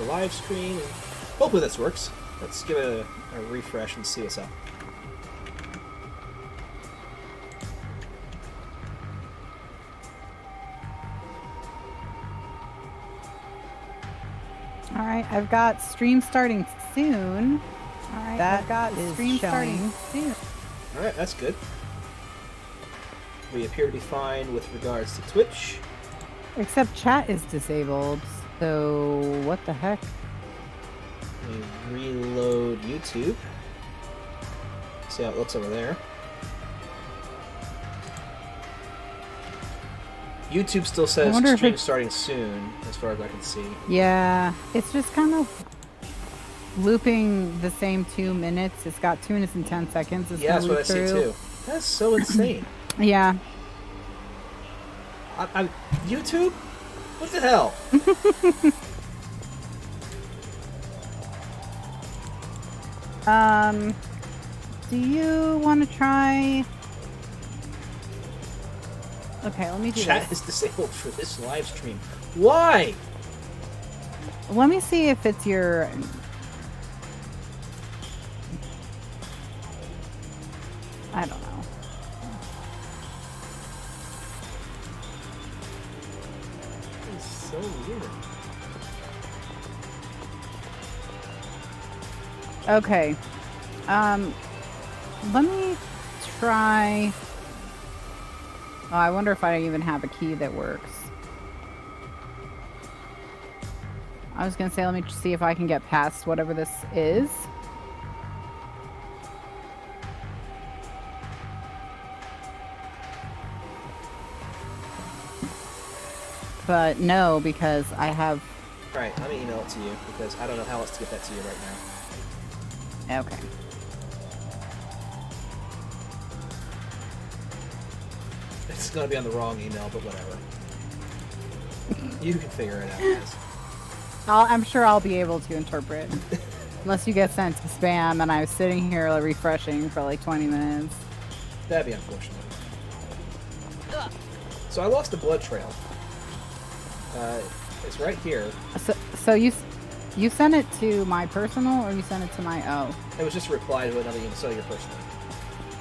the live stream. And hopefully this works. Let's give it a refresh and see what's up. All right, I've got stream starting soon. All right, I've got stream starting soon. All right, that's good. We appear to be fine with regards to Twitch. Except chat is disabled, so what the heck? We reload YouTube. See how it looks over there. YouTube still says stream starting soon, as far as I can see. Yeah, it's just kind of looping the same 2 minutes. It's got 2 minutes and 10 seconds. It's yeah, that's what I see too. That's so insane. Yeah. YouTube? What the hell? Do you want to try... Okay, let me do Chat is disabled for this live stream. Why? Let me see if it's your... I don't know. It's so weird. Okay. Let me try... Oh, I wonder if I even have a key that works. I was gonna say, let me see if I can get past whatever this is. But no, because I have... Alright, let me email it to you, because I don't know how else to get that to you right now. Okay. It's gonna be on the wrong email, but whatever. You can figure it out, guys. I'm sure I'll be able to interpret. Unless you get sent to spam and I was sitting here like, refreshing for like 20 minutes. That'd be unfortunate. So I lost a blood trail. It's right here. So you sent it to my personal or you sent it to my O? It was just a reply to another email, so your personal.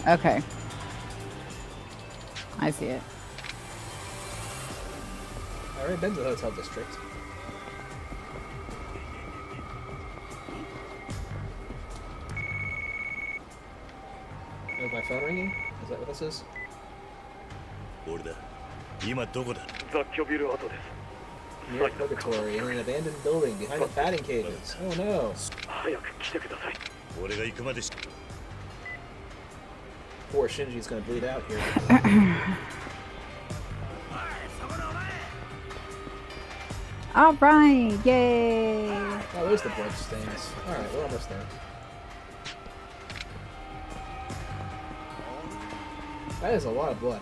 Okay. I see it. I already been to the hotel district. Oh, my phone ringing? Is that what this is? Near Purgatory, in an abandoned building behind the batting cages. Oh no. Poor Shinji's gonna bleed out here. Alright, yay! Oh, there's the blood stains. Alright, we're almost there. That is a lot of blood.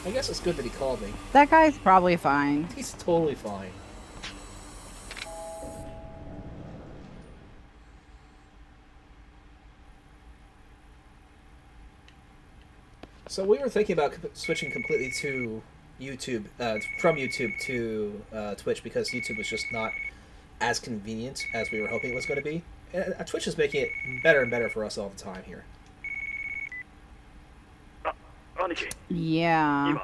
I guess it's good that he called me. That guy's probably fine. He's totally fine. So we were thinking about switching completely to YouTube, from YouTube to Twitch, because YouTube was just not as convenient as we were hoping it was going to be. And Twitch is making it better and better for us all the time here. Yeah.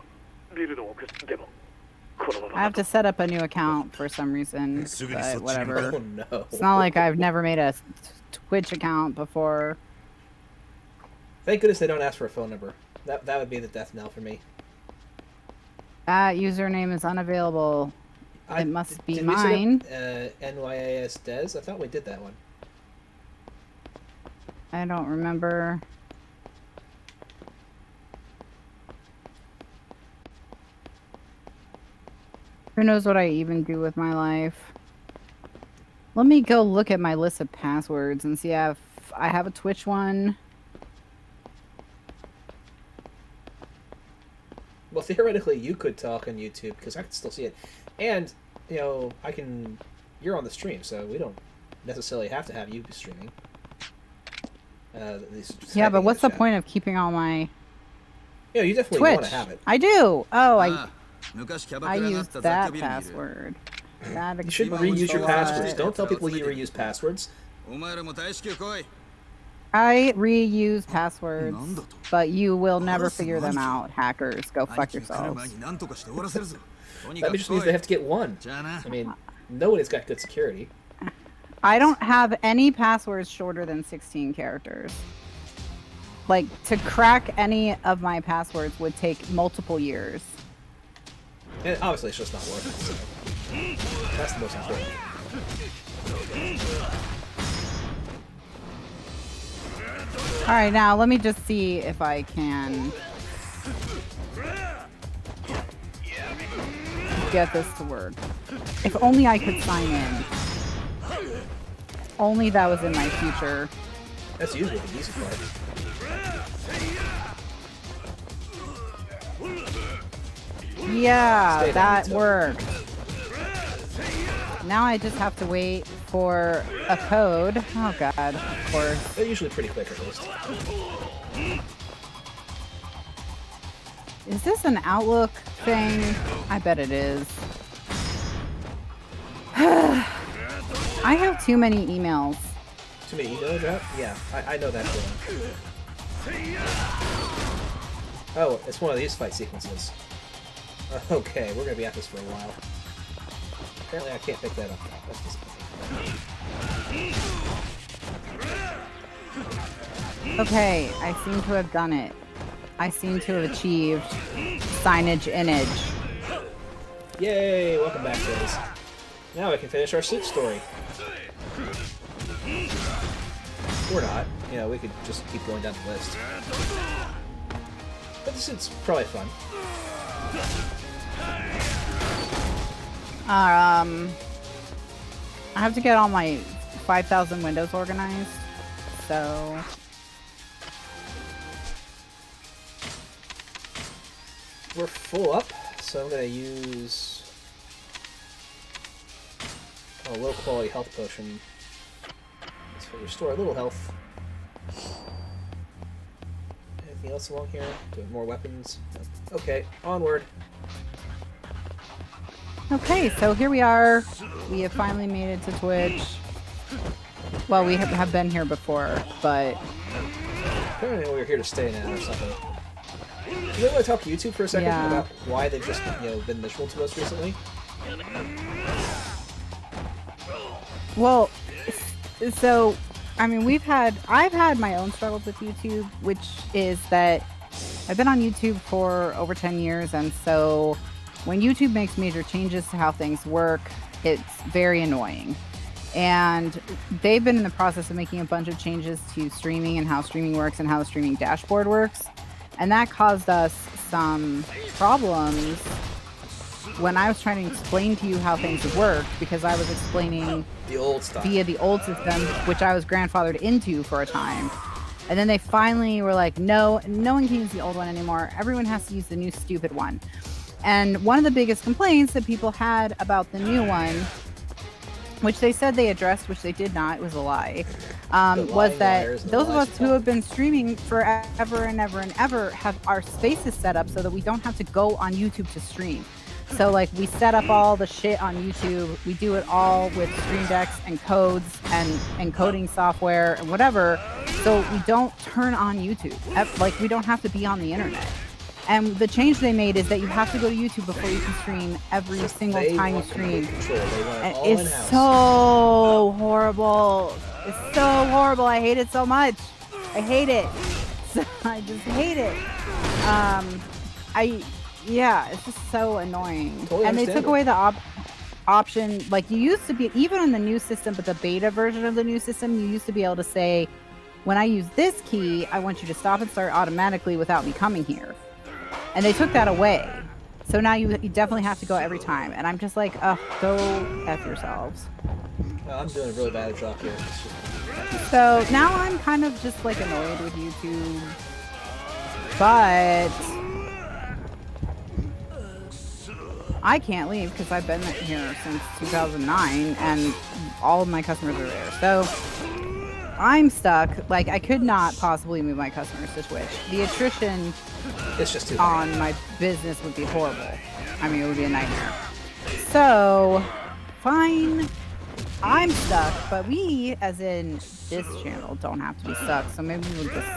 I have to set up a new account for some reason, but whatever. Oh no. It's not like I've never made a Twitch account before. Thank goodness they don't ask for a phone number. That would be the death knell for me. That username is unavailable. It must be mine. NYAS Des? I thought we did that one. I don't remember. Who knows what I even do with my life? Let me go look at my list of passwords and see if I have a Twitch one. Well, theoretically, you could talk on YouTube, because I can still see it. And, you know, you're on the stream, so we don't necessarily have to have you streaming. Yeah, but what's the point of keeping all my... Yeah, you definitely Twitch. want to have it. I do! Oh, I used that password. That You should explains reuse a your lot. passwords. Don't tell people you reuse passwords. I reuse passwords, but you will never figure them out. Hackers, go fuck yourselves. That just means they have to get one. I mean, nobody's got good security. I don't have any passwords shorter than 16 characters. Like, to crack any of my passwords would take multiple years. And obviously it's just not worth it, so that's the most important. Alright, now let me just see if I can get this to work. If only I could sign in. Only that was in my future. That's usually the easy part. Yeah, that worked. Now I just have to wait for a code. Oh god, of course. They're usually pretty quick at least. Is this an Outlook thing? I bet it is. I have too many emails. Too many email addresses? Yeah, I know that feeling. Oh, it's one of these fight sequences. Okay, we're gonna be at this for a while. Apparently I can't pick that up. That's disappointing. Okay, I seem to have done it. I seem to have achieved signage image. Yay! Welcome back, guys. Now we can finish our suit story. Or not. You know, we could just keep going down the list. But this is probably fun. I have to get all my 5,000 windows organized, so... We're full up, so I'm gonna use a low quality health potion to restore a little health. Anything else along here? Do we have more weapons? No. Okay, onward. Okay, so here we are. We have finally made it to Twitch. Well, we have been here before, but... Apparently we're here to stay now or something. Do you want to talk to YouTube for a second about why they've just, been miserable to us recently? Well, so, I mean, I've had my own struggles with YouTube, which is that I've been on YouTube for over 10 years, and so when YouTube makes major changes to how things work, it's very annoying. And they've been in the process of making a bunch of changes to streaming and how streaming works and how the streaming dashboard works. And that caused us some problems when I was trying to explain to you how things work, because I was explaining the old stuff via the old system, which I was grandfathered into for a time. And then they finally were like, no one can use the old one anymore. Everyone has to use the new stupid one. And one of the biggest complaints that people had about the new one, which they said they addressed, which they did not, it was a lie, was that those of us who have been streaming forever and ever and ever have our spaces set up so that we don't have to go on YouTube to stream. So like we set up all the shit on YouTube, we do it all with Stream Decks and codes and encoding software and whatever, so we don't turn on YouTube. Like we don't have to be on the internet. And the change they made is that you have to go to YouTube before you can stream every single time you stream. And it's so horrible. It's so horrible. I hate it so much. I hate it. I just hate it. Yeah, it's just so annoying. Totally and they took away the option, like you used to be, even on the new system, but the beta version of the new system, you used to be able to say, when I use this key, I want you to stop and start automatically without me coming here. And they took that away. So now you definitely have to go every time. And I'm just like, oh, go F yourselves. I'm doing a really bad job here. So now I'm kind of just like annoyed with YouTube. But I can't leave because I've been here since 2009 and all of my customers are there. So I'm stuck. Like, I could not possibly move my customers to Twitch. The attrition on my business would be horrible. I mean, it would be a nightmare. So fine. I'm stuck, but we, as in this channel, don't have to be stuck. So maybe we'll just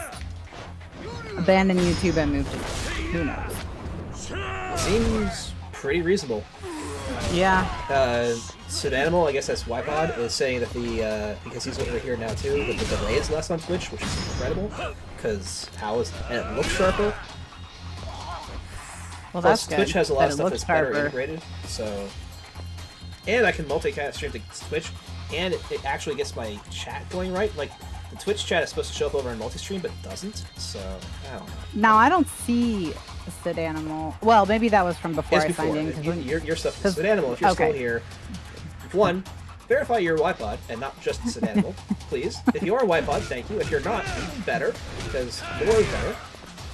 abandon YouTube and move to who knows. Seems pretty reasonable. Yeah. Animal, I guess that's Ypod, is saying that because he's over here now too, that the delay is less on Twitch, which is incredible. Because and it looks sharper. Well, Plus, that's good. Twitch has a lot of That it stuff looks that's better sharper. integrated. So, and I can multicast stream to Twitch, and it actually gets my chat going right. Like the Twitch chat is supposed to show up over in multi-stream, but it doesn't. So I don't know. Now I don't see Sid Animal. Well, maybe that was from before I signed in. 'Cause Your stuff is Animal. If you're still here, one, verify your Ypod and not just Animal, please. If you are Ypod, thank you. If you're not, even better, because more is better.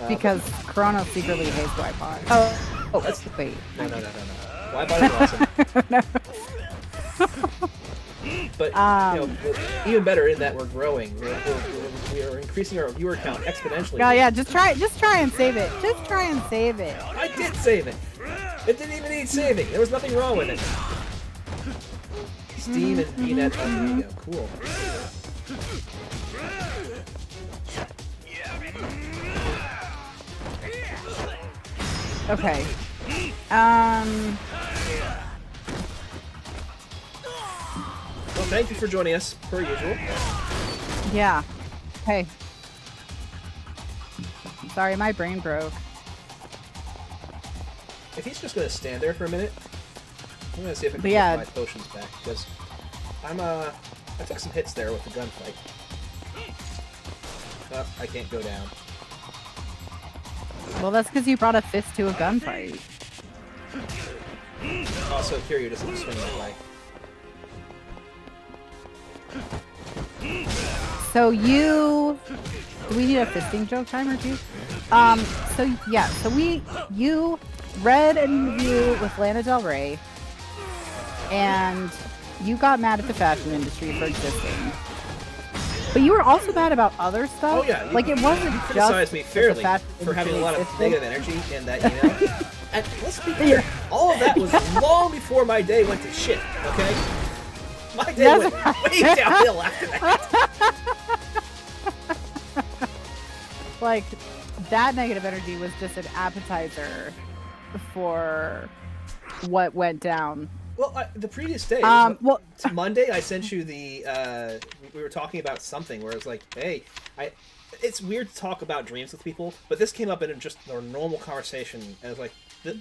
Because Chrono secretly hates Ypod. Oh, That's wait. No. Ypod is awesome. But even better in that we're growing. We are increasing our viewer count exponentially. Yeah. Just try and save it. Just try and save it. I did save it. It didn't even need saving. There was nothing wrong with it. Steam and VNet. Oh, there you go. Cool. Okay. Well, thank you for joining us, per usual. Yeah. Hey. Sorry, my brain broke. If he's just gonna stand there for a minute, I'm gonna see if I can But get yeah. my potions back, because I took some hits there with the gunfight. Oh, I can't go down. Well, that's because you brought a fist to a gunfight. Also, Kiryu doesn't swing that way. So do we need a fisting joke time or two? You read an interview with Lana Del Rey, and you got mad at the fashion industry for existing. But you were also mad about other stuff. Oh yeah, like it wasn't you just criticized me fairly the fashion for having a lot of industry negative energy in that email. And let's be clear, all of that was long before my day went to shit. Okay, my day went way downhill after that. Like that negative energy was just an appetizer for what went down. Well, the previous day, Monday, I sent you the. We were talking about something where it's like, hey, it's weird to talk about dreams with people, but this came up in just a normal conversation, and it's like,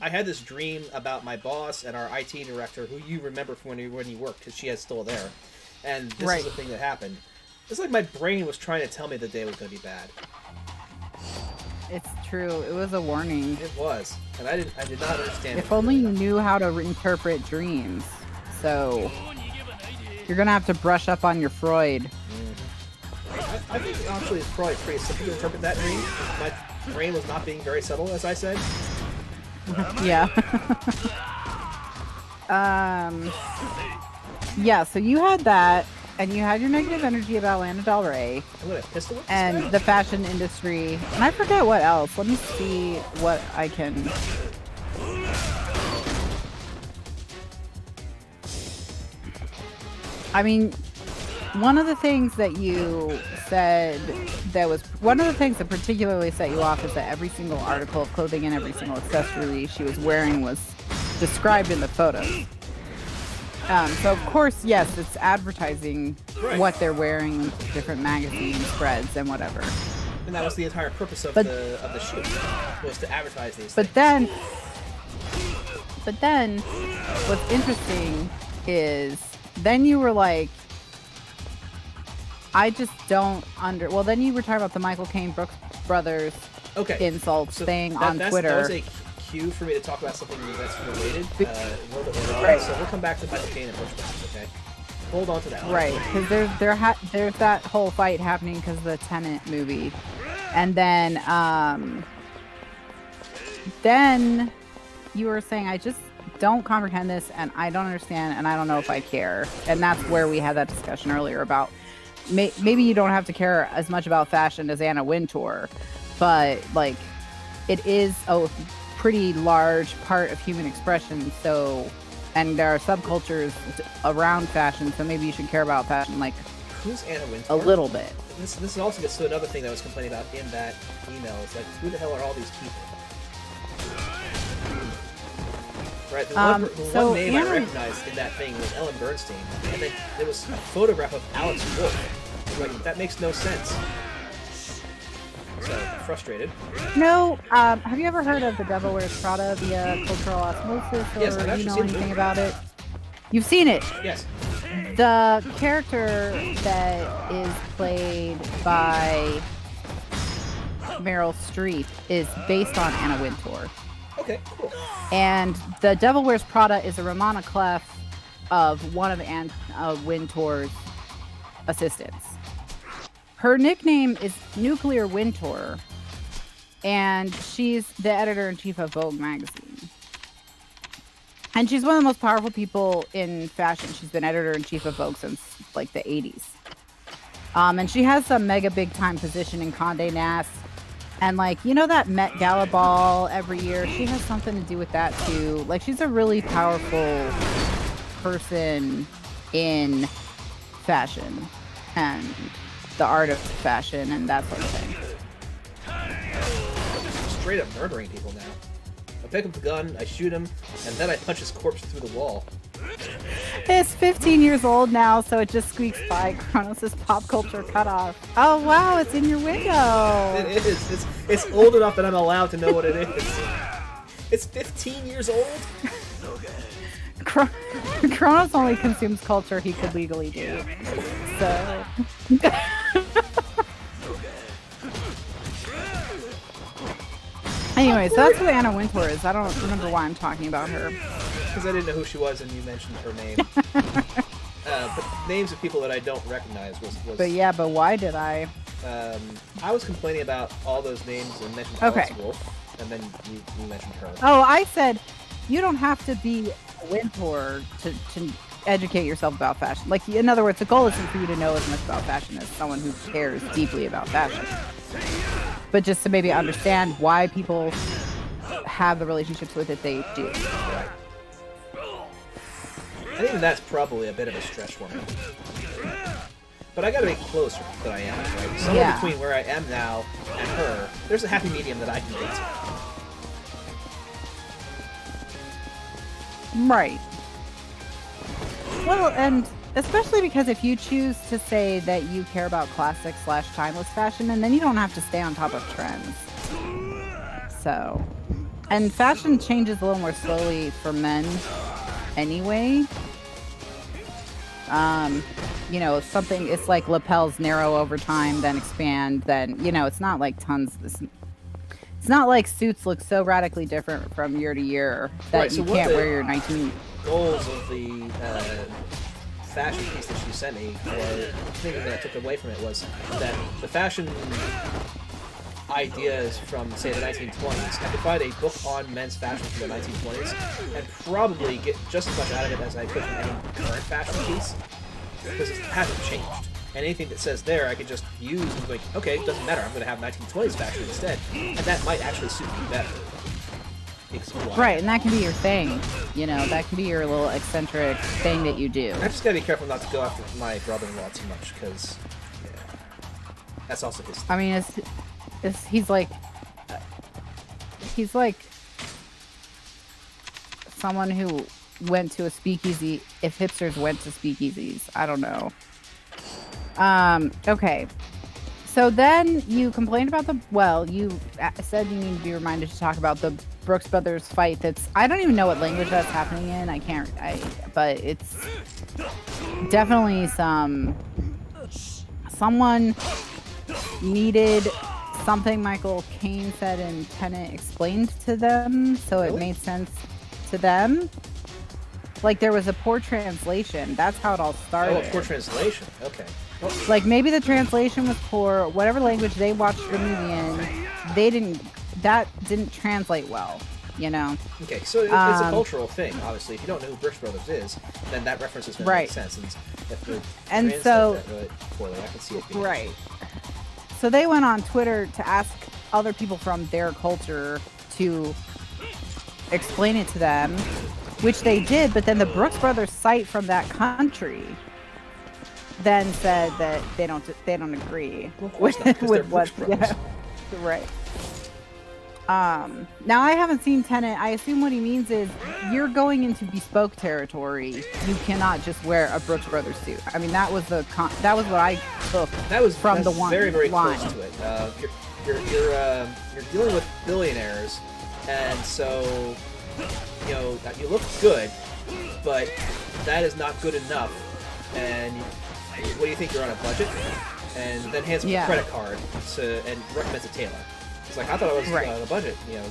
I had this dream about my boss and our IT director, who you remember from when you worked, because she is still there, and this is the thing that happened. It's like my brain was trying to tell me the day was going to be bad. It's true. It was a warning. It was, and I did not understand. If only you knew how to interpret dreams. So you're gonna have to brush up on your Freud. I think actually it's probably pretty simple to interpret that dream. My brain was not being very subtle, as I said. Yeah. Yeah. So you had that, and you had your negative energy about Lana Del Rey. I'm gonna pistol whip this and guy. the fashion industry, and I forget what else. Let me see what I can. I mean, one of the things that you said one of the things that particularly set you off is that every single article of clothing and every single accessory she was wearing was described in the photos. So of course, yes, it's advertising what they're wearing in different magazine spreads and whatever. And that was the entire purpose of the shoot, was to advertise these things. But then, what's interesting is then you were like, I just don't well, then you were talking about the Michael Caine Brooks Brothers insults thing on Twitter. That was a cue for me to talk about something that's related. A little bit later on. So we'll come back to Michael Caine and Brooks Brothers, okay? Hold on to that one. Right, because there's that whole fight happening because of the Tenet movie. And then you were saying, I just don't comprehend this, and I don't understand, and I don't know if I care. And that's where we had that discussion earlier about maybe you don't have to care as much about fashion as Anna Wintour, but like it is a pretty large part of human expression. So and there are subcultures around fashion, so maybe you should care about fashion like Who's Anna Wintour? a little bit. This also gets to another thing that I was complaining about in that email. It's like, who the hell are all these people? Right, the one name I recognized in that thing was Ellen Bernstein, and then there was a photograph of Alex Wolff. Like, that makes no sense. So, frustrated. No, have you ever heard of The Devil Wears Prada via Cultural Osmosis, or Yes, I've you actually know seen anything it. about it? You've seen it? Yes. The character that is played by Meryl Streep is based on Anna Wintour. Okay, cool. And The Devil Wears Prada is a Romana Clef of one of Anna Wintour's assistants. Her nickname is Nuclear Wintour, and she's the editor-in-chief of Vogue magazine. And she's one of the most powerful people in fashion. She's been editor-in-chief of Vogue since, like, the 80s. And she has some mega big-time position in Condé Nast. And, like, you know that Met Gala ball every year? She has something to do with that, too. Like, she's a really powerful person in fashion and the art of fashion and that sort of thing. Straight up murdering people now. I pick up the gun, I shoot him, and then I punch his corpse through the wall. It's 15 years old now, so it just squeaks by Kronos' pop culture cutoff. Oh wow, it's in your window. It is. It's old enough that I'm allowed to know what it is. It's 15 years old? Kronos only consumes culture he could legally do. So... Anyways, so that's who Anna Wintour is. I don't remember why I'm talking about her. Because I didn't know who she was and you mentioned her name. But names of people that I don't recognize was... But why did I? I was complaining about all those names and mentioned Okay. Alex Wolff, and then you mentioned her. Oh, I said you don't have to be a Wintour to educate yourself about fashion. Like, in other words, the goal isn't for you to know as much about fashion as someone who cares deeply about fashion. But just to maybe understand why people have the relationships with it they do. Right. I think that's probably a bit of a stretch for me. But I gotta be closer than I am, right? Somewhere between where I am now and her, there's a happy medium that I can get to. Right. Well, and especially because if you choose to say that you care about classic/timeless fashion, and then you don't have to stay on top of trends. So, and fashion changes a little more slowly for men anyway. You know, something, it's like lapels narrow over time, then expand, then, you know, it's not like tons. It's not like suits look so radically different from year to year that Right, so you what can't the wear your 19... goals of the fashion piece that she sent me, or the thing that I took away from it, was that the fashion ideas from, say, the 1920s, I could find a book on men's fashion from the 1920s and probably get just as much out of it as I could from any current fashion piece, because it hasn't changed. And anything that says there, I could just use and be like, okay, it doesn't matter, I'm going to have 1920s fashion instead, and that might actually suit me better. Right, and that can be your thing. You know, that can be your little eccentric thing that you do. I just gotta be careful not to go after my brother-in-law too much, because that's also his thing. I mean, he's like someone who went to a speakeasy. If hipsters went to speakeasies, I don't know. Okay. So then you complained about you said you need to be reminded to talk about the Brooks Brothers fight. I don't even know what language that's happening in. But it's definitely someone needed something Michael Caine said in Tenet explained to them, so it made sense to them. Like, there was a poor translation. That's how it all started. Oh, a poor translation. Okay. Like, maybe the translation was poor. Whatever language they watched the movie in, that didn't translate well, you know? Okay, so it's a cultural thing, obviously. If you don't know who Brooks Brothers is, then that reference is going to make sense. And so that really poorly, I can see it being right. So they went on Twitter to ask other people from their culture to explain it to them. which they did. But then the Brooks Brothers site from that country then said that they don't agree with what. Yeah, right. Now I haven't seen Tenet. I assume what he means is you're going into bespoke territory. You cannot just wear a Brooks Brothers suit. I mean, that was what I took. From the one very, very line. close to it. You're dealing with billionaires, and so you look good, but that is not good enough. And what do you think? You're on a budget, and then hands me a credit card and recommends a tailor. It's like, I thought I was on a budget. No.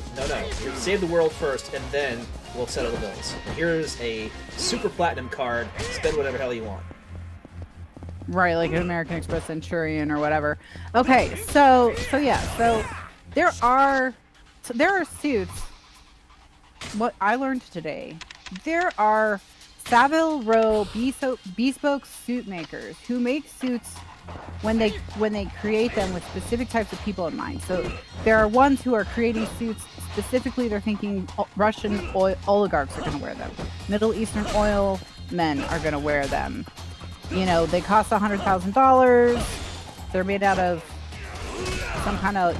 You save the world first, and then we'll settle the bills. And here's a super platinum card. Spend whatever hell you want. Right, like an American Express Centurion or whatever. Okay, so there are suits. What I learned today, there are Savile Row bespoke suit makers who make suits when they create them with specific types of people in mind. So there are ones who are creating suits specifically. They're thinking Russian oligarchs are going to wear them. Middle Eastern oil men are going to wear them. They cost $100,000. They're made out of some kind of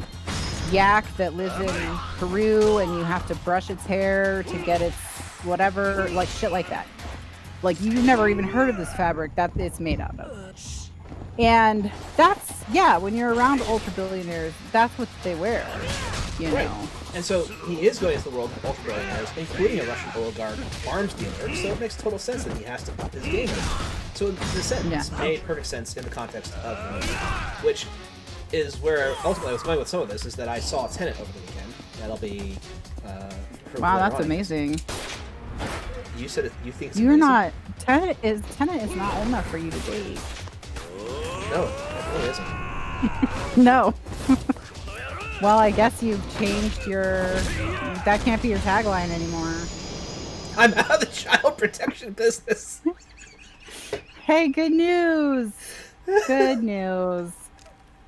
yak that lives in Peru, and you have to brush its hair to get its whatever, like shit like that. Like, you've never even heard of this fabric that it's made out of. And that's, when you're around ultra billionaires, that's what they wear, Right. And so he is going into the world of ultra billionaires, including a Russian oligarch arms dealer, so it makes total sense that he has to up his game. So the sentence made perfect sense in the context of the movie, which is where ultimately I was going with some of this, is that I saw Tenet over the weekend. That'll be wow, that's amazing. You said it, you think it's You're amazing? not Tenet is not old enough for you to date. No, it really isn't. No. Well, I guess you've changed that can't be your tagline anymore. I'm out of the child protection business. Hey, good news. Good news.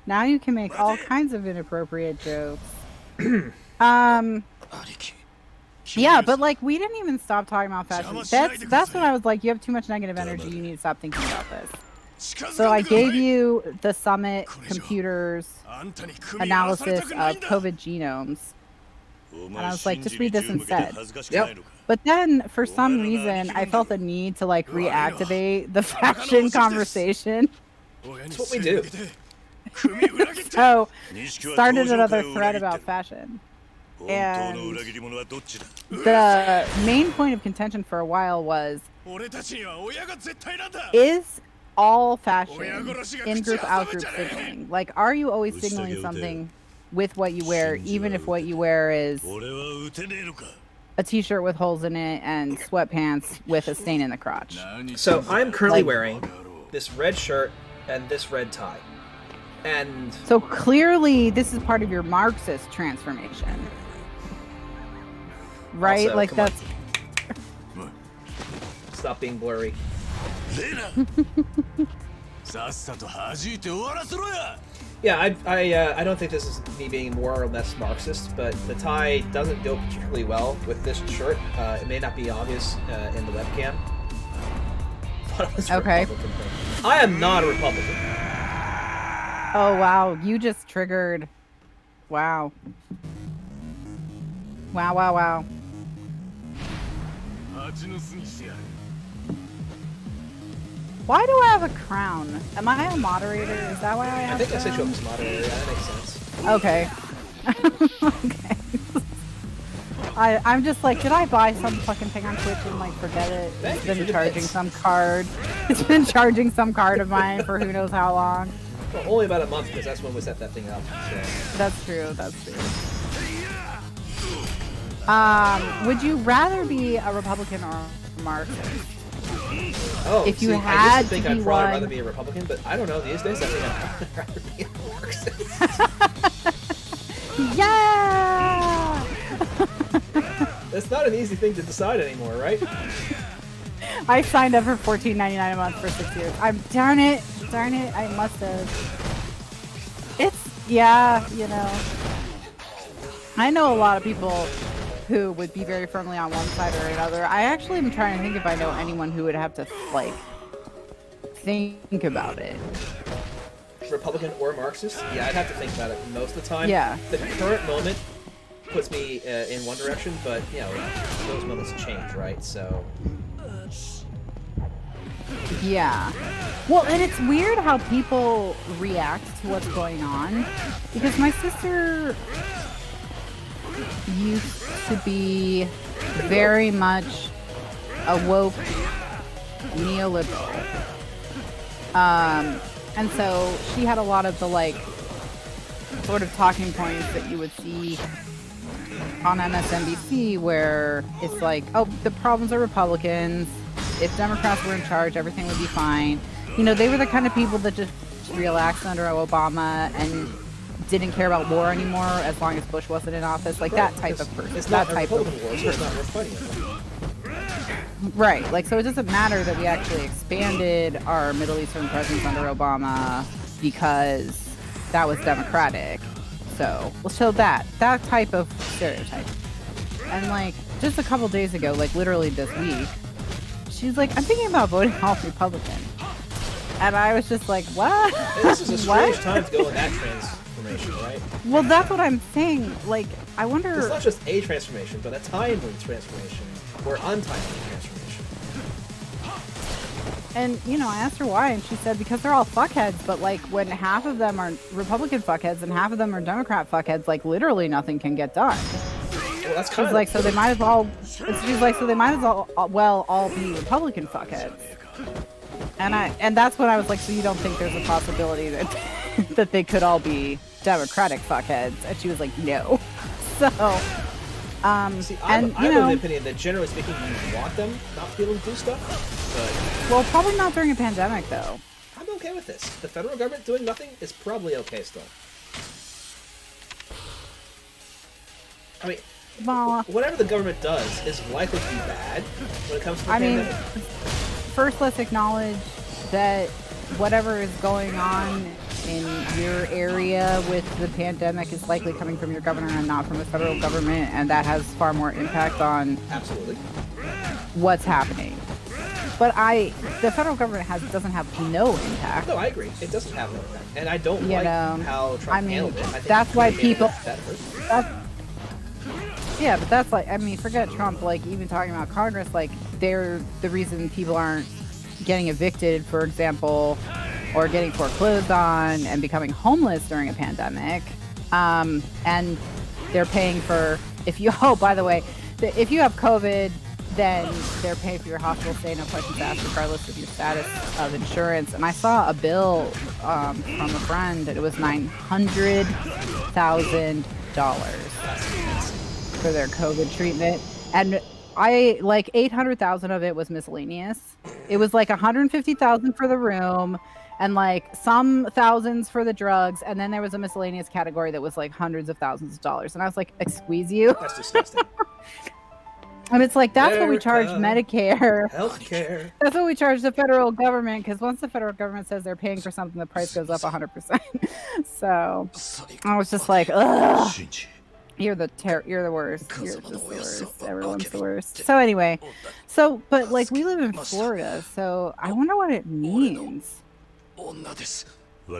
Now you can make all kinds of inappropriate jokes. Yeah, but like, we didn't even stop talking about fashion. That's when I was like, you have too much negative energy. You need to stop thinking about this. So I gave you the Summit Computers analysis of COVID genomes. And I was like, just read this instead. Yep. But then, for some reason, I felt the need to like reactivate the fashion conversation. That's what we do. So, started another thread about fashion. And the main point of contention for a while was, is all fashion in-group, out-group signaling? Like, are you always signaling something with what you wear, even if what you wear is a t-shirt with holes in it and sweatpants with a stain in the crotch? So I'm currently wearing this red shirt and this red tie. And so clearly this is part of your Marxist transformation. Right? Also, like, that's... Stop being blurry. Yeah, I don't think this is me being more or less Marxist, but the tie doesn't go particularly well with this shirt. It may not be obvious in the webcam. Okay. I am not a Republican. Oh, wow. You just triggered... Wow. Wow. Why do I have a crown? Am I a moderator? Is that why I have I think I crown? set you up as moderator. Yeah, that makes sense. Okay. Okay. I'm just like, did I buy some fucking thing on Twitch and like forget it? It's been charging some card. It's been charging some card of mine for who knows how long. Well, only about a month, because that's when we set that thing up. So. That's true. Would you rather be a Republican or a Marxist? Oh, if you see, had I used to think to be I'd probably one... rather be a Republican, but I don't know. These days, I think I'd rather be a Marxist. Yeah! That's not an easy thing to decide anymore, right? I signed up for $14.99 a month for 6 years. Darn it, I must have. It's, yeah, you know. I know a lot of people who would be very firmly on one side or another. I actually am trying to think if I know anyone who would have to like think about it. Republican or Marxist? Yeah, I'd have to think about it most of the time. Yeah. The current moment puts me in one direction, but you know, those moments change, right? So. Yeah. Well, and it's weird how people react to what's going on, because my sister used to be very much a woke neoliberal. And so she had a lot of the like sort of talking points that you would see on MSNBC, where it's like, oh, the problems are Republicans. If Democrats were in charge, everything would be fine. You know, they were the kind of people that just relaxed under Obama and didn't care about war anymore as long as Bush wasn't in office. Like that type of person. It's that not type a of Republican war, so it's not worth fighting about. Right. Like, so it doesn't matter that we actually expanded our Middle Eastern presence under Obama because that was Democratic. So that type of stereotype. And like just a couple days ago, like literally this week, she's like, I'm thinking about voting all Republican. And I was just like, what? This is a strange time to go in that transformation, right? Well, that's what I'm saying. Like, I wonder... It's not just a transformation, but a timely transformation, or untimely transformation. And, you know, I asked her why, and she said because they're all fuckheads, but, like, when half of them are Republican fuckheads and half of them are Democrat fuckheads, like, literally nothing can get done. Well, that's kind She's like, so they might as well... She's like, so they might as well all be Republican fuckheads. And that's when I was like, so you don't think there's a possibility that that they could all be Democratic fuckheads? And she was like, no. So, See, and I'm you of know, the opinion that generally speaking, you want them not to be able to do stuff, but well, probably not during a pandemic, though. I'm okay with this. The federal government doing nothing is probably okay still. I mean, Well, whatever the government does is likely to be bad when it comes to the I mean, pandemic. first let's acknowledge that whatever is going on in your area with the pandemic is likely coming from your governor and not from the federal government, and that has far more impact on Absolutely. what's happening. But the federal government doesn't have no impact. No, I agree. It doesn't have an impact, and I don't You like know, how Trump handled it. I think that's he why made it people. better. Yeah, but that's like, I mean, forget Trump. Like, even talking about Congress, like, they're the reason people aren't getting evicted, for example, or getting foreclosed on and becoming homeless during a pandemic. And they're paying for, oh, by the way, if you have COVID, then they're paying for your hospital stay, no questions asked, regardless of your status of insurance. And I saw a bill from a friend, it was $900,000 for their COVID treatment. And I, like, 800,000 of it was miscellaneous. It was like 150,000 for the room and like some thousands for the drugs, and then there was a miscellaneous category that was like hundreds of thousands of dollars. And I was like, excuse you? That's disgusting. And it's like, that's what we charge Medicare. Healthcare. That's what we charge the federal government, because once the federal government says they're paying for something, the price goes up 100%. So I was just like, ugh. You're the worst. You're just the worst. Everyone's the worst. So anyway, but like, we live in Florida, so I wonder what it means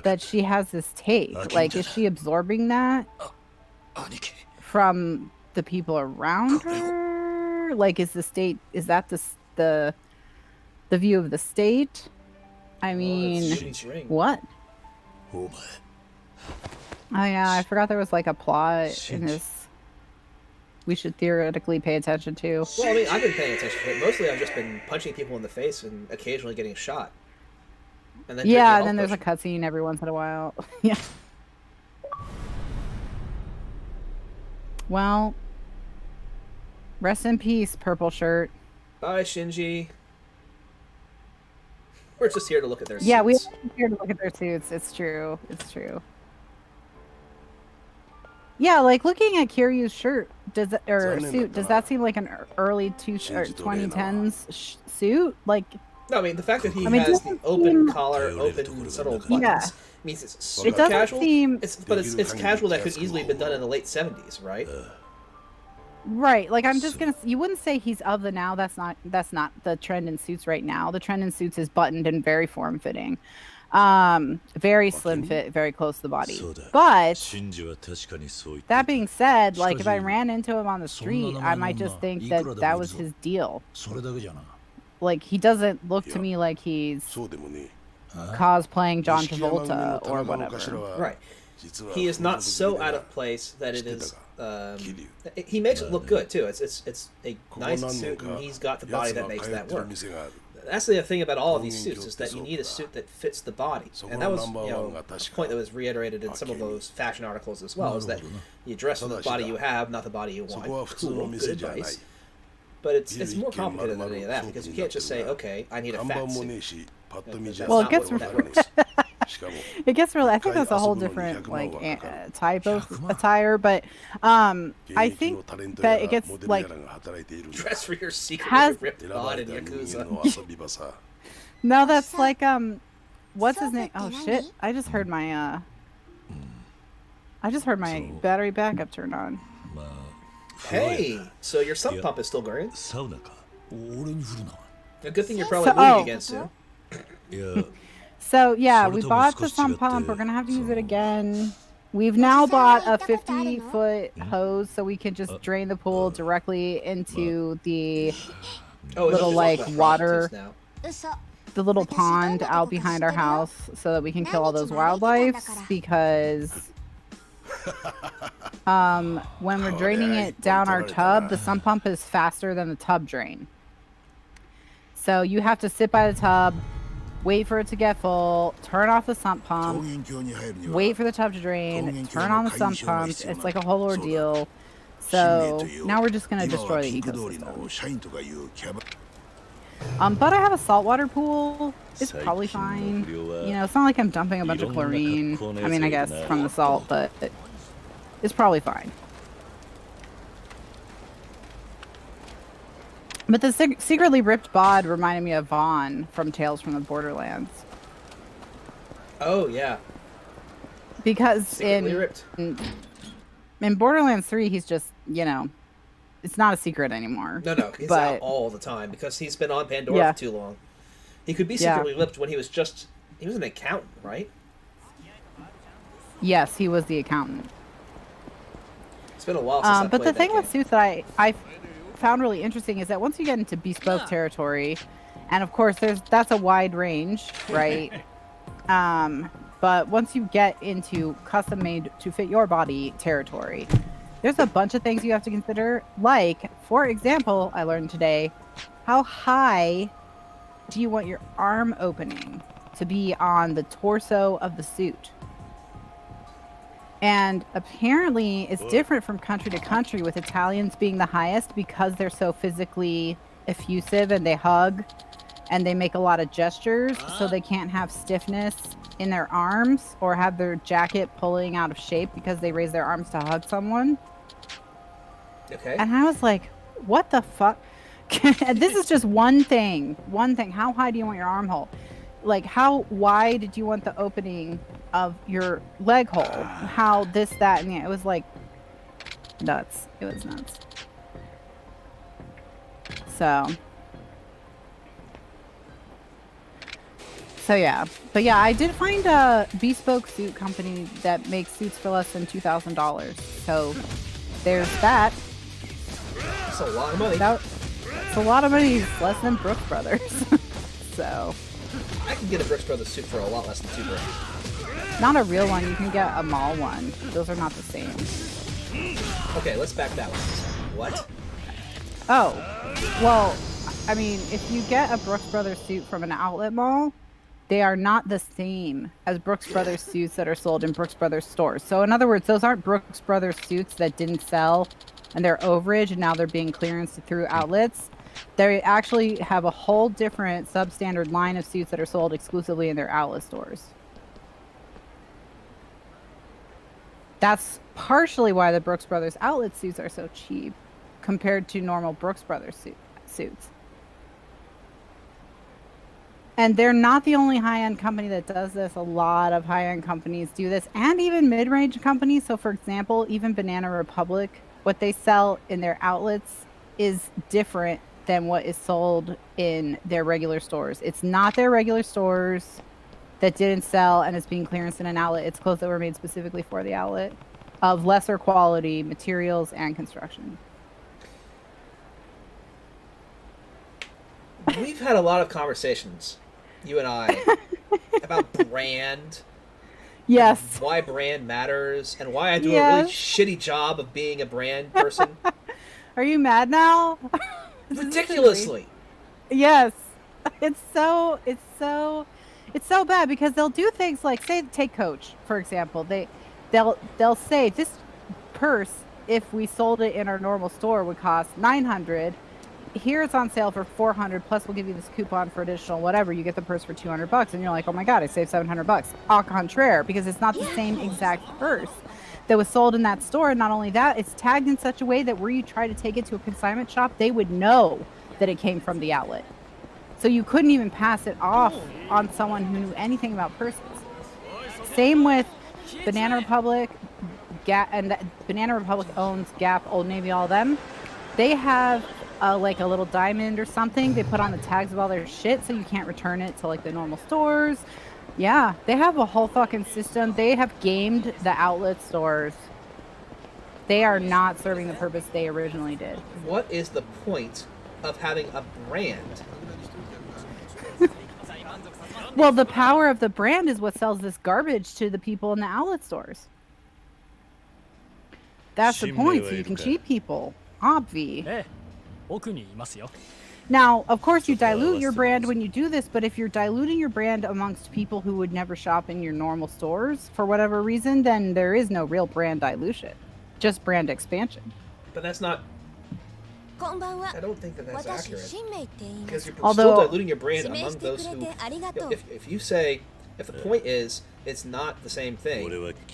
that she has this take. Like, is she absorbing that from the people around her? Like, is that the view of the state? I mean, what? Oh yeah, I forgot there was like a plot in this we should theoretically pay attention to. Well, I mean, I've been paying attention to it. Mostly I've just been punching people in the face and occasionally getting shot. And then yeah, and then there's a cutscene every once in a while. Yeah. Well, rest in peace, purple shirt. Bye, Shinji. We're just here to look at their suits. Yeah, we're here to look at their suits. It's true. It's true. Yeah, like, looking at Kiryu's shirt, suit, does that seem like an early 2010s suit? Like, no, I mean, the fact that he has the open collar, open subtle buttons means it's super casual. It's casual that could easily have been done in the late 70s, right? Right. Like I'm just gonna. You wouldn't say he's of the now. That's not the trend in suits right now. The trend in suits is buttoned and very form fitting, very slim fit, very close to the body. But that being said, like if I ran into him on the street, I might just think that that was his deal. Like he doesn't look to me like he's cosplaying John Travolta or whatever. Right. He is not so out of place that it is. He makes it look good too. It's a nice suit, and he's got the body that makes that work. That's the thing about all of these suits is that you need a suit that fits the body, and that was a point that was reiterated in some of those fashion articles as well. Is that you dress for the body you have, not the body you want. Cool, good advice. But it's more complicated than any of that because you can't just say, okay, I need a fat suit. Well, it gets really. I think that's a whole different like type of attire, but I think that it gets like dress for your secret ripped bod in Yakuza. No, that's like what's his name? Oh shit! I just heard my battery backup turn on. Hey, so your sump pump is still going? A good thing you're probably moving again soon. So yeah, we bought the sump pump. We're gonna have to use it again. We've now bought a 50-foot hose so we can just drain the pool directly into the little like water, the little pond out behind our house, so that we can kill all those wildlife. Because when we're draining it down our tub, the sump pump is faster than the tub drain. So you have to sit by the tub, wait for it to get full, turn off the sump pump, wait for the tub to drain, turn on the sump pump. It's like a whole ordeal. So now we're just going to destroy the ecosystem. But I have a saltwater pool. It's probably fine. You know, it's not like I'm dumping a bunch of chlorine. I mean, I guess from the salt, but it's probably fine. But the secretly ripped bod reminded me of Vaughn from Tales from the Borderlands. Oh, yeah. Because in Borderlands 3, he's just, you know, it's not a secret anymore. No, he's out all the time because he's been on Pandora for too long. He could be secretly ripped when he was an accountant, right? Yes, he was the accountant. It's been a while since I played But the thing with suits that I found really interesting is that once you get into bespoke territory, and of course that's a wide range, right? But once you get into custom made to fit your body territory, there's a bunch of things you have to consider. Like, for example, I learned today, how high do you want your arm opening to be on the torso of the suit? And apparently it's different from country to country, with Italians being the highest because they're so physically effusive and they hug and they make a lot of gestures, so they can't have stiffness in their arms or have their jacket pulling out of shape because they raise their arms to hug someone. Okay. And I was like, what the fuck? This is just one thing. How high do you want your armhole? Like, how wide do you want the opening of your leg hole? How this, that, and it was like nuts. It was nuts. So yeah. But yeah, I did find a bespoke suit company that makes suits for less than $2,000. So there's that. That's a lot of money. It's a lot of money. It's less than Brooks Brothers. So I can get a Brooks Brothers suit for a lot less than $2,000. Not a real one. You can get a mall one. Those are not the same. Okay, let's back that one. What? Oh, well, I mean, if you get a Brooks Brothers suit from an outlet mall, they are not the same as Brooks Brothers suits that are sold in Brooks Brothers stores. So in other words, those aren't Brooks Brothers suits that didn't sell and they're overage and now they're being clearanced through outlets. They actually have a whole different substandard line of suits that are sold exclusively in their outlet stores. That's partially why the Brooks Brothers outlet suits are so cheap compared to normal Brooks Brothers suits. And they're not the only high-end company that does this. A lot of high-end companies do this, and even mid-range companies. So, for example, even Banana Republic what they sell in their outlets is different than what is sold in their regular stores. It's not their regular stores that didn't sell and it's being clearanced in an outlet. It's clothes that were made specifically for the outlet of lesser quality materials and construction. We've had a lot of conversations, you and I, about brand. Yes. Why brand matters and why I do a really shitty job of being a brand person. Are you mad now? Ridiculously. Yes. It's so bad because they'll do things like, say, take Coach, for example. They'll say this purse, if we sold it in our normal store, would cost $900. Here it's on sale for $400, plus we'll give you this coupon for additional whatever. You get the purse for $200, and you're like, oh my god, I saved $700. Au contraire, because it's not the same exact purse that was sold in that store. And not only that, it's tagged in such a way that were you try to take it to a consignment shop, they would know that it came from the outlet. So you couldn't even pass it off on someone who knew anything about purses. Same with Banana Republic, and Banana Republic owns Gap, Old Navy, all them. They have like a little diamond or something they put on the tags of all their shit so you can't return it to like the normal stores. Yeah, they have a whole fucking system. They have gamed the outlet stores. They are not serving the purpose they originally did. What is the point of having a brand? Well, the power of the brand is what sells this garbage to the people in the outlet stores. That's the point, so you can cheat people. Obvi. Now, of course, you dilute your brand when you do this, but if you're diluting your brand amongst people who would never shop in your normal stores for whatever reason, then there is no real brand dilution, just brand expansion. But that's not... I don't think that that's accurate. Because you're still diluting your brand among those who... If you say... If the point is, it's not the same thing,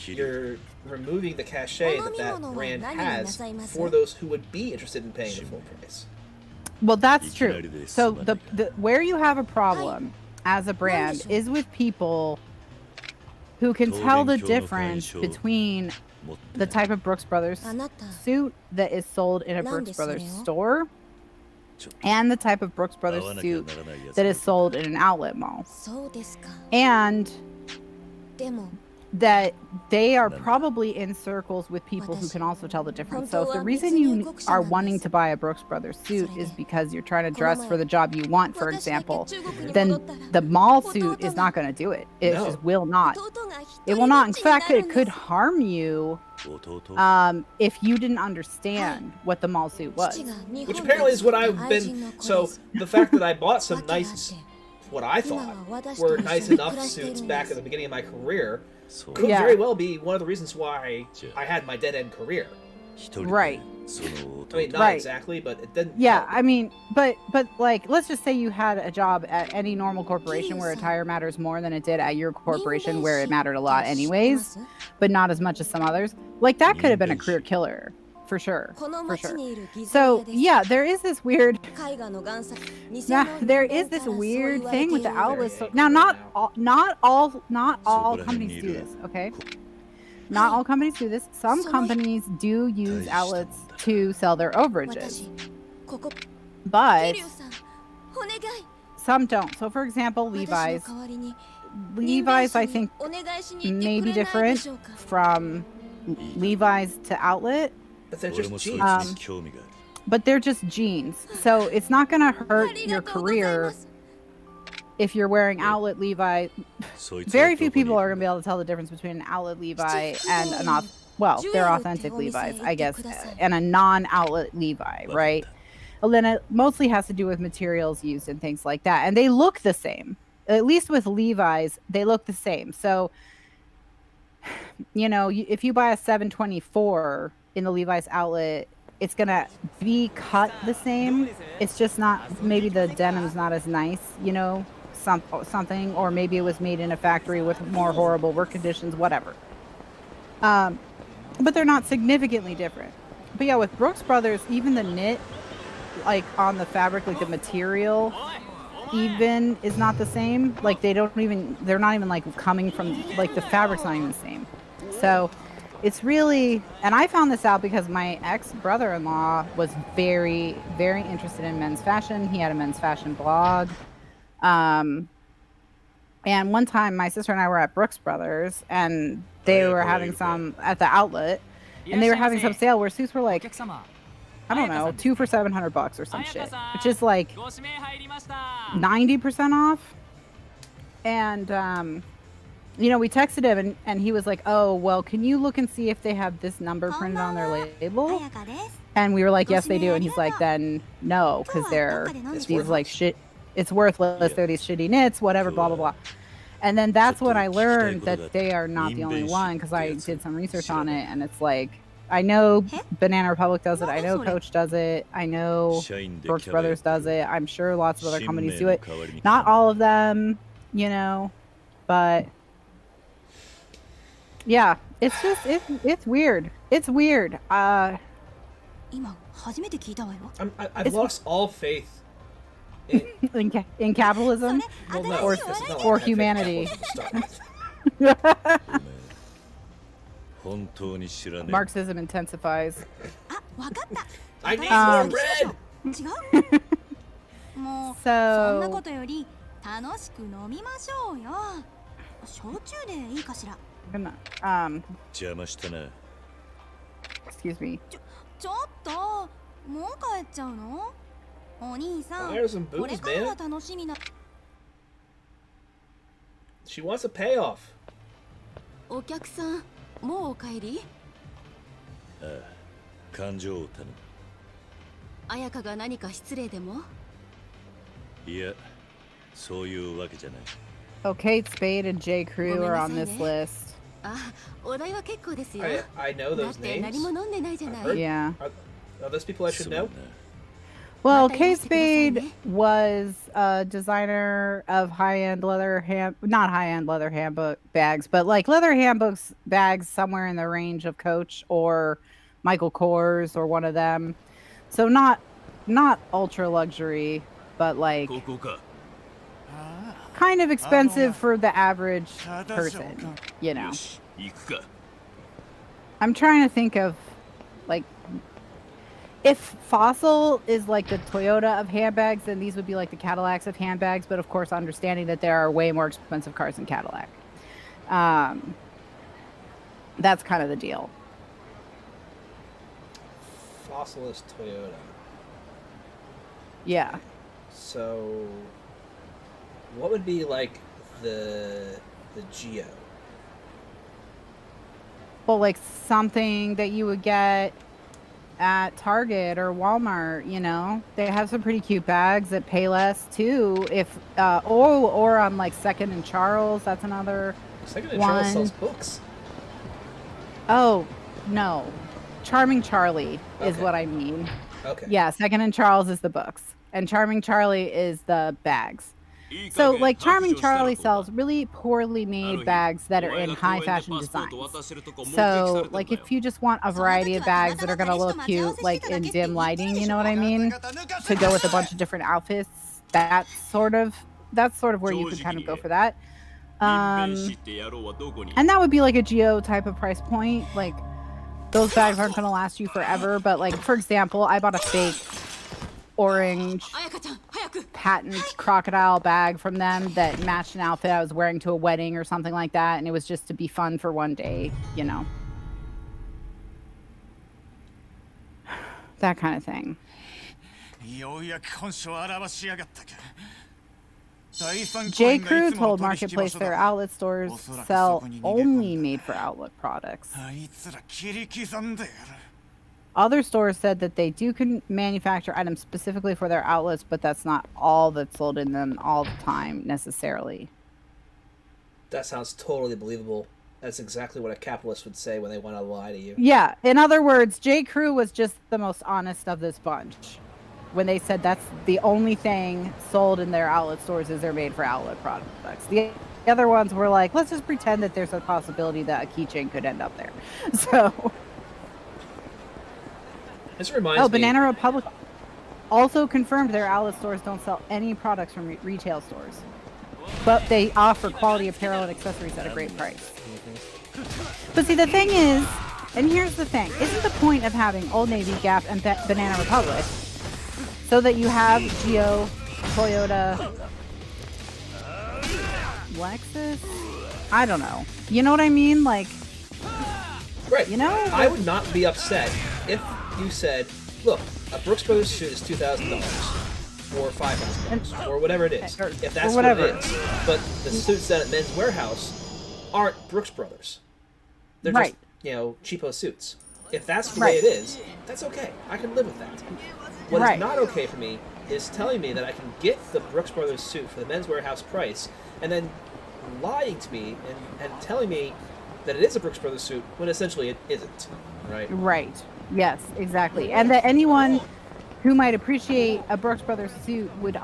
you're removing the cachet that brand has for those who would be interested in paying the full price. Well, that's true. So the where you have a problem as a brand is with people who can tell the difference between the type of Brooks Brothers suit that is sold in a Brooks Brothers store and the type of Brooks Brothers suit that is sold in an outlet mall. And that they are probably in circles with people who can also tell the difference. So if the reason you are wanting to buy a Brooks Brothers suit is because you're trying to dress for the job you want, for example, then the mall suit is not going to do it. It just will not. It will not. In fact, it could harm you if you didn't understand what the mall suit was. Which apparently is what I've been... So the fact that I bought some nice... what I thought were nice enough suits back at the beginning of my career could very well be one of the reasons why I had my dead-end career. Right. I mean, not exactly, but it didn't... Yeah, I mean, but like, let's just say you had a job at any normal corporation where attire matters more than it did at your corporation where it mattered a lot anyways, but not as much as some others. Like, that could have been a career killer. For sure. So yeah, there is this weird thing with the outlets. Now, not all companies do this. Okay, not all companies do this. Some companies do use outlets to sell their overages, but some don't. So, for example, Levi's, I think, may be different from Levi's to outlet. But they're just jeans. But they're just jeans. So it's not going to hurt your career if you're wearing outlet Levi. Very few people are going to be able to tell the difference between an outlet Levi and they're authentic Levi's, I guess, and a non-outlet Levi, right? Well, then it mostly has to do with materials used and things like that. And they look the same. At least with Levi's, they look the same. So, you know, if you buy a 724 in the Levi's outlet, it's gonna be cut the same. It's just not, maybe the denim's not as nice, you know, something, or maybe it was made in a factory with more horrible work conditions, whatever. But they're not significantly different. But yeah, with Brooks Brothers, even the knit, like on the fabric, like the material even is not the same. Like they're not even like coming from, like the fabric's not even the same. So It's really, and I found this out because my ex brother-in-law was very, very interested in men's fashion. He had a men's fashion blog. Um, and one time my sister and I were at Brooks Brothers and they were having some at the outlet and they were having some sale where suits were like, I don't know, 2 for $700 or some shit, which is like 90% off. And, you know, we texted him and he was like, oh, well, can you look and see if they have this number printed on their label? And we were like, yes, they do. And he's like, then no, because they're these like shit. It's worthless. They're these shitty knits, whatever, blah, blah, blah. And then that's when I learned that they are not the only one because I did some research on it. And it's like, I know Banana Republic does it. I know Coach does it. I know Brooks Brothers does it. I'm sure lots of other companies do it. Not all of them, you know, but yeah, it's just, it's weird. It's weird. I've lost all faith in capitalism or humanity. Marxism intensifies. I need more bread. So excuse me. Buy her some booze, man. She wants a payoff. お客さん、もうお帰り？ああ、勘定を頼む。彩香が何か失礼でも？いや、そういうわけじゃない。Oh, Kate Spade and J. Crew are on this list. あ、お代は結構ですよ。I know those names. だって何も飲んでないじゃない。Yeah. Are those people I should know? Well, Kate Spade was a designer of high-end not high-end leather handbook bags, but like leather handbooks bags somewhere in the range of Coach or Michael Kors or one of them. So not ultra luxury, but like kind of expensive for the average person, you know. I'm trying to think of like if Fossil is like the Toyota of handbags, then these would be like the Cadillacs of handbags, but of course understanding that there are way more expensive cars than Cadillac. That's kind of the deal. Fossil is Toyota. Yeah. So what would be like the Geo? Well, like something that you would get at Target or Walmart, you know, they have some pretty cute bags that pay less too. If or on like Second and Charles, that's another. Second and Charles sells books. Oh no, Charming Charlie is what I mean. Okay. Yeah, Second and Charles is the books, and Charming Charlie is the bags. So, like, Charming Charlie sells really poorly made bags that are in high fashion designs. So, like, if you just want a variety of bags that are going to look cute, like, in dim lighting, you know what I mean? To go with a bunch of different outfits, that's sort of where you could kind of go for that. And that would be, like, a Geo type of price point. Like, those bags aren't going to last you forever. But, like, for example, I bought a fake orange patent crocodile bag from them that matched an outfit I was wearing to a wedding or something like that, and it was just to be fun for one day, you know, that kind of thing. J. Crew told Marketplace their outlet stores sell only made-for-outlet products. Other stores said that they do manufacture items specifically for their outlets, but that's not all that's sold in them all the time, necessarily. That sounds totally believable. That's exactly what a capitalist would say when they want to lie to you. Yeah. In other words, J. Crew was just the most honest of this bunch when they said that's the only thing sold in their outlet stores is they're made for outlet products. The other ones were like, let's just pretend that there's a possibility that a keychain could end up there. So... This reminds me... Banana Republic also confirmed their outlet stores don't sell any products from retail stores, but they offer quality apparel and accessories at a great price. But see, the thing is, And here's the thing. Isn't the point of having Old Navy, Gap, and Banana Republic so that you have Geo, Toyota, Lexus? I don't know. You know what I mean? Like, Right. You know? I would not be upset if you said, look, a Brooks Brothers suit is $2,000 or $5,000 or whatever it is. If that's what it is. But the suits down at Men's Warehouse aren't Brooks Brothers. They're just, cheapo suits. If that's the way it is, that's okay. I can live with that. What is not okay for me is telling me that I can get the Brooks Brothers suit for the Men's Warehouse price and then lying to me and telling me that it is a Brooks Brothers suit when essentially it isn't, right? Right. Yes, exactly. And that anyone who might appreciate a Brooks Brothers suit would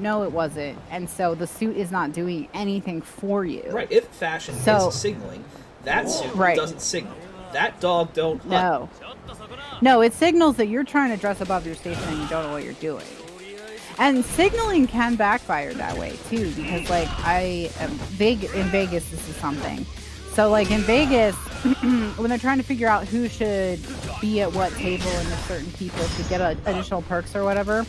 know it wasn't, and so the suit is not doing anything for you. Right. If fashion is signaling, that suit doesn't signal. That dog don't hunt. No, it signals that you're trying to dress above your station and you don't know what you're doing. And signaling can backfire that way too, because like in Vegas, this is something. So like in Vegas, when they're trying to figure out who should be at what table and if certain people should get additional perks or whatever,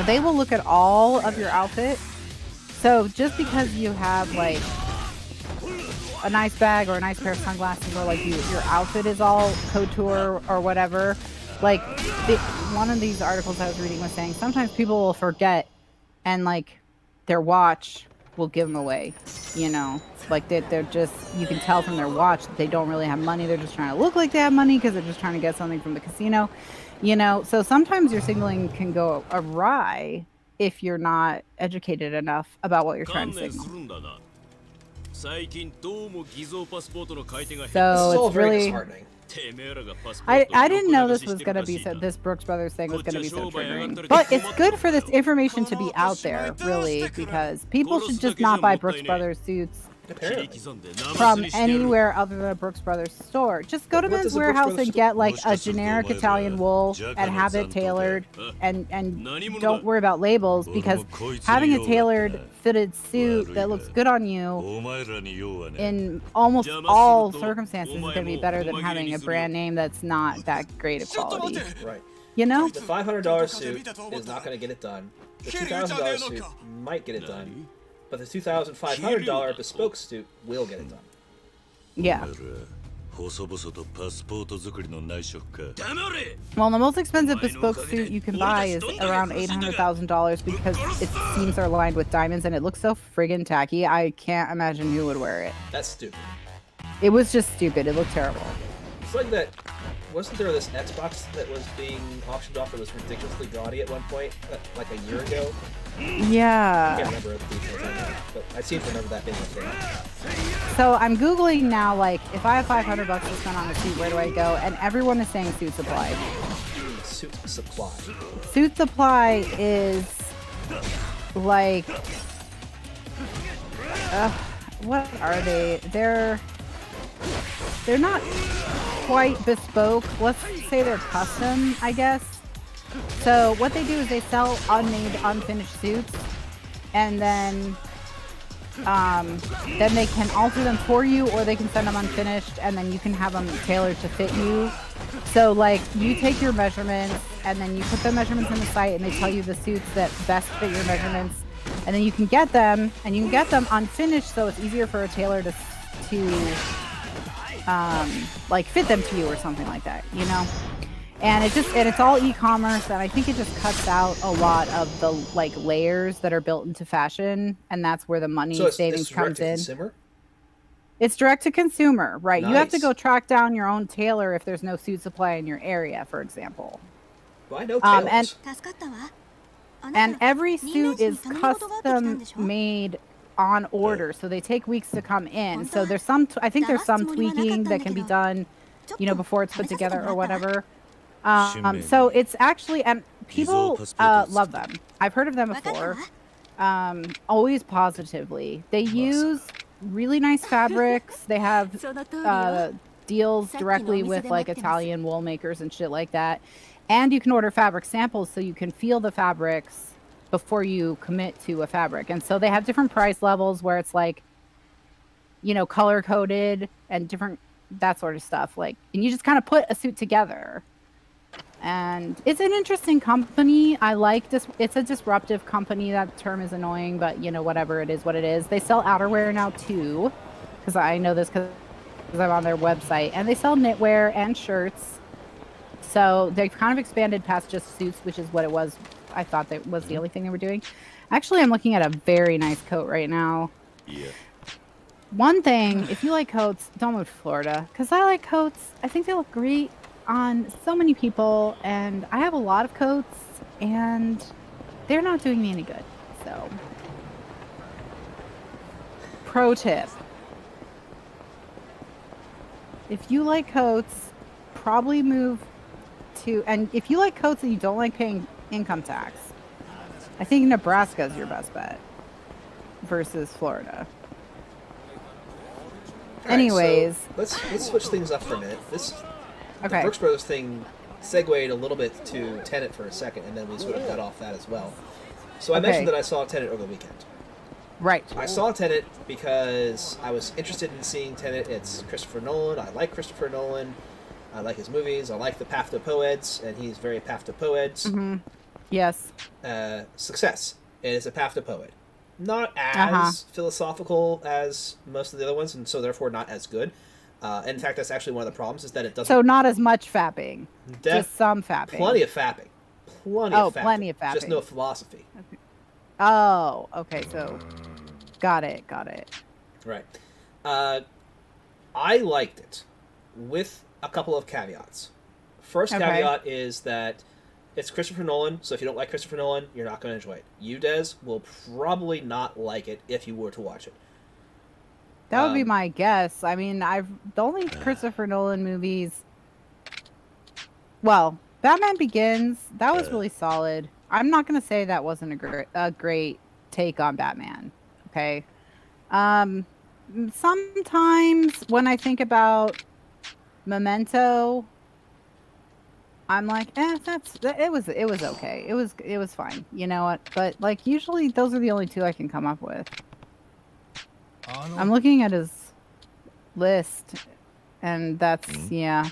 they will look at all of your outfit. So just because you have like a nice bag or a nice pair of sunglasses or like your outfit is all couture or whatever, like one of these articles I was reading was saying sometimes people will forget and like their watch will give them away, like they're just, you can tell from their watch that they don't really have money. They're just trying to look like they have money because they're just trying to get something from the casino, so sometimes your signaling can go awry if you're not educated enough about what you're trying to signal. So it's really disheartening. I didn't know this was gonna be this Brooks Brothers thing was gonna be so triggering. But it's good for this information to be out there, really, because people should just not buy Brooks Brothers suits from anywhere other than a Brooks Brothers store. Just go to Men's Warehouse and get like a generic Italian wool and have it tailored, and don't worry about labels, because having a tailored fitted suit that looks good on you in almost all circumstances is going to be better than having a brand name that's not that great of quality. Right. The $500 suit is not going to get it done. The $2,000 suit might get it done. But the $2,500 bespoke suit will get it done. Yeah. Well, the most expensive bespoke suit you can buy is around $800,000 because its seams are lined with diamonds and it looks so friggin' tacky. I can't imagine who would wear it. That's stupid. It was just stupid. It looked terrible. It's like that. Wasn't there this Xbox that was being auctioned off that was ridiculously gaudy at one point, like a year ago? Yeah. I can't remember the details on that, but I seem to remember that being a thing. So I'm Googling now, like, if I have $500 to spend on a suit, where do I go? And everyone is saying Suit Supply. Suit Supply. Suit Supply is like, what are they? They're not quite bespoke. Let's say they're custom, I guess. So what they do is they sell unmade, unfinished suits, and then they can alter them for you, or they can send them unfinished, and then you can have them tailored to fit you. So like you take your measurements, and then you put the measurements in the site, and they tell you the suits that best fit your measurements, and then you can get them, and you can get them unfinished, so it's easier for a tailor to like fit them to you or something like that, And it's all e-commerce, and I think it just cuts out a lot of the like layers that are built into fashion, and that's where the money savings comes in. Consumer? It's direct to consumer, right? Nice. You have to go track down your own tailor if there's no Suit Supply in your area, for example. Well, I know tailors. And every suit is custom made on order, so they take weeks to come in. So there's I think there's some tweaking that can be done, before it's put together or whatever. So it's actually, and people love them. I've heard of them before. Always positively. They use really nice fabrics. They have deals directly with like Italian wool makers and shit like that. And you can order fabric samples so you can feel the fabrics before you commit to a fabric. And so they have different price levels where it's like, color coded and different that sort of stuff. Like, and you just kind of put a suit together. And it's an interesting company. I like this. It's a disruptive company. That term is annoying, but you know, whatever, it is what it is. They sell outerwear now too, because I know this because I'm on their website, and they sell knitwear and shirts. So they've kind of expanded past just suits, which is what it was. I thought that was the only thing they were doing. Actually, I'm looking at a very nice coat right now. Yeah. One thing, if you like coats, don't move to Florida, because I like coats. I think they look great on so many people, and I have a lot of coats, and they're not doing me any good. So, pro tip. If you like coats, probably move to, and if you like coats and you don't like paying income tax, I think Nebraska is your best bet versus Florida. All right, Anyways, so let's switch things up for a minute. The okay. Brooks Brothers thing segued a little bit to Tenet for a second, and then we sort of got off that as well. So I mentioned that I saw Tenet over the weekend. Right. I saw Tenet because I was interested in seeing Tenet. It's Christopher Nolan. I like Christopher Nolan. I like his movies. I like the Path to Poets, and he's very Path to Poets. Mm-hmm. Yes. Success. It is a Path to Poet. Not as philosophical as most of the other ones, and so therefore not as good. In fact, that's actually one of the problems, is that it doesn't... So not as much fapping. Just some fapping. Plenty of fapping. Plenty of fapping. Just no philosophy. Okay. Oh, okay, so... Got it. Right. I liked it, with a couple of caveats. First caveat is that it's Christopher Nolan, so if you don't like Christopher Nolan, you're not going to enjoy it. You, Des, will probably not like it if you were to watch it. That would be my guess. I mean, the only Christopher Nolan movies... Well, Batman Begins, that was really solid. I'm not going to say that wasn't a great take on Batman, okay? Sometimes when I think about Memento, I'm like, it was okay. It was fine. You know what? But like usually those are the only two I can come up with. I'm looking at his list, and that's yeah.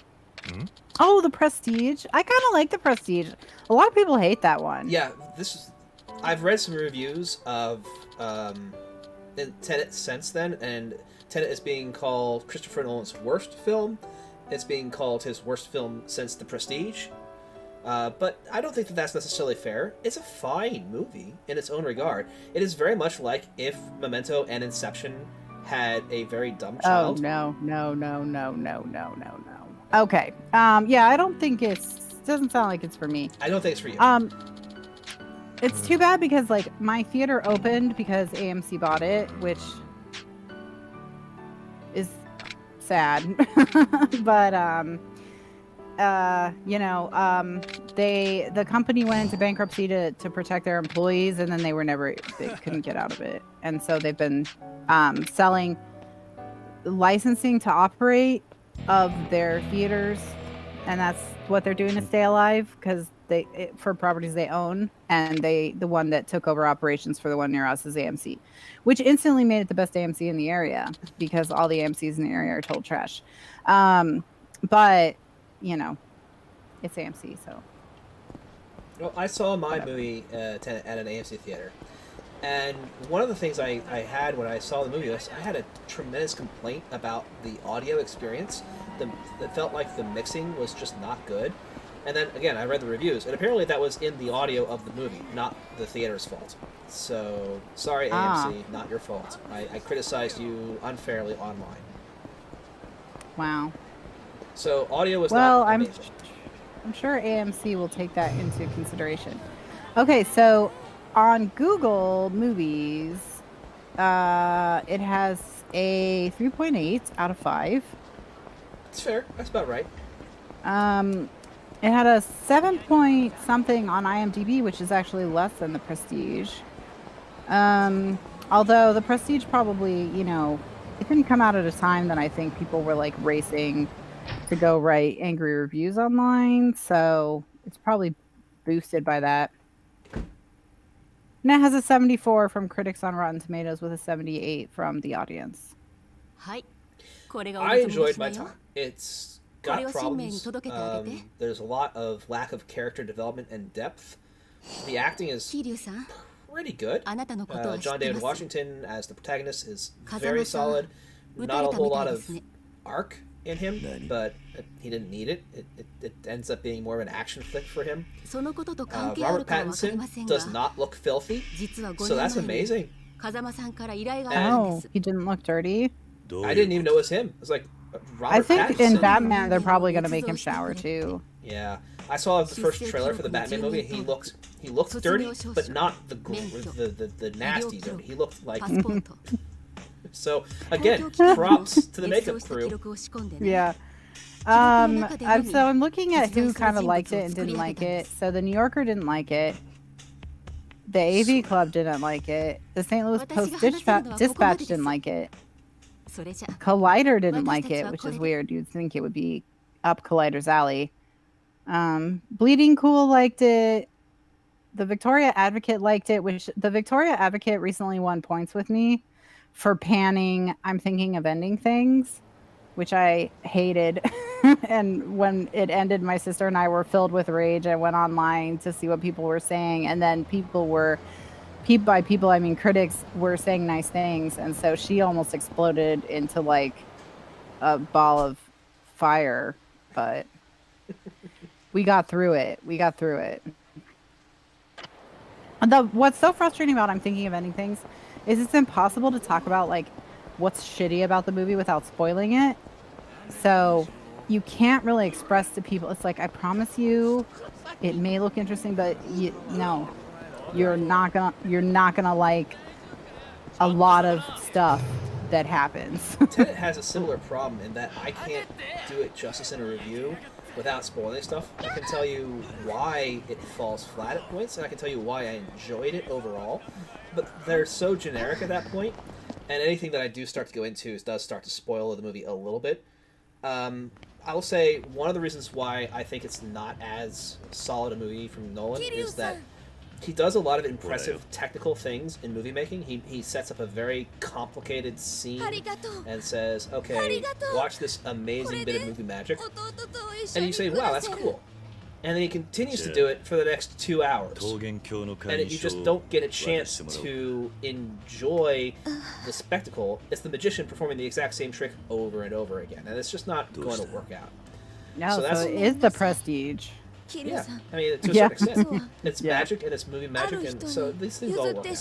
Oh, The Prestige. I kind of like The Prestige. A lot of people hate that one. Yeah, I've read some reviews of Tenet since then, and Tenet is being called Christopher Nolan's worst film. It's being called his worst film since The Prestige. But I don't think that that's necessarily fair. It's a fine movie in its own regard. It is very much like if Memento and Inception had a very dumb child. Oh, no. Okay. Yeah, I don't think doesn't sound like it's for me. I don't think it's for you. It's too bad because, like, my theater opened because AMC bought it, which is sad. But, the company went into bankruptcy to protect their employees, and then they couldn't get out of it. And so they've been selling licensing to operate of their theaters, and that's what they're doing to stay alive, because for properties they own, and the one that took over operations for the one near us is AMC, which instantly made it the best AMC in the area because all the AMCs in the area are total trash. But you know, it's AMC, so. Well, I saw my movie Tenet at an AMC theater, and one of the things I had when I saw the movie was I had a tremendous complaint about the audio experience. It felt like the mixing was just not good. And then, again, I read the reviews, and apparently that was in the audio of the movie, not the theater's fault. So, sorry, AMC, not your fault. I criticized you unfairly online. Wow. So, audio was not amazing. I'm sure AMC will take that into consideration. Okay, so on Google Movies, it has a 3.8 out of 5. That's fair. That's about right. It had a 7 point something on IMDb, which is actually less than The Prestige. Although The Prestige probably, it didn't come out at a time that I think people were like racing to go write angry reviews online, so it's probably boosted by that. And it has a 74 from critics on Rotten Tomatoes with a 78 from the audience. はい I enjoyed my time. It's got これを新名に problems. 届けてあげて。 There's a lot of lack of character development and depth. The acting is 桐生さん、 pretty good. あなたのことは知っ John て David ます。 Washington as the protagonist is 風 very 間さん、 solid. 撃た Not れ a た whole みた lot いで of すね。 arc in him, but he didn't need it. It ends up being more of an action flick for him. そのことと関係ある Robert かはわかりませ Pattinson んが、 does not look filthy, 実は5 so 年 that's 前に amazing. 風間さんから依頼があったんで Oh, す。 he didn't look dirty. どう I いう didn't even know it was him. I was like, I Robert think in Pattinson. Batman they're probably gonna make him shower too. Yeah, I saw the first trailer for the Batman movie. He looked dirty, but not the nasty dirty. He looked like パスポート、 so. Again, props to the 演奏 makeup した記 crew. 録を仕込んでね。 Yeah. So I'm looking at who kind of liked it and didn't like it. So the New Yorker didn't like it. The AV Club didn't like it. The St. Louis Post Dispatch didn't like it. それじゃ、 Collider didn't like it, which is weird. You'd think it would be up Collider's alley. Bleeding Cool liked it. The Victoria Advocate liked it, which the Victoria Advocate recently won points with me for panning I'm Thinking of Ending Things, which I hated. And when it ended, my sister and I were filled with rage. I went online to see what people were saying, and then by people I mean critics were saying nice things, and so she almost exploded into like a ball of fire, but we got through it. What's so frustrating about I'm Thinking of Ending Things is it's impossible to talk about like what's shitty about the movie without spoiling it. So you can't really express to people. It's like, I promise you, it may look interesting, but no, you're not gonna like a lot of stuff that happens. Tenet has a similar problem in that I can't do it justice in a review without spoiling stuff. I can tell you why it falls flat at points, and I can tell you why I enjoyed it overall, but they're so generic at that point, and anything that I do start to go into does start to spoil the movie a little bit. I will say one of the reasons why I think it's not as solid a movie from Nolan is that he does a lot of impressive technical things in movie making. He sets up a very complicated scene and says, okay, watch this amazing bit of movie magic. And you say, wow, that's cool. And then he continues to do it for the next 2 hours. And you just don't get a chance to enjoy the spectacle. It's the magician performing the exact same trick over and over again. And it's just not going to work out. No, so it is the prestige. Yeah, I mean, to a certain extent. It's magic and it's movie magic, and so these things all work out.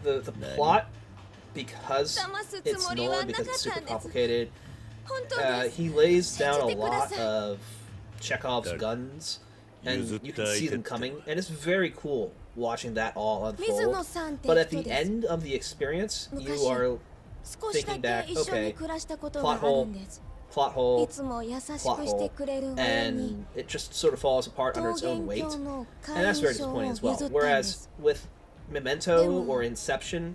The plot, because it's Nolan, because it's super complicated, he lays down a lot of Chekhov's guns, and you can see them coming, and it's very cool watching that all unfold. But at the end of the experience, you are thinking back, okay, plot hole, plot hole, and it just sort of falls apart under its own weight, and that's very disappointing as well. Whereas with Memento or Inception,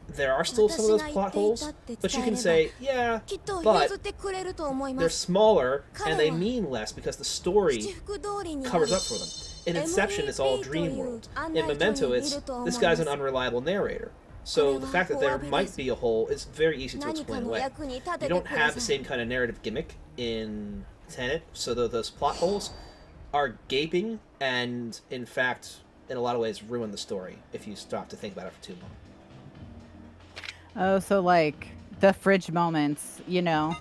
there are still some of those plot holes, but you can say, yeah, but they're smaller and they mean less because the story covers up for them. In Inception, it's all dream world. In Memento, it's this guy's an unreliable narrator. So the fact that there might be a hole is very easy to explain away. You don't have the same kind of narrative gimmick in Tenet, so those plot holes are gaping and, in fact, in a lot of ways, ruin the story if you stop to think about it for too long. Oh, so like the fridge moments, you know,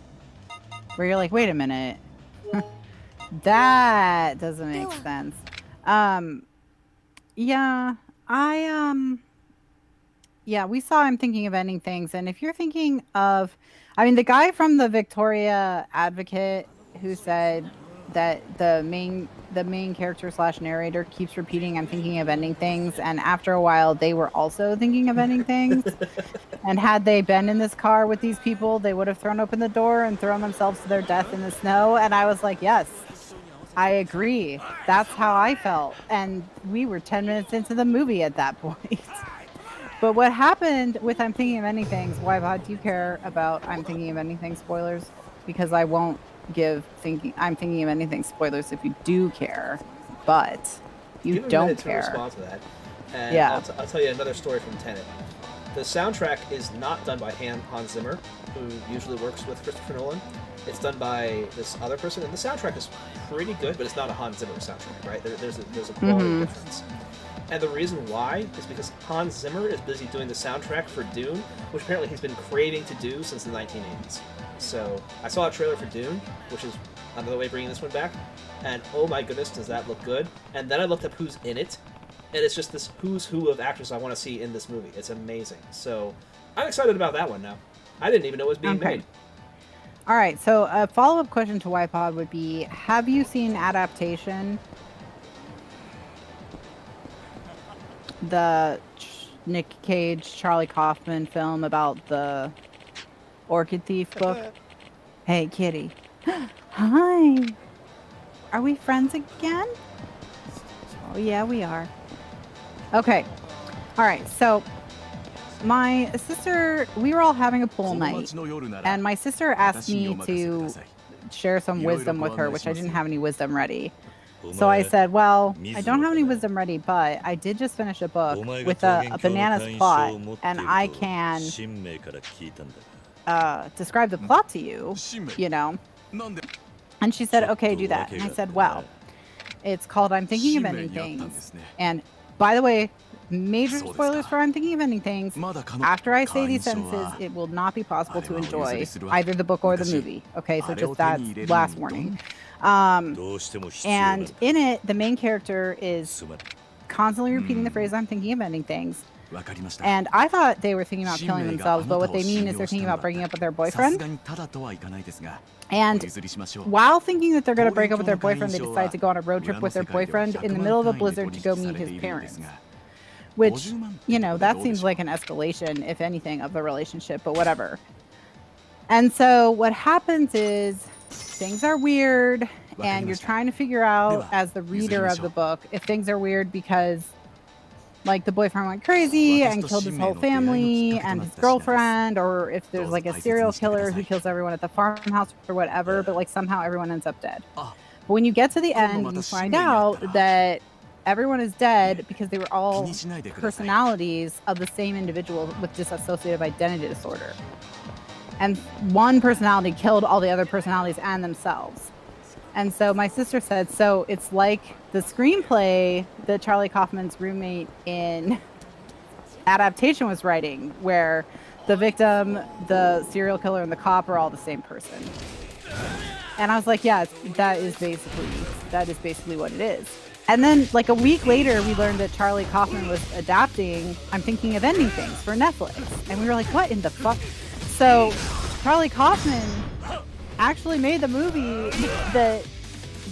where you're like, wait a minute, that doesn't make sense. Yeah, we saw I'm Thinking of Ending Things, and if you're thinking of, I mean, the guy from the Victoria Advocate who said that the main character / narrator keeps repeating I'm thinking of ending things, and after a while they were also thinking of ending things. And had they been in this car with these people, they would have thrown open the door and thrown themselves to their death in the snow. And I was like, yes, I agree. That's how I felt. And we were 10 minutes into the movie at that point. But what happened with I'm Thinking of Ending Things, Wybod, do you care about I'm Thinking of Ending Things spoilers? Because I won't give I'm Thinking of Anything spoilers if you do care, but you don't care. To respond to that. And yeah. I'll tell you another story from Tenet. The soundtrack is not done by Hans Zimmer, who usually works with Christopher Nolan. It's done by this other person, and the soundtrack is pretty good, but it's not a Hans Zimmer soundtrack, right? There's a quality difference. And the reason why is because Hans Zimmer is busy doing the soundtrack for Dune, which apparently he's been craving to do since the 1980s. So I saw a trailer for Dune, which is another way of bringing this one back, and oh my goodness, does that look good. And then I looked up who's in it, and it's just this who's who of actors I want to see in this movie. It's amazing. So I'm excited about that one now. I didn't even know it was being made. All right, so a follow-up question to YPod would be, have you seen Adaptation? The Nick Cage, Charlie Kaufman film about the Orchid Thief book? Hey, kitty. Hi. Are we friends again? Oh, yeah, we are. Okay. All right, so my sister, we were all having a pool night, and my sister asked me to share some wisdom with her, which I didn't have any wisdom ready. So I said, well, I don't have any wisdom ready, but I did just finish a book with a bananas plot, and I can describe the plot to you, you know. And she said, okay, do that. And I said, well, it's called I'm Thinking of Ending Things. And by the way, major spoilers for I'm Thinking of Ending Things. After I say these sentences, it will not be possible to enjoy either the book or the movie. Okay, so just that last warning. And in it, the main character is constantly repeating the phrase, I'm thinking of ending things. And I thought they were thinking about killing themselves, but what they mean is they're thinking about breaking up with their boyfriend. And while thinking that they're going to break up with their boyfriend, they decide to go on a road trip with their boyfriend in the middle of a blizzard to go meet his parents. Which, you know, that seems like an escalation, if anything, of the relationship, but whatever. And so what happens is things are weird, and you're trying to figure out, as the reader of the book, if things are weird because, like, the boyfriend went crazy and killed his whole family and his girlfriend, or if there's, like, a serial killer who kills everyone at the farmhouse or whatever, but, like, somehow everyone ends up dead. But when you get to the end, you find out that everyone is dead because they were all personalities of the same individual with dissociative identity disorder. And one personality killed all the other personalities and themselves. And so my sister said, so it's like the screenplay that Charlie Kaufman's roommate in Adaptation was writing, where the victim, the serial killer, and the cop are all the same person. And I was like, yeah, that is basically what it is. And then, like, a week later, we learned that Charlie Kaufman was adapting I'm Thinking of Ending Things for Netflix. And we were like, what in the fuck? So Charlie Kaufman actually made the movie that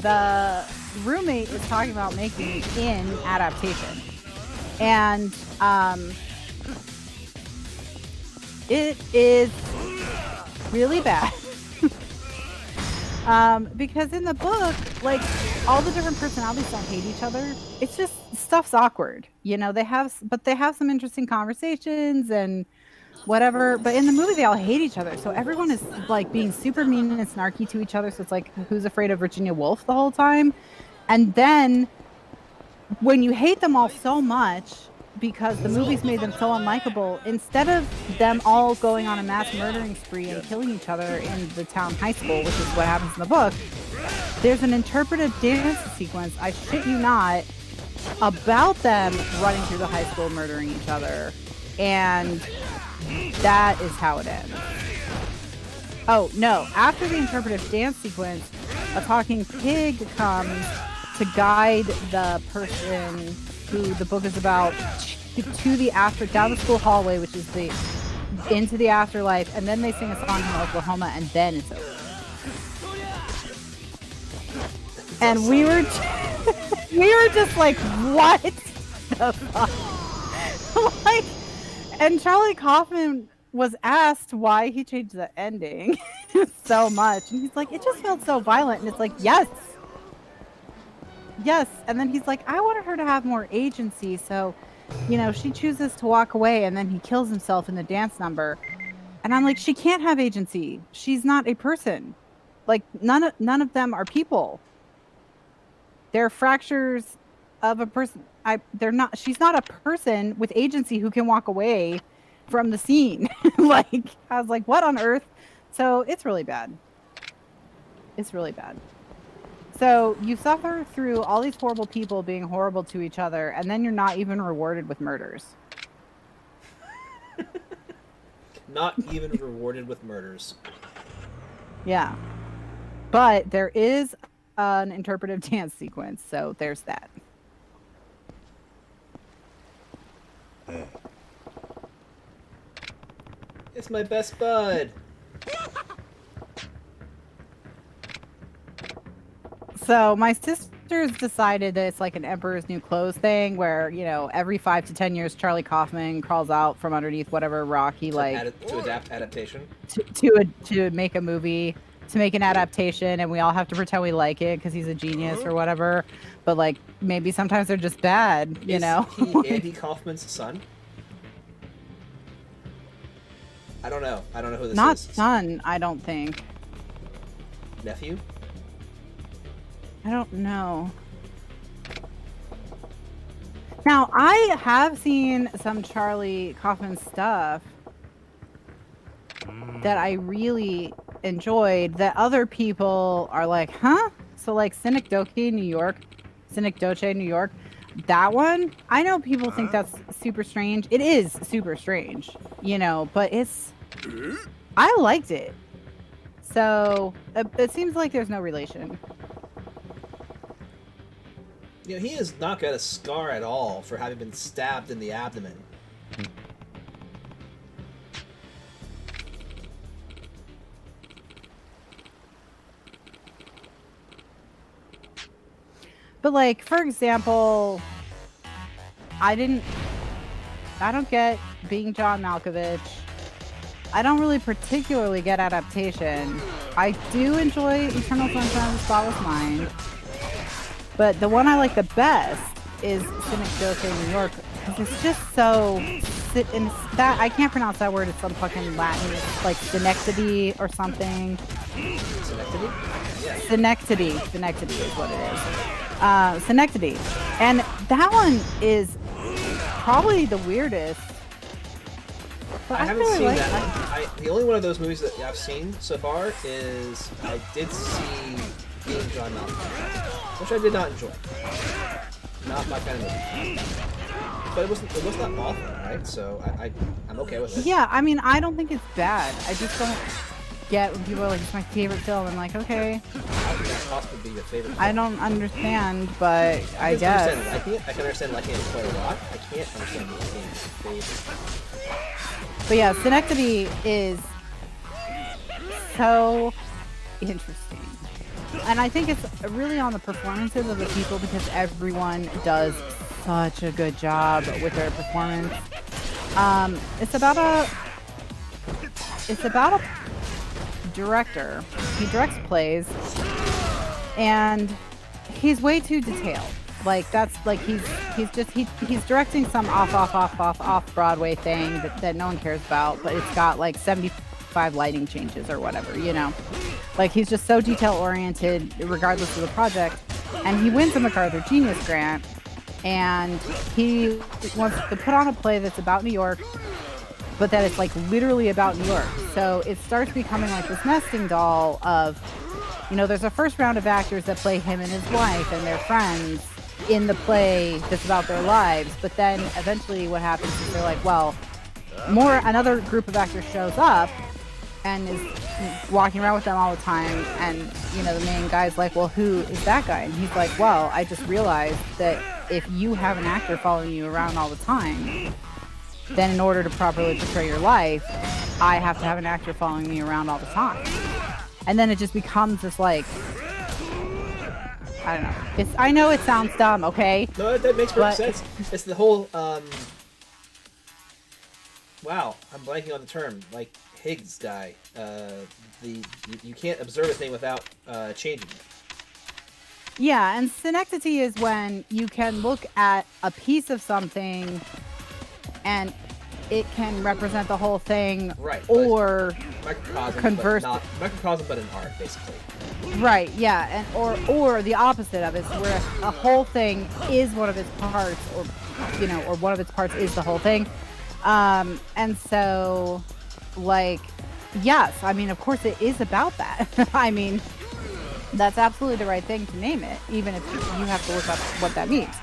the roommate is talking about making in Adaptation. And it is really bad. Because in the book, like, all the different personalities don't hate each other. It's just, stuff's awkward. You know, they have some interesting conversations and whatever. But in the movie, they all hate each other. So everyone is, like, being super mean and snarky to each other. So it's like, who's afraid of Virginia Woolf the whole time? And then when you hate them all so much because the movies made them so unlikable, instead of them all going on a mass murdering spree and killing each other in the town high school, which is what happens in the book, there's an interpretive dance sequence, I shit you not, about them running through the high school murdering each other. And that is how it ends. Oh, no. After the interpretive dance sequence, a talking pig comes to guide the person who the book is about to the down the school hallway, which is into the afterlife, and then they sing a song from Oklahoma, and then it's over. And we were just like, what the fuck? Like, and Charlie Kaufman was asked why he changed the ending so much, and he's like, it just felt so violent. And it's like, yes. And then he's like, I wanted her to have more agency, so, you know, she chooses to walk away, and then he kills himself in the dance number. And I'm like, she can't have agency. She's not a person. Like, none of them are people. They're fractures of a person. She's not a person with agency who can walk away from the scene. Like, I was like, what on earth? So it's really bad. It's really bad. So you suffer through all these horrible people being horrible to each other, and then you're not even rewarded with murders. Not even rewarded with murders. Yeah. But there is an interpretive dance sequence, so there's that. It's my best bud. So my sisters decided that it's like an Emperor's New Clothes thing where, you know, every 5 to 10 years, Charlie Kaufman crawls out from underneath whatever rock he To adapt adaptation. To make a movie, to make an adaptation, and we all have to pretend we like it because he's a genius or whatever. But like maybe sometimes they're just bad, you know. Is he Andy Kaufman's son? I don't know. I don't know who this Not is. son, I don't think. Nephew? I don't know. Now, I have seen some Charlie Kaufman stuff that I really enjoyed that other people are like, huh? So like Synecdoche, New York, that one, I know people think that's super strange. It is super strange, you know, but I liked it. So it seems like there's no relation. You know, he has not got a scar at all for having been stabbed in the abdomen. But like, for example, I don't get being John Malkovich. I don't really particularly get adaptation. I do enjoy Eternal Sunshine of the Spotless Mind. But the one I like the best is Synecdoche, New York, because it's just so... that I can't pronounce that word. It's some fucking Latin. It's like Synecdoche or something. Synecdoche? Yeah. Synecdoche is what it is. Synecdoche. And that one is probably the weirdest. But I haven't really seen like that. The only one of those movies that I've seen so far is I did see Being John Malkovich, which I did not enjoy. Not my kind of movie. But it was not awful, right? So I'm okay with it. Yeah, I mean, I don't think it's bad. I just don't get when people are like, it's my favorite film. I'm like, okay. How could that possibly be your favorite film? I don't understand, but I guess. I can understand liking it quite a lot. I can't understand liking it favorite. But yeah, Synecdoche is so interesting. And I think it's really on the performances of the people because everyone does such a good job with their performance. It's about a director. He directs plays, and he's way too detailed. Like that's like he's directing some off Broadway thing that no one cares about, but it's got like 75 lighting changes or whatever, you know. Like he's just so detail oriented regardless of the project. And he wins a MacArthur Genius Grant, and he wants to put on a play that's about New York, but that it's like literally about New York. So it starts becoming like this nesting doll of, you know, there's a first round of actors that play him and his wife and their friends in the play that's about their lives, but then eventually what happens is they're like, well, another group of actors shows up and is walking around with them all the time, and you know the main guy's like, well, who is that guy? And he's like, well, I just realized that if you have an actor following you around all the time, then in order to properly portray your life, I have to have an actor following me around all the time. And then it just becomes this like, I don't know. I know it sounds dumb, okay? No, that makes perfect sense. It's the whole, wow, I'm blanking on the term. Like, Higgs guy. You can't observe a thing without changing it. Yeah, and synecdoche is when you can look at a piece of something and it can represent the whole thing, right? Or converse, microcosm, but in art, basically. Right. Yeah, and or the opposite of it, where a whole thing is one of its parts, or you know, or one of its parts is the whole thing. And so, like, yes, I mean, of course it is about that. I mean, that's absolutely the right thing to name it, even if you have to look up what that means.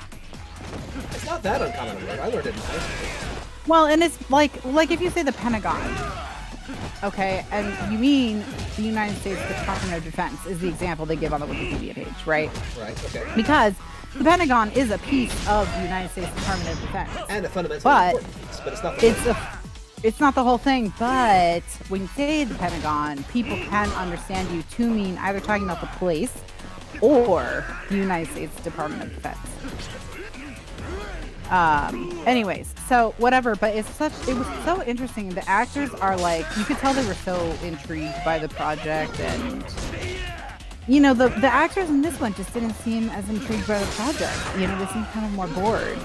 It's not that uncommon a word. I learned it in high school. Well, and it's like if you say the Pentagon, okay, and you mean the United States Department of Defense is the example they give on the Wikipedia page, right? Right, okay. Because the Pentagon is a piece of the United States Department of Defense. And a fundamentally important piece, but it's not the it's not the whole thing, but when you say the Pentagon, people can understand you to mean either talking about the place or the United States Department of Defense. Anyways, so whatever, but it was so interesting. The actors are like, you could tell they were so intrigued by the project, and you know, the actors in this one just didn't seem as intrigued by the project. You know, they seemed kind of more bored.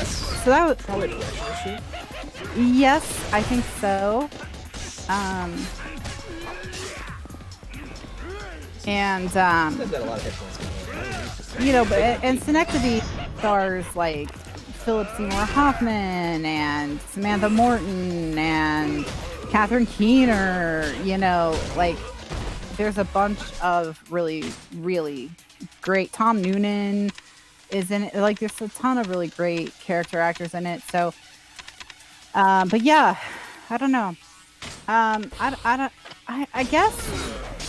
So that was probably a direction issue. Yes, I think so. And They've got a lot of headphones. you know, but and Synecdoche stars like Philip Seymour Hoffman and Samantha Morton and Catherine Keener. You know, like there's a bunch of really, really great. Tom Noonan is in it. Like there's a ton of really great character actors in it. So. But yeah, I don't know. I guess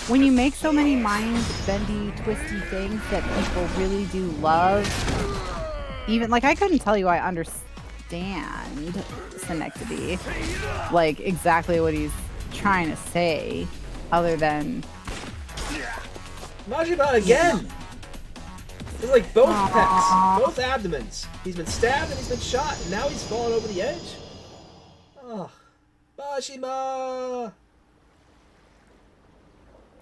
when you make so many mind-bendy, twisty things that people really do love, even like I couldn't tell you I understand Synecdoche, like exactly what he's trying to say, other than Majima again. It's like both pecs, both abdomens. He's been stabbed and he's been shot, and now he's fallen over the edge. Oh, Majima!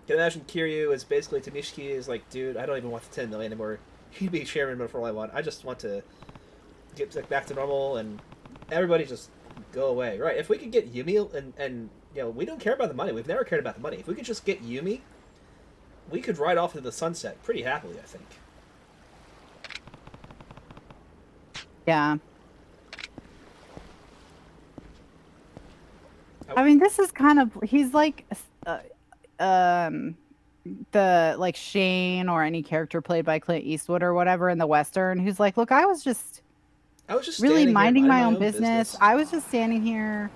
Can imagine Kiryu is basically Tamishiki is like, dude, I don't even want the 10 million anymore. He'd be chairman before all I want. I just want to get back to normal and everybody just go away. Right, if we could get Yumi and you know, we don't care about the money. We've never cared about the money. If we could just get Yumi, we could ride off into the sunset pretty happily, I think. yeah. I mean, this is kind of he's like the like Shane or any character played by Clint Eastwood or whatever in the Western who's like, look, I was just really minding my own business. I was just standing here.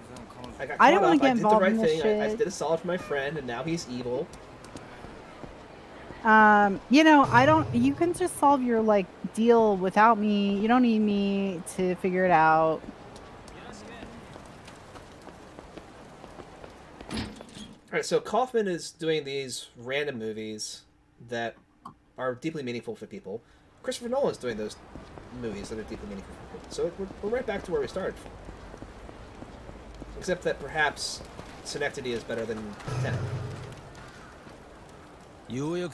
I didn't want to get involved in this shit. I did a solid for my friend, and now he's evil. You know, you can just solve your like deal without me. You don't need me to figure it out. Alright, so Kaufman is doing these random movies that are deeply meaningful for people. Christopher Nolan's doing those movies that are deeply meaningful for people. So we're right back to where we started. Except that perhaps Synecdoche is better than Tenet. Yeah,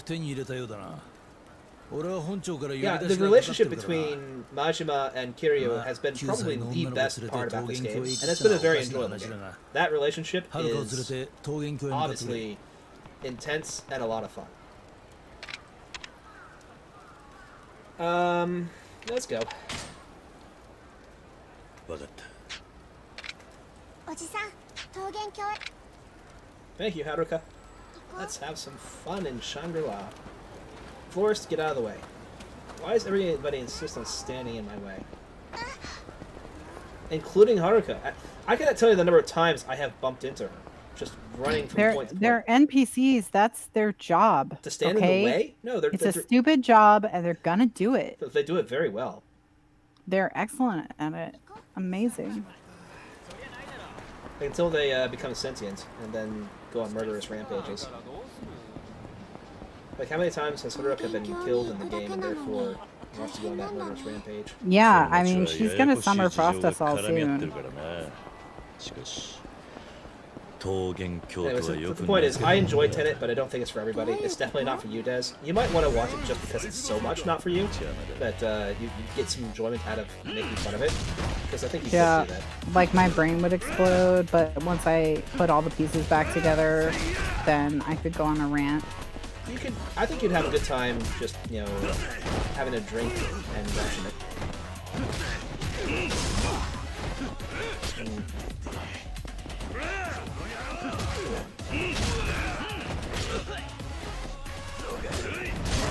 the relationship between Majima and Kiryu has been probably the best part about this game, and it's been a very enjoyable game. That relationship is obviously intense and a lot of fun. Let's go. Thank you, Haruka. Let's have some fun in Shangri-La. Florist, get out of the way. Why does everybody insist on standing in my way? Including Haruka. I cannot tell you the number of times I have bumped into her. Just running from point to point. They're NPCs. That's their job. To stand in the way? No, it's a stupid job, and they're gonna do it. They do it very well. They're excellent at it. Amazing. Until they become sentient, and then go on murderous rampages. Like, how many times has Haruka been killed in the game, and therefore wants to go on that murderous rampage? Yeah, I mean, she's gonna Summer Frost us all soon. Anyways, the point is, I enjoy Tenet, but I don't think it's for everybody. It's definitely not for you, Des. You might want to watch it just because it's so much not for you, but you get some enjoyment out of making fun of it, because I think you should do that. Like my brain would explode, but once I put all the pieces back together, then I could go on a rant. I think you'd have a good time just, you know, having a drink and watching it.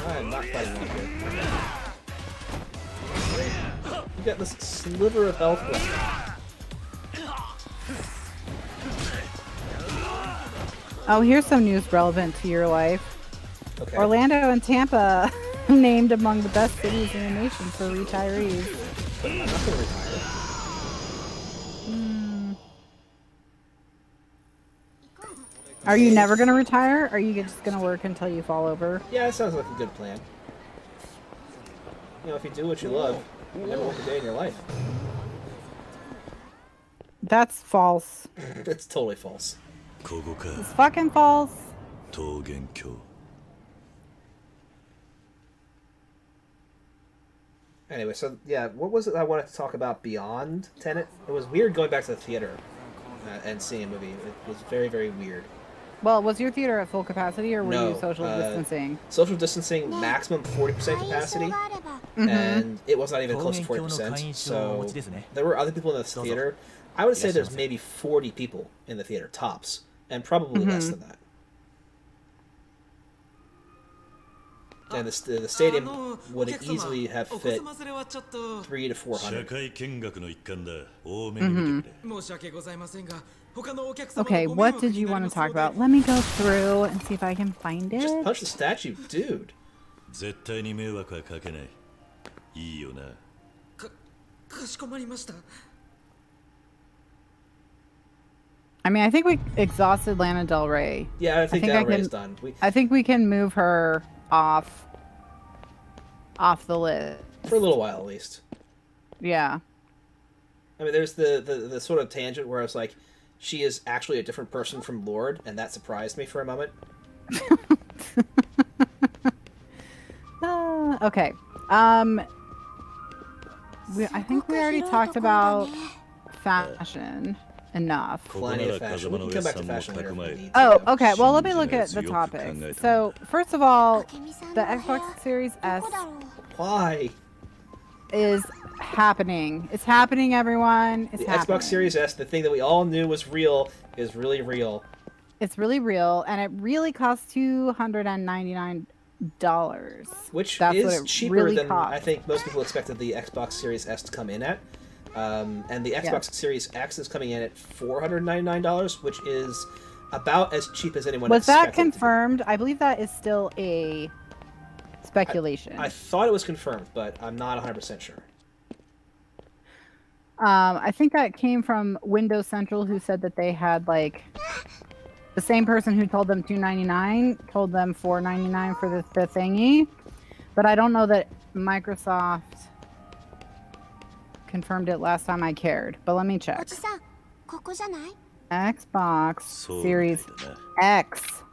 I'm not fighting that good. You got this sliver of health left. Oh, here's some news relevant to your life. Okay. Orlando and Tampa named among the best cities in the nation for retirees. But I'm not gonna retire. Are you never going to retire? Or are you just going to work until you fall over? Yeah, that sounds like a good plan. You know, if you do what you love, you never work a day in your life. That's false. That's totally false. ここか It's fucking false. 桃源郷 Anyway, so yeah, what was it I wanted to talk about beyond Tenet? It was weird going back to the theater and seeing a movie. It was very, very weird. Well, was your theater at full capacity or were No, you social distancing? Social distancing, maximum 40% capacity, and it was not even close to 40%. So there were other people in the theater. I would say there's maybe 40 people in the theater, tops, and probably less than that. And the stadium would easily have fit 300 to 400. 社会見学の一環だ多めに見てくれ Okay, what did you want to talk about? Let me go through and see if I can find it. Just punch the statue, dude. 絶対に迷惑はかけないいいよなかしこまりました I mean, I think we exhausted Lana Del Rey. Yeah, I think Del Rey's done. I think we can move her off the list. For a little while, at least. Yeah. I mean, there's the sort of tangent where I was like, she is actually a different person from Lord, and that surprised me for a moment. Okay. I think we already talked about fashion enough. Plenty of fashion. We can come back to fashion later if we need to. Oh, okay. Well, let me look at the topics. So, first of all, the Xbox Series S Why? is happening. It's happening, everyone. It's The happening. Xbox Series S, the thing that we all knew was real, is really real. It's really real, and it really costs $299. Which That's is what it cheaper really than costs. I think most people expected the Xbox Series S to come in at. And the Xbox Series X is coming in at $499, which is about as cheap as anyone Was that expected it to be. confirmed? I believe that is still a speculation. I thought it was confirmed, but I'm not 100% sure. I think that came from Windows Central, who said that they had like the same person who told them $299 told them $499 for the thingy, but I don't know that Microsoft confirmed it last time I cared. But let me check. おじさんここじゃない Xbox そう Series だよな X.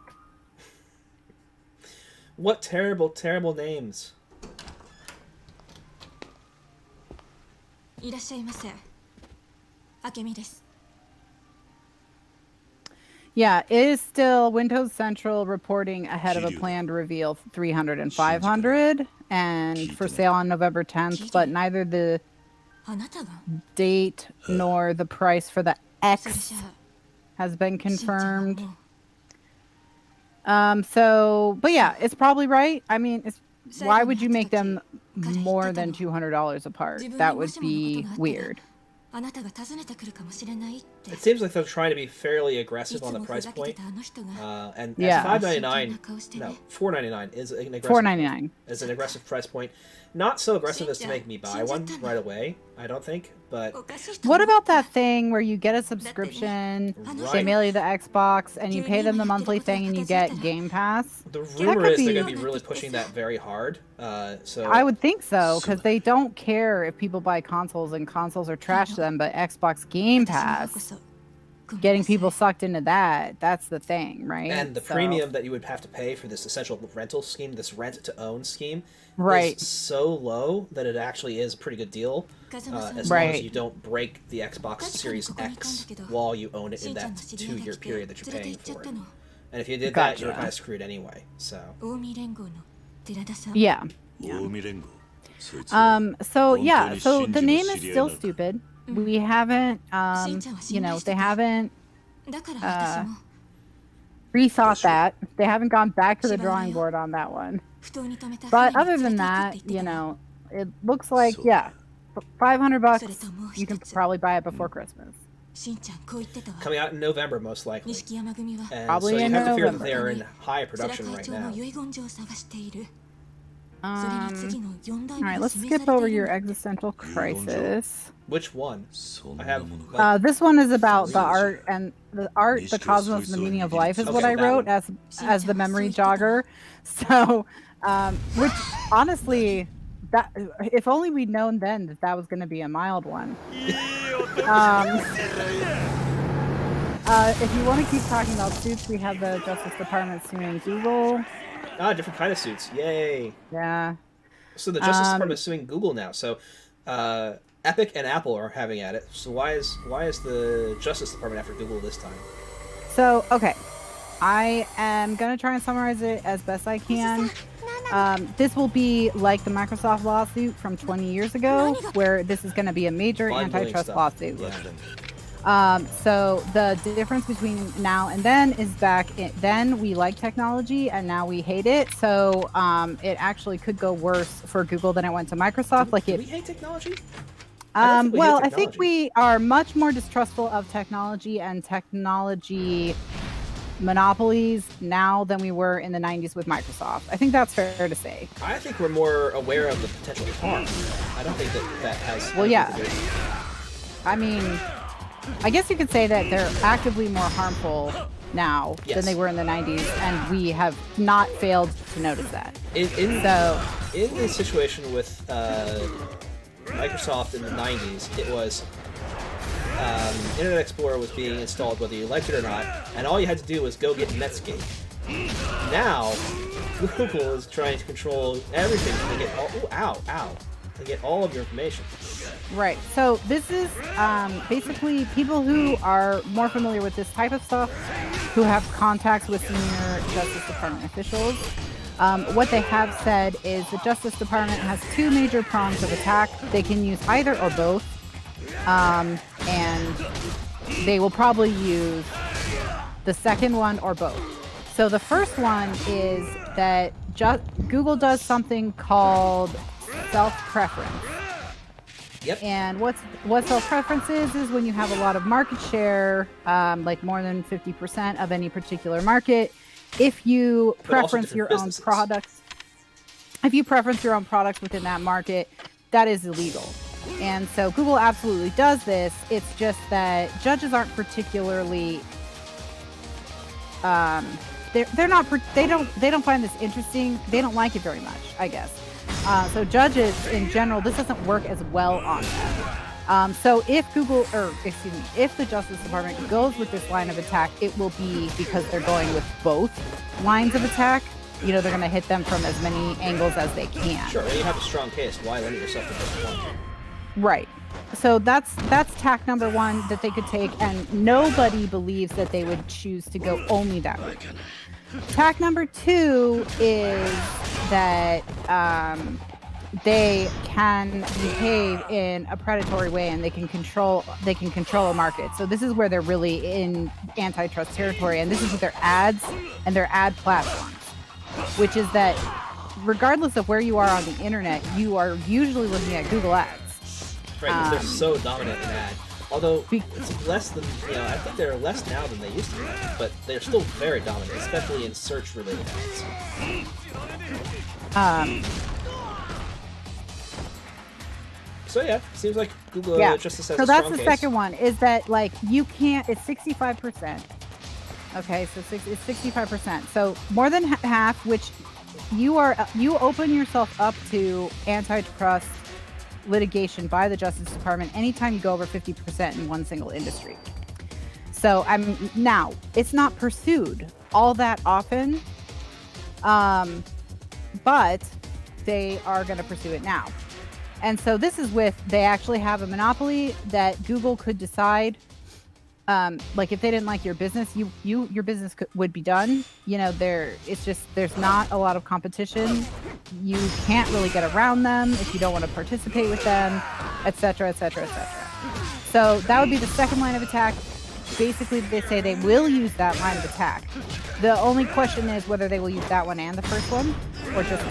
What terrible, terrible names. いらっしゃいませ明美です Yeah, it is still Windows Central reporting ahead of a planned reveal 300 and 500 and for sale on November 10th, but neither the あなたが date nor the price for the それ X じゃ has been あしんちゃんは confirmed. もう But yeah, it's probably right. I mean, why would you make them more than $200 apart? That would be weird. あなたが訪ねてくるかもしれないって It seems like they're trying to be fairly aggressive いつ on the もふ price ざけて point. たあの人が And Yeah. at $5.99, no, $4.99 is an aggressive. $4.99. Is an aggressive price point. Not so aggressive as to make me buy one right away. I don't think, but おかしいと What 思う about that thing where you get a subscription, they Right. mail you the Xbox, and you pay them the monthly thing and you get Game Pass? the That rumor could is they're be- going to be really pushing that very hard. So I would think so, because they don't care if people buy consoles and consoles are trash to them, but Xbox Game 私の方こ Pass, そごめんな getting さい people sucked into that's the thing, right? And the So- premium that you would have to pay for this essential rental scheme, this rent to own scheme, Right. is so low that it actually is a pretty good deal. As long as Right. you don't break the Xbox Series X while you own it in that 2-year period that you're paying for it. And if you did that, you're Gotcha. kind of screwed anyway. So 近江連合の寺田さん Yeah. 近江連合そいつは So yeah, so the 本当に name 信 is じの知り合い still なのか stupid. we haven't, they haven't だから私も rethought that. They haven't gone back to the drawing board on that one. 不当に止めた But 船 other に連 than れて行くって言 that, ってたわ it looks like, So- yeah, $500. それともう You can 一つ probably buy it before Christmas. しんちゃんこう言ってたわ Coming out in November, most likely. 錦山組は And Probably so you in have to fear that November. they are in high 世良 production 会 right 長の now. 遺言状を探しているそれに次 Um, の4代 all 目 right, が let's 指名 skip され over てい your るんだ existential crisis. Which one? そん I な have もの like, This one is about the art and the cosmos, and the meaning of life is what Okay, I that wrote one. as the memory jogger. So, which honestly, that if only we'd known then that that was going to be a mild one. If you want to keep talking about suits, we have the Justice Department suing Google. different kind of suits. Yay. Yeah. So the Justice Department is suing Google now. So Epic and Apple are having at it. So why is the Justice Department after Google this time? So, okay. I am going to try and summarize it as best I can. This will be like the Microsoft lawsuit from 20 years ago, where this is going to be a major Bundling antitrust stuff. lawsuit. Yeah. So the difference between now and then is then we like technology and now we hate it. So it actually could go worse for Google than it went to Microsoft. Do we hate technology? Well, hate I think technology. we are much more distrustful of technology and technology monopolies now than we were in the 90s with Microsoft. I think that's fair to say. I think we're more aware of the potential harm. I don't think that has. Well, anything yeah. to do- I mean, I guess you could say that they're actively more harmful now than Yes. they were in the 90s, and we have not failed to notice that. In So, the situation with Microsoft in the 90s, it was Internet Explorer was being installed whether you liked it or not, and all you had to do was go get Netscape. Now, Google is trying to control everything. They get all, They get all of your information. right. So this is basically people who are more familiar with this type of stuff, who have contacts with senior Justice Department officials. What they have said is the Justice Department has two major prongs of attack. They can use either or both. And they will probably use the second one or both. So the first one is that Google does something called self-preference. Yep. And what self-preference is when you have a lot of market share, like more than 50% of any particular market. If you But also preference different your businesses. own products, if you preference your own products within that market, that is illegal. And so Google absolutely does this. It's just that judges aren't particularly they don't find this interesting. They don't like it very much, I guess. So judges in general, this doesn't work as well on them. So if if the Justice Department goes with this line of attack, it will be because they're going with both lines of attack. You know, they're going to hit them from as many angles as they can. Sure, when you have a strong case, why limit yourself to just one? Right. So that's tack number one that they could take, and nobody believes that they would choose to go only that route. Tack number two is that they can behave in a predatory way, and they can control a market. So this is where they're really in antitrust territory, and this is with their ads and their ad platforms, which is that regardless of where you are on the internet, you are usually looking at Google Ads. Right, because they're so dominant in ad. Although it's less than, I think they're less now than they used to be, but they're still very dominant, especially in search-related ads. So yeah, seems like Google Justice has so a that's strong the case. second one, is that like you can't, it's 65%. Okay, so it's 65%. So more than half, which you open yourself up to antitrust litigation by the Justice Department anytime you go over 50% in one single industry. So now it's not pursued all that often, but they are going to pursue it now. And so this is they actually have a monopoly that Google could decide, like if they didn't like your business, your business would be done. There's not a lot of competition. You can't really get around them if you don't want to participate with them, etc., etc., etc. So that would be the second line of attack. Basically, they say they will use that line of attack. The only question is whether they will use that one and the first one, or just the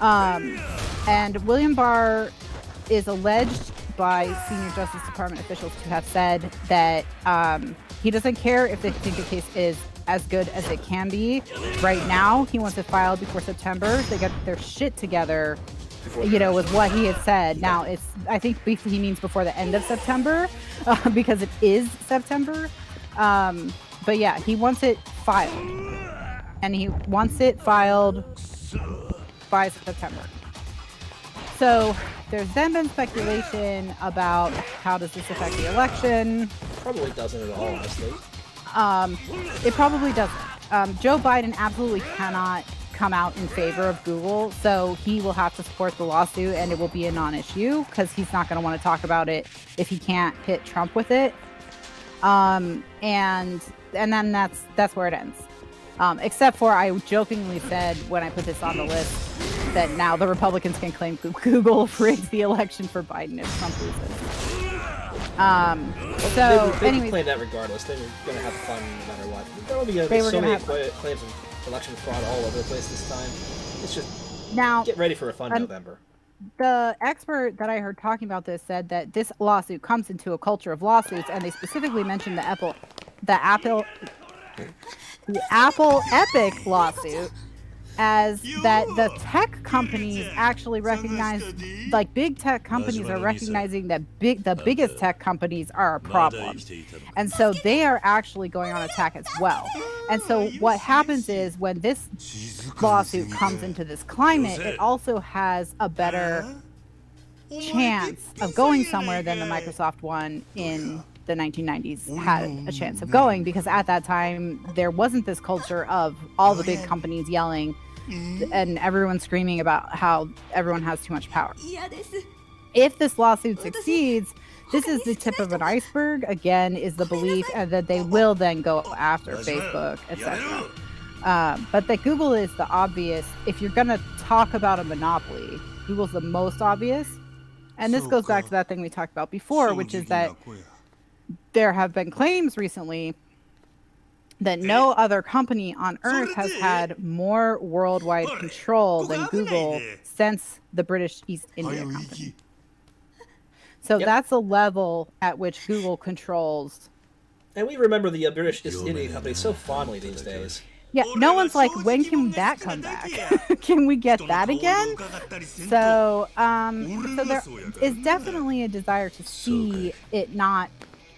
second. And William Barr is alleged by senior Justice Department officials to have said that he doesn't care if they think the case is as good as it can be. Right now, he wants it filed before September. They got their shit together, with what he had said. Now, I think he means before the end of September, because it is September. But yeah, he wants it filed. And he wants it filed by September. So there's then been speculation about how does this affect the election. Probably doesn't at all, honestly. It probably doesn't. Joe Biden absolutely cannot come out in favor of Google, so he will have to support the lawsuit, and it will be a non-issue because he's not going to want to talk about it if he can't hit Trump with it. And then that's where it ends. Except for I jokingly said when I put this on the list that now the Republicans can claim Google rigged the election for Biden if Trump loses. They anyways, claim that regardless. They were going to have fun no matter what. There will be so many claims of election fraud all over the place this time. It's just now get ready for a fun November. The expert that I heard talking about this said that this lawsuit comes into a culture of lawsuits, and they specifically mentioned the Apple Epic lawsuit as that the tech companies actually recognize, like big tech companies are recognizing that the biggest tech companies are a problem. And so they are actually going on attack as well. And so what happens is when this lawsuit comes into this climate, it also has a better chance of going somewhere than the Microsoft one in the 1990s had a chance of going, because at that time there wasn't this culture of all the big companies yelling and everyone screaming about how everyone has too much power. If this lawsuit succeeds, this is the tip of an iceberg, again, is the belief that they will then go after Facebook, etc. But that Google is the obvious, if you're going to talk about a monopoly, Google's the most obvious. And this goes back to that thing we talked about before, which is that there have been claims recently that no other company on earth has had more worldwide control than Google since the British East India Company. So that's a level at which Google controls. And we remember the British East India Company so fondly these days. Yeah, no one's like, when can that come back? Can we get that again? So there is definitely a desire to see it not,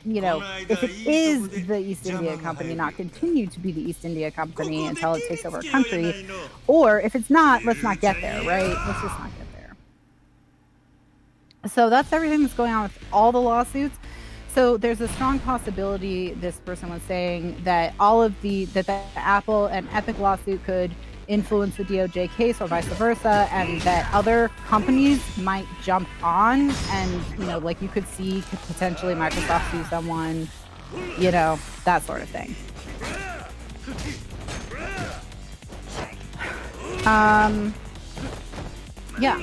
if it is the East India Company, not continue to be the East India Company until it takes over a country. Or if it's not, let's not get there, right? Let's just not get there. So that's everything that's going on with all the lawsuits. So there's a strong possibility, this person was saying, that that the Apple and Epic lawsuit could influence the DOJ case or vice versa, and that other companies might jump on, and like you could see potentially Microsoft sue someone, that sort of thing. Yeah.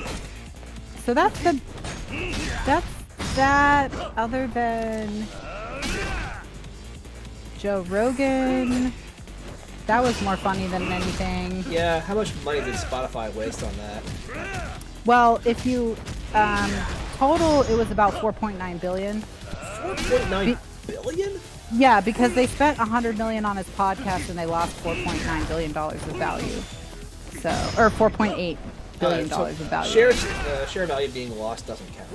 So that's that. Other than Joe Rogan, that was more funny than anything. Yeah, how much money did Spotify waste on that? Well, if you total, it was about 4.9 billion. 4.9 billion? Yeah, because they spent 100 million on his podcast and they lost 4.9 billion dollars of value. So, or 4.8 billion dollars of value. Share value being lost doesn't count.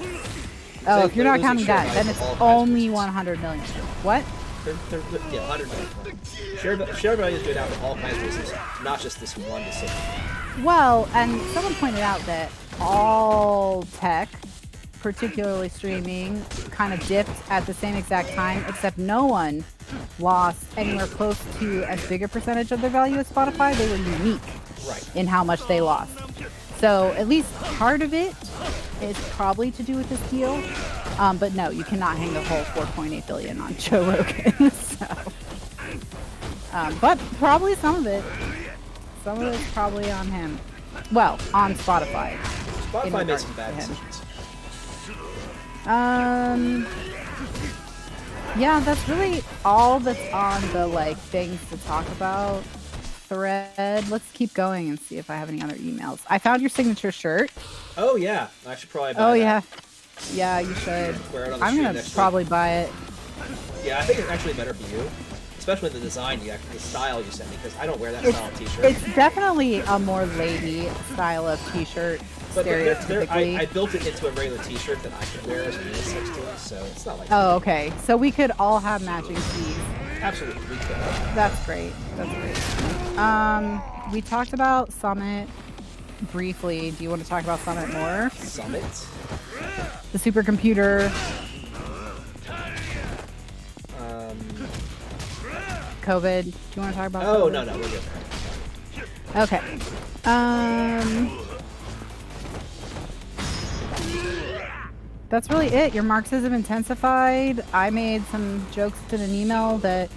Oh, if you're not counting that, then it's only 100 million. What? Yeah, 100 million. Share value is good out for all kinds of reasons, not just this one decision. Well, and someone pointed out that all tech, particularly streaming, kind of dipped at the same exact time, except no one lost anywhere close to as big a percentage of their value as Spotify. They were unique in how much they lost. So at least part of it is probably to do with this deal. But no, you cannot hang the whole 4.8 billion on Joe Rogan. So, but probably some of it. Some of it's probably on him. Well, on Spotify. Spotify made some bad decisions. Yeah, that's really all that's on the like things to talk about thread. Let's keep going and see if I have any other emails. I found your signature shirt. Oh yeah, I should probably buy Oh that. yeah, yeah, you should. Wear it on the I'm street gonna next week. probably buy it. Yeah, I think it's actually better for you, especially the design, the style you sent me, because I don't wear that style of t-shirt. It's definitely a more lady style of t-shirt. But Stereotypically. I built it into a regular t-shirt that I could wear as a unisex to, so it's not like. Oh, okay. So we could all have matching tees. Absolutely, we could. That's great. That's great. We talked about Summit briefly. Do you want to talk about Summit more? Summit? The supercomputer. COVID. Do you want to talk about Oh, COVID? no, we're good. Okay. That's really it. Your Marxism intensified. I made some jokes in an email that...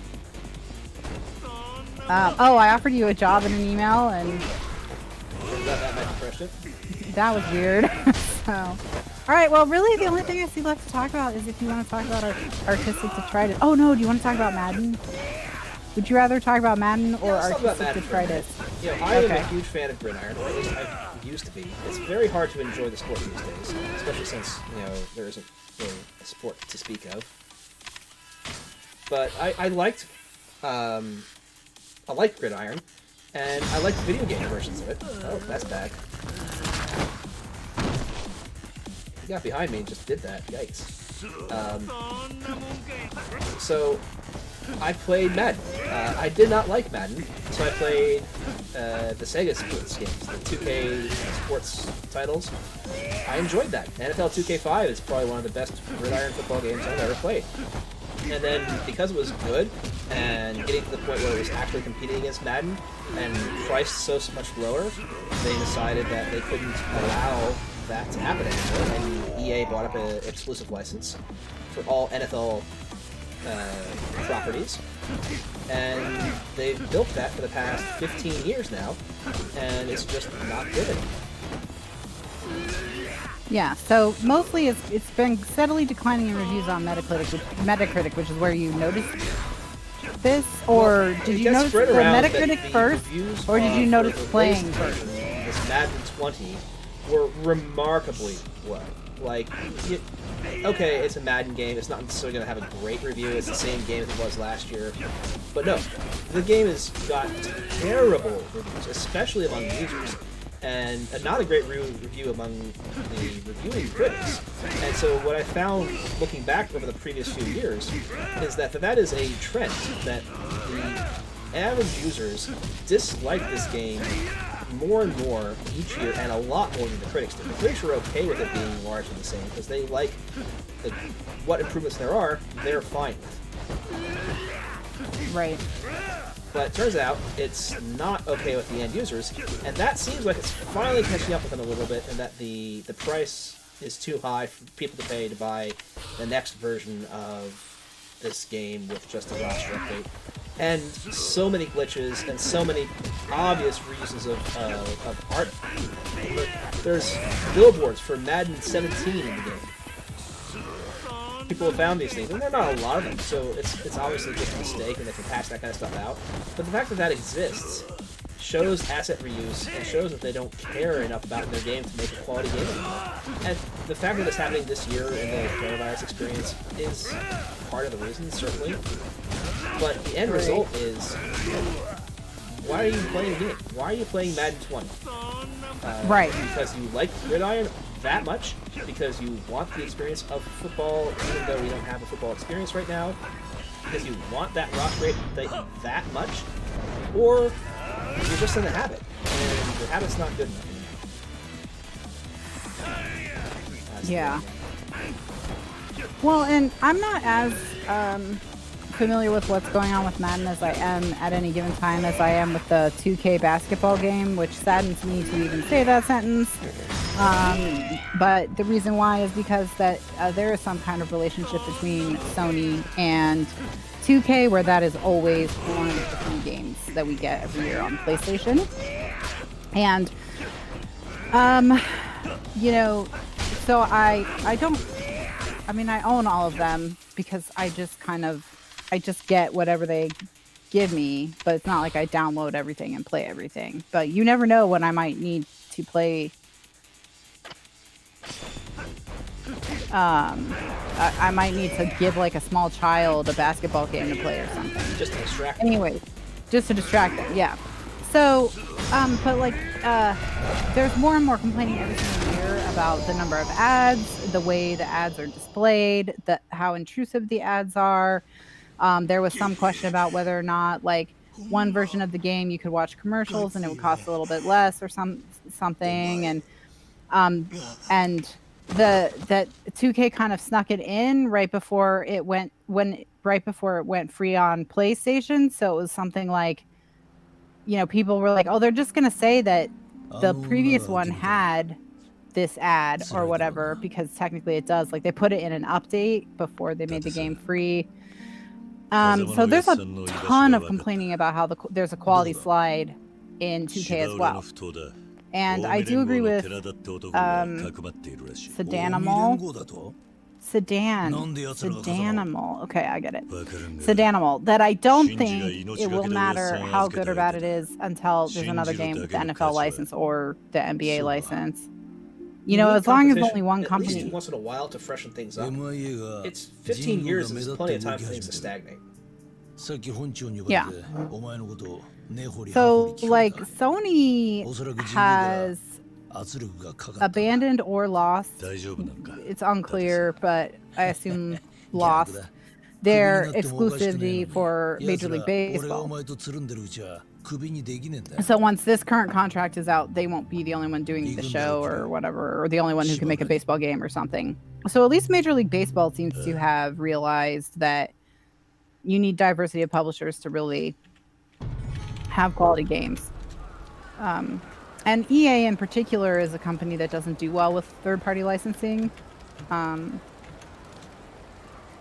I offered you a job in an email, and That might refresh it. that was weird. So, all right. Well, really, the only thing I see left to talk about is if you want to talk about our artistic detritus. Oh no, do you want to talk about Madden? Would you rather talk about Madden or Let's talk about artistic Madden for a detritus? minute. You know, I am Okay. a huge fan of Gridiron, or at least I used to be. It's very hard to enjoy the sport these days, especially since, there isn't really a sport to speak of. But I liked Gridiron, and I liked video game versions of it. Oh, that's bad. He got behind me and just did that. Yikes. So, I played Madden. I did not like Madden, so I played the Sega sports games, the 2K sports titles. I enjoyed that. NFL 2K5 is probably one of the best gridiron football games I've ever played. And then, because it was good, and getting to the point where it was actually competing against Madden, and priced so much lower, they decided that they couldn't allow that to happen anymore, and EA bought up an exclusive license for all NFL properties, and they've built that for the past 15 years now, and it's just not good anymore. Yeah, so mostly it's been steadily declining in reviews on Metacritic, which is where you noticed this, or Well, did it you gets notice spread the around that Metacritic the first, reviews or did you for notice the playing PlayStation, first? this Madden 20 were remarkably low. Like, okay, it's a Madden game. It's not necessarily going to have a great review. It's the same game as it was last year. But no, the game has got terrible reviews, especially among users, and not a great review among the reviewing critics. And so what I found, looking back over the previous few years, is that is a trend, that the average users dislike this game more and more each year, and a lot more than the critics do. The critics are okay with it being largely the same, because they like what improvements there are, they're fine with. Right. But it turns out it's not okay with the end users, and that seems like it's finally catching up with them a little bit, and that the price is too high for people to pay to buy the next version of this game with just a roster update. And so many glitches and so many obvious uses of art. There's billboards for Madden 17 in the game. People have found these things, and there are not a lot of them, so it's obviously just a mistake, and they can patch that kind of stuff out. But the fact that that exists shows asset reuse, and shows that they don't care enough about their game to make a quality game anymore. And the fact that it's happening this year in the coronavirus experience is part of the reason, certainly. But the end result is, why are you playing the game? Why are you playing Madden 20? Right. Because you like Gridiron that much? Because you want the experience of football, even though we don't have a football experience right now? Because you want that roster rate that much? Or you're just in the habit, and the habit's not good enough. Yeah. Well, and I'm not as familiar with what's going on with Madden as I am at any given time as I am with the 2K basketball game, which saddens me to even say that sentence. But the reason why is because that there is some kind of relationship between Sony and 2K, where that is always one of the few games that we get every year on PlayStation. And, so I don't I mean, I own all of them because I just get whatever they give me, but it's not like I download everything and play everything. But you never know when I might need to play. I might need to give like a small child a basketball game to play or something. Just to distract them. Anyway, just to distract them, yeah. So, but like, there's more and more complaining every single year about the number of ads, the way the ads are displayed, how intrusive the ads are. There was some question about whether or not, like, one version of the game you could watch commercials and it would cost a little bit less or something, and that 2K kind of snuck it in right before it went free on PlayStation. So it was something like, you know, people were like, oh, they're just gonna say that the previous one had this ad or whatever, because technically it does. Like, they put it in an update before they made the game free. So there's a ton of complaining about how there's a quality slide in 2K as well. And I do agree with Sedanimal. Okay, I get it. Sedanimal. That I don't think it will matter how good or bad it is until there's another game with the NFL license or the NBA license. You know, as long as only one company. At least once in a while to freshen things up. It's 15 years and there's plenty of time for things to stagnate. Yeah. So, like, Sony has abandoned or lost, it's unclear, but I assume lost, their exclusivity for Major League Baseball. So once this current contract is out, they won't be the only one doing the show or whatever, or the only one who can make a baseball game or something. So at least Major League Baseball seems to have realized that you need diversity of publishers to really have quality games. And EA in particular is a company that doesn't do well with third-party licensing. I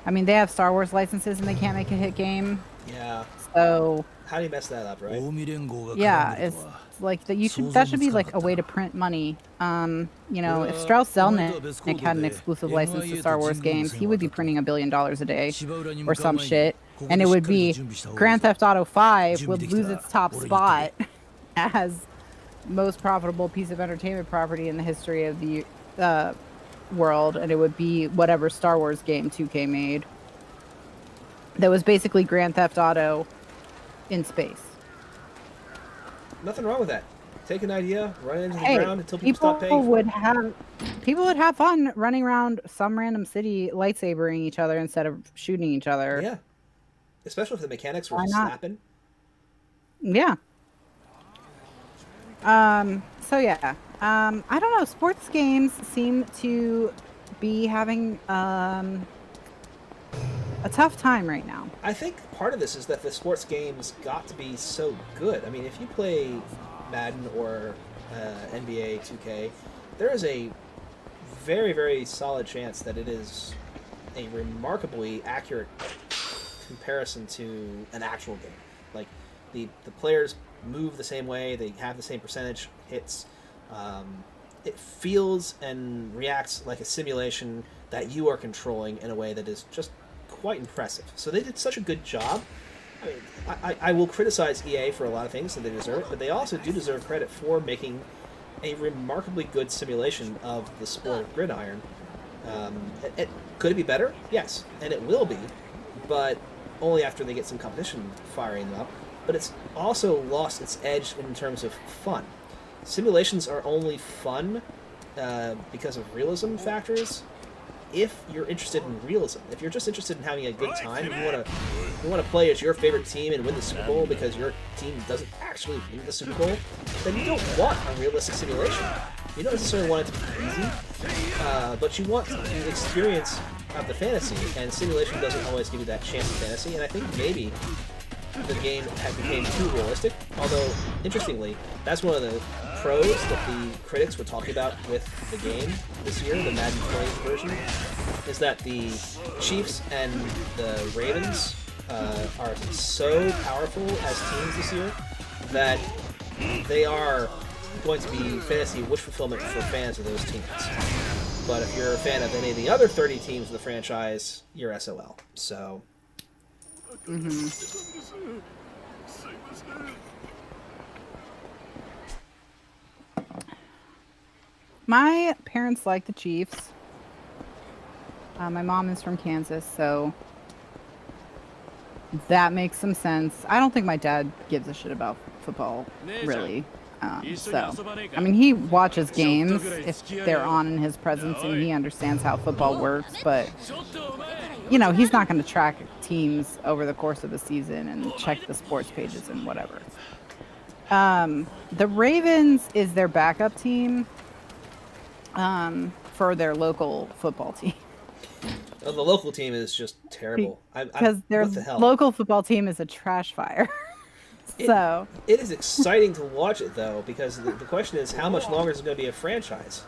mean, they have Star Wars licenses and they can't make a hit game. Yeah. So how do you mess that up, right? yeah, it's like that. That should be like a way to print money. You know, if Strauss Zelnick had an exclusive license to Star Wars games, he would be printing $1 billion a day or some shit. And it would be Grand Theft Auto 5 would lose its top spot as most profitable piece of entertainment property in the history of the world, and it would be whatever Star Wars game 2K made. That was basically Grand Theft Auto in space. Nothing wrong with that. Take an idea, run it into the ground until people stop paying. People would have fun running around some random city lightsabering each other instead of shooting each other. Yeah. Especially if the mechanics were snapping. Yeah. So yeah. I don't know. Sports games seem to be having a tough time right now. I think part of this is that the sports games got to be so good. I mean, if you play Madden or NBA 2K, there is a very, very solid chance that it is a remarkably accurate comparison to an actual game. Like, the players move the same way, they have the same percentage hits. It feels and reacts like a simulation that you are controlling in a way that is just quite impressive. So they did such a good job. I mean, I will criticize EA for a lot of things that they deserve, but they also do deserve credit for making a remarkably good simulation of the sport of gridiron. Could it be better? Yes, and it will be, but only after they get some competition firing them up. But it's also lost its edge in terms of fun. Simulations are only fun because of realism factors. If you're interested in realism, if you're just interested in having a good time, you want to play as your favorite team and win the Super Bowl because your team doesn't actually win the Super Bowl, then you don't want a realistic simulation. You don't necessarily want it to be easy, but you want the experience of the fantasy, and simulation doesn't always give you that chance of fantasy. And I think maybe the game had became too realistic. Although, interestingly, that's one of the pros that the critics were talking about with the game this year, the Madden 20 version, is that the Chiefs and the Ravens are so powerful as teams this year that they are going to be fantasy wish fulfillment for fans of those teams. But if you're a fan of any of the other 30 teams in the franchise, you're SOL. So. My parents like the Chiefs. My mom is from Kansas, so that makes some sense. I don't think my dad gives a shit about football, really. So, I mean, he watches games if they're on in his presence, and he understands how football works, but, you know, he's not going to track teams over the course of the season and check the sports pages and whatever. The Ravens is their backup team for their local football team. Well, the local team is just terrible. Because their what the hell? local football team is a trash fire. So it is exciting to watch it though, because the question is how much longer is it going to be a franchise?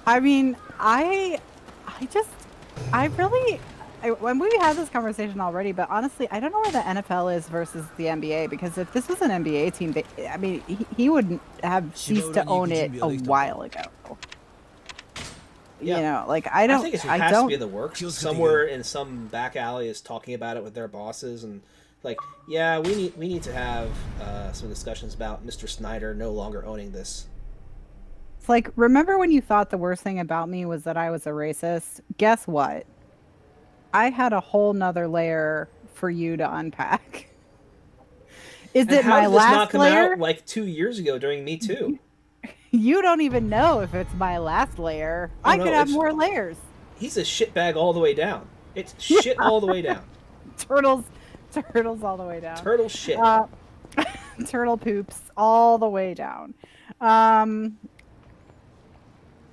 I mean, we had this conversation already, but honestly, I don't know where the NFL is versus the NBA, because if this was an NBA team, he would have ceased to own it a while ago. Yeah. You know, like I think it has to be in the works. Somewhere in some back alley is talking about it with their bosses, and like, yeah, we need to have some discussions about Mr. Snyder no longer owning this. It's like, remember when you thought the worst thing about me was that I was a racist? Guess what? I had a whole nother layer for you to unpack. Is it my last layer? How did this not come out like 2 years ago during Me Too? You don't even know if it's my last layer. I could have more layers. He's a shitbag all the way down. It's shit all the way down. Turtles all the way down. Turtle shit. Turtle poops all the way down.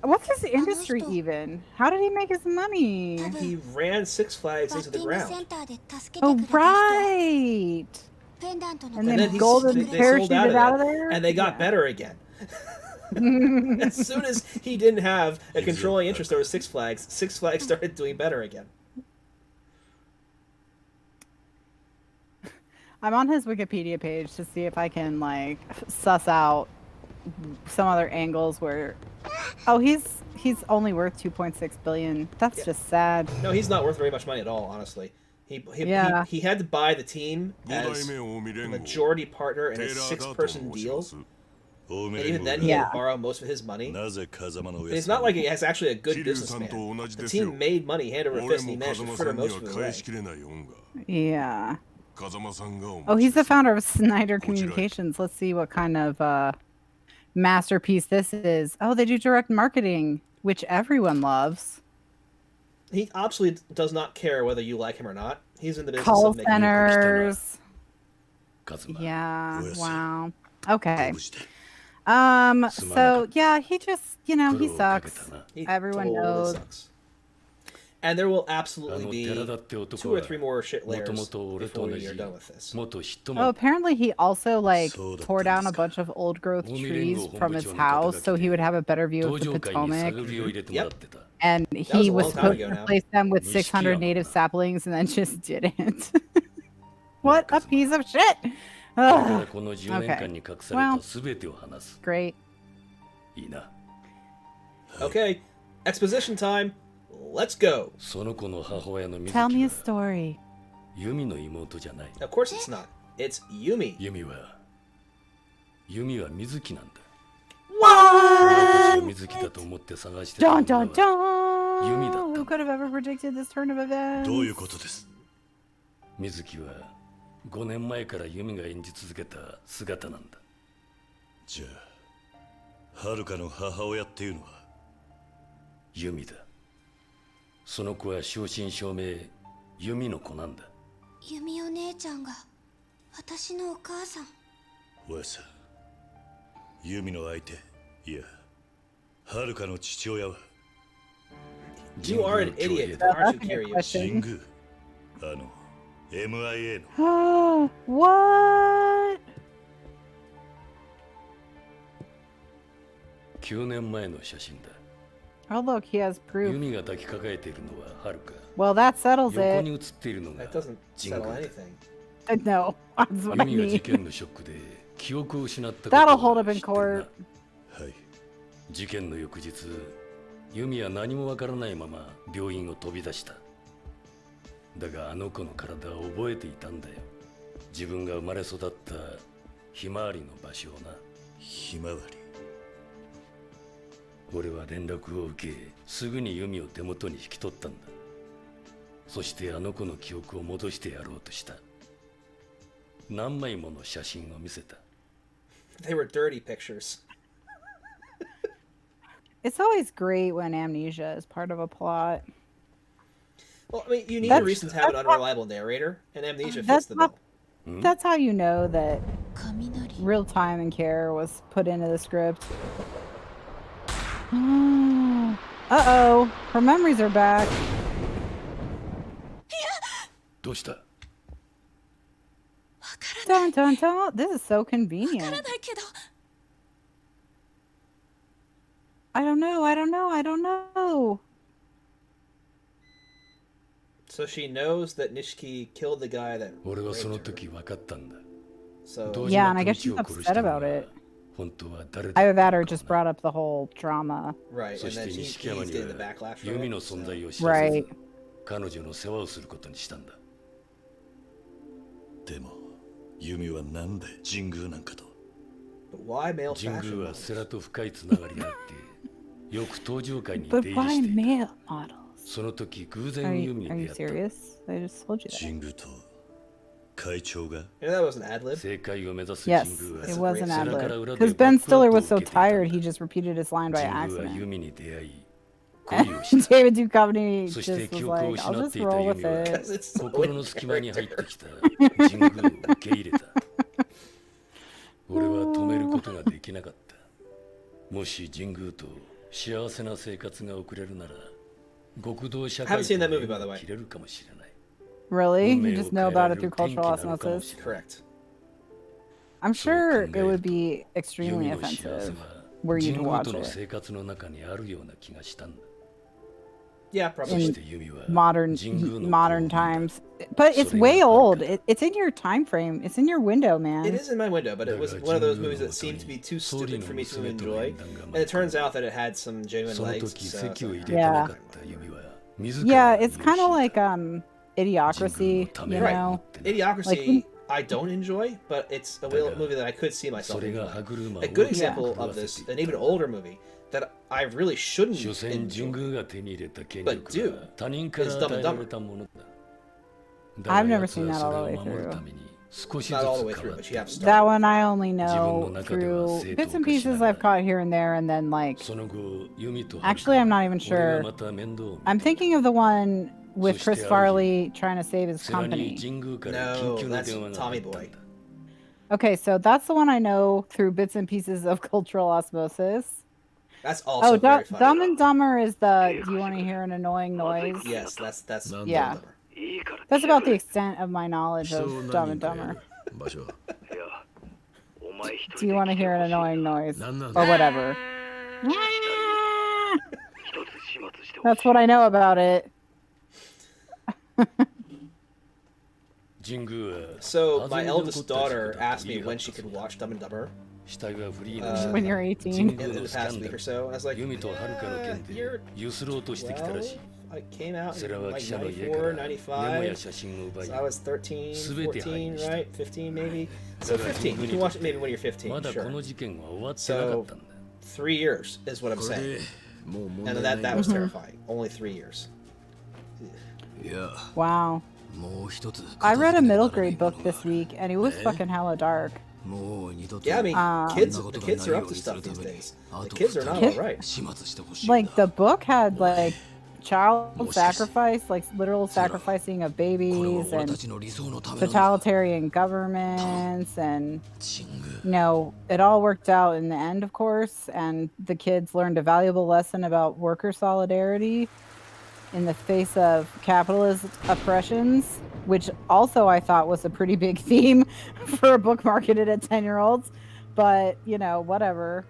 What's his industry even? How did he make his money? He ran Six Flags into the ground. Oh, right. And then Golden parachuted out of there? And they got better again. As soon as he didn't have a controlling interest over Six Flags started doing better again. I'm on his Wikipedia page to see if I can, like, suss out some other angles where... Oh, he's only worth $2.6 billion. That's just sad. No, he's not worth very much money at all, honestly. He had to buy the team as the majority partner in a 6-person deal. And even then, he had to borrow most of his money. It's not like he has actually a good businessman. The team made money hand over fist, and he managed to fritter most of it away. Yeah. Oh, he's the founder of Snyder Communications. Let's see what kind of masterpiece this is. Oh, they do direct marketing, which everyone loves. He absolutely does not care whether you like him or not. He's in the business of making centers. Yeah. Wow. Okay. So yeah, he just, you know, he sucks. Everyone totally knows. Sucks. And there will absolutely be 2 or 3 more shit layers before we are done with this. Oh, apparently he also, like, tore down a bunch of old growth trees from his house so he would have a better view of the Potomac. Yep. And he was supposed to replace them with 600 native saplings and then just didn't. What a piece of shit! Ugh. Okay. Well, great. Okay, exposition time. Let's go. Tell me a story. Of course it's not. It's Yumi. What? Dun dun dun! Who could have ever predicted this turn of events? 5年前からユミが演じ続けた姿なんだ。じゃあ、はるかの母親っていうのはユミだ。その子は正真正銘ユミの子なんだ。ユミお姉ちゃんが私のお母さん。わさ、ユミの相手、いや、はるかの父親は。You are an idiot, aren't you, Kiryu? 神宮。MIA の。What? 9年前の写真だ。Oh look, he has proof. ユミが抱きかかえているのははるか。Well, that settles 横に it. 写っているのが That doesn't 神宮 settle だ。 anything. No, that's what I ユミが事 mean. 件のショックで記憶を失ったこと That'll は hold up in 知ってるな。 court. はい。事件の翌日、ユミは何もわからないまま病院を飛び出した。だがあの子の体を覚えていたんだよ。自分が生まれ育ったひまわりの場所をな。ひまわり。俺は連絡を受け、すぐにユミを手元に引き取ったんだ。そしてあの子の記憶を戻してやろうとした。何枚もの写真を見せた。They were dirty pictures. It's always great when amnesia is part of a plot. Well, I mean, you need a reason to have an unreliable narrator, and amnesia fits the bill. That's how you know that 雷 real time and care was put into the script. Uh-oh. Her memories are back. どうした？ Dun, dun, dun. This is so わから convenient. ないけど I don't know. So she knows that Nishiki killed the guy that 俺は raped その her. 時分かったんだ。 So 同 Yeah, 時 and I に guess 父 she's を殺 upset したの about は it. 本当は誰だ Either that or ろう just な。 brought up the whole drama. right, そ and して then 錦山 he's に getting the は backlash from ユミ it. の存 So. 在を知らせ Right. ず、彼女の世話をすることにしたんだ。でもユミはなんで神宮なんかと。 But why male 神 fashion 宮は models? 世良と深いつながりがあって、よく登場会に出 But 入り why していた。 male models? その時偶 Are 然ユ you, ミに are 出 you 会った。 serious? I just told you that. 神宮と会長が You know that was an ad lib? 正解を目指す Yes, 神宮は it was an ad 背中から lib. 裏で Because Ben バックアッ Stiller プを was so 受けていたんだ。 tired, he just repeated his line by 神宮はユ accident. ミに出会い、恋をした。 David Duchovny そ just して was 記憶を like, 失 I'll っ just ていた roll ユ with ミは it. Because it's so 心 in の隙間に入って character. きた神宮を受け入れた。俺は止めることができなかった。もし神宮と幸せな生活が送れるなら、極道社 I 会 haven't と seen that movie, by the 縁が way. 切れるかもしれない。 Really? You 運命 just を know 変え about ら it れ through る転機 cultural なのかも osmosis. しれない。 Correct. I'm そう sure 考え it る would と be ユ extremely ミの幸せ offensive は were you 神 to 宮 watch との it 生活の中にあるような気がしたんだ。 Yeah, そ probably. してユミは modern 神宮の modern 公民だ。 times. But it's それが way バカ old. だ。 It's in your time frame. It's in your window, It man. is in my window, but it was Daga one of those Jingu movies no that seemed to be too moto ni stupid for me to Sori no enjoy. musume to no And it turns out that it had some genuine その legs. 時 So, 籍を入れて Yeah. なかったユミは自 Yeah, ら it's 身を kind 引 of い like た。 Idiocracy, you はい know. Idiocracy, Like- I don't enjoy, but it's a Daga- movie that I could see そ myself れが enjoying. 歯車を A good 大きく example 狂わ of せ this, て an いった even older movie that I really shouldn't 所詮神 enjoy. 宮が手に入れた権 But 力 dude は他人から is Dumb 与 and えら Dumber. れたものだ。 I've だが never 奴 seen は that そ all れを the way 守る through. ために少しずつ Not 変 all わ the way っ through, て but you have いった started. That one I only 自分の know 中では through 生徒 bits and を化しな pieces が I've ら caught here and there, and then like その後ユミと actually I'm not even 俺 sure. がまた面倒を見て I'm thinking of the one with So Chris stay Farley trying to save his 世良に company. 神宮から緊 No, 急の that's 電話が Tommy 入ったん Boy. だ。 Okay, so that's the one I know through bits and pieces of cultural osmosis. That's also Oh, very funny. Dumb and Dumber is the. Do you want to hear an annoying noise? Yes, that's Yeah. Dumber. That's about the extent of my knowledge 人 of を Dumb 何 and 人かや Dumber. る場所は Do you want to hear an annoying noise? 何なん Or だ whatever. That's what I know about it. 神宮は So my 初めに eldest 起こった事故 daughter だと asked 言い me 張 when った she そ could うだ。 watch Dumb and Dumber 死体がフリー Uh, のした When you're 18. 神 in 宮 the のスキ past ャン week ダ or ル so. I was like, ユミとはるかの件で you're ゆすろうとしてきたらし well, I came out い。世 in 良は like 記者の家か 94, らメモや 95. 写真を奪い So I was 13, 全て灰 14, にした。 right? 15 maybe. So だが 15. 神 You 宮 can に watch と it って maybe when you're 15, まだこ sure. の事件は終わってなかったんだ。 3 years is what I'm これ saying. でもう問 And 題 that ない was terrifying. Only 3 years. いや Wow. もう一つ I read a 片付けな middle きゃならない grade book ものが this week, and it was fucking hella dark. もう二度と Yeah, I mean, Um, the kids are up to stuff these days. The kids are not あと alright. 始末してほしい Like んだ the book had like child Most sacrifice, like literal Sarah, sacrificing of これは babies 俺 and たちの理想のためなんだ totalitarian governments, and 神宮 you know, it all worked out in the end, of course, and the kids learned a valuable lesson about worker solidarity in the face of capitalist oppressions, which also I thought was a pretty big theme for a book marketed at 10-year-olds. But, you know, whatever.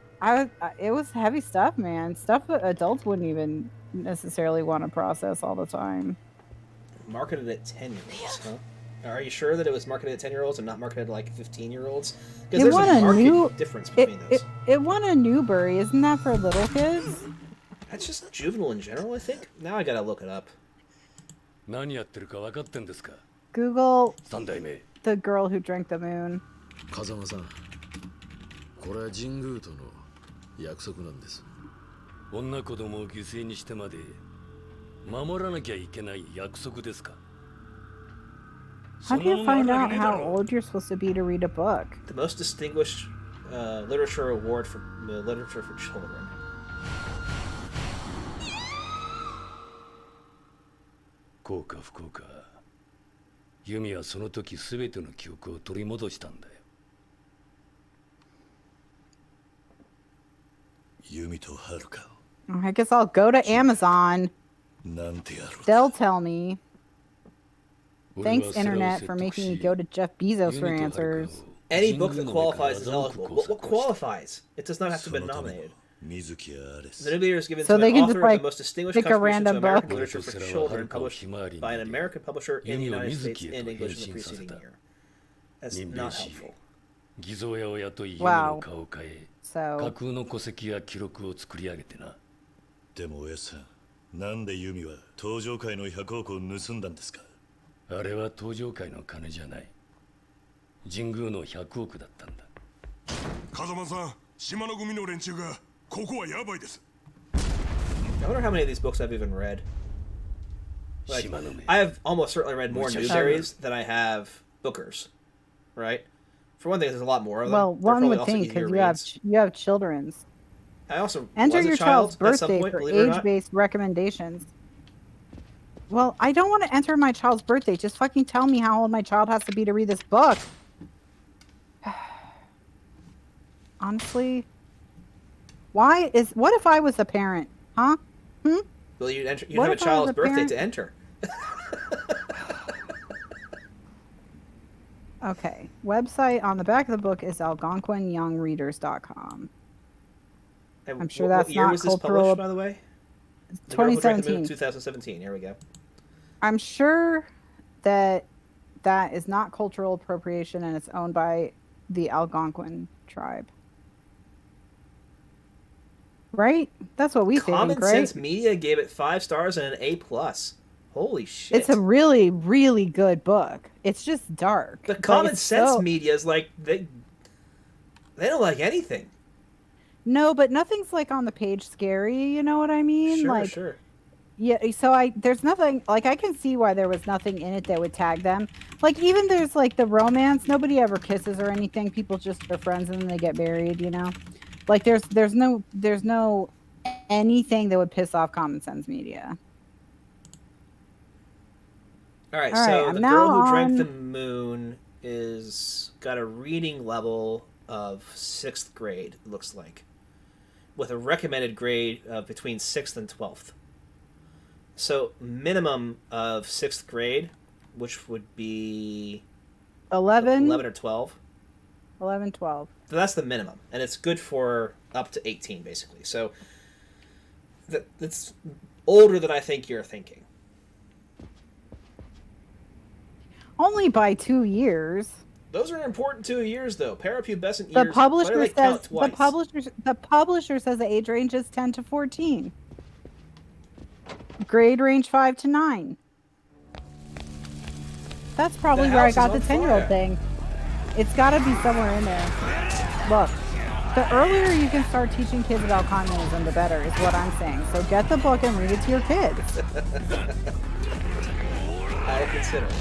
It was heavy stuff, man. Stuff that adults wouldn't even necessarily want to process all the time. Marketed at 10-year-olds, huh? Are you sure that it was marketed at 10-year-olds and not marketed at like 15-year-olds? Because It there's won a a market new- difference It, between it, those. it won a Newbery. Isn't that for little kids? That's just juvenile in general, I think. Now I gotta look it up. 何やってるか分かってんですか Google 三代目 the girl who drank the moon. 風間さん、これは神宮との約束なんです。女子供を犠牲にしてまで守らなきゃいけない約束ですか How do you find out how old you're supposed to be to read a book? The most distinguished literature award for literature for children. 幸か不幸かユミはその時すべての記憶を取り戻したんだよ。ユミとはるか I guess I'll go to Amazon. なんてやろう They'll tell me. 俺は Thanks, それを Internet, 説 for 得 making し me go to Jeff Bezos ユ for ミとはるか answers. を Any book 神 that 宮の目から qualifies is 欺 eligible. く What 工作をした qualifies? It does not have to そ be のための nominated. 水木アレス The Nubier is given So to they an can author just, of like, the most distinguished pick a contribution to random American book. literature for children published by an American publisher in the United States in English in the preceding year. That's 任 not 命し helpful. 偽造屋を雇いユミ Wow. の顔を変え So 架空の戸籍や記録を作り上げてな。でも親さん、なんでユミは登場界の100億を盗んだんですか？あれは登場界の金じゃない。神宮の100億だったんだ。風間さん、島の組の連中がここはやばいです。 I wonder how many of these books I've even read. Like, 島の目 I have almost certainly read more Newberries than I have Bookers, right? For one thing, there's a lot more of them. Well, They're one probably would also think easier because you have children's. I also Enter was a your child child's at some birthday point, for believe it or not. age-based recommendations. Well, I don't want to enter my child's birthday. Just fucking tell me how old my child has to be to read this book. Honestly, what if I was a parent? Huh? Well, you'd have What a if I was child's a birthday parent? to enter. Okay. Website on the back of the book is algonquinyoungreaders.com. And I'm sure what that's year not was this cultural- published, by the way? The Girl Who Drank the Moon, 2017. 2017. Here we go. I'm sure that is not cultural appropriation and it's owned by the Algonquin tribe. Right? That's what we Common think, right? Sense Media gave it 5 stars and an A+. Holy shit. It's a really, really good book. It's just dark. The but Common it's Sense so- Media is like, they don't like anything. No, but nothing's like on the page scary, you know what I mean? Sure, like, sure. yeah, so there's nothing, like, I can see why there was nothing in it that would tag them. Like, even there's, like, the romance, nobody ever kisses or anything. People just are friends and then they get married, you know? Like, there's no anything that would piss off Common Sense Media. All right, All so right, The I'm Girl now Who Drank on- the Moon is got a reading level of 6th grade, it looks like, with a recommended grade of between 6th and 12th. So minimum of 6th grade, which would be 11 or 12. 11, 12. So that's the minimum, and it's good for up to 18, basically. So that's older than I think you're thinking. Only by 2 years. Those are important 2 years, though. Parapubescent The years. publisher why do they count says twice? the publisher says the age range is 10 to 14. Grade range 5 to 9. That's probably The where I house got is the on 10-year-old fire. thing. It's got to be somewhere in there. Look, the earlier you can start teaching kids about communism, the better, is what I'm saying. So get the book and read it to your kids. I consider it.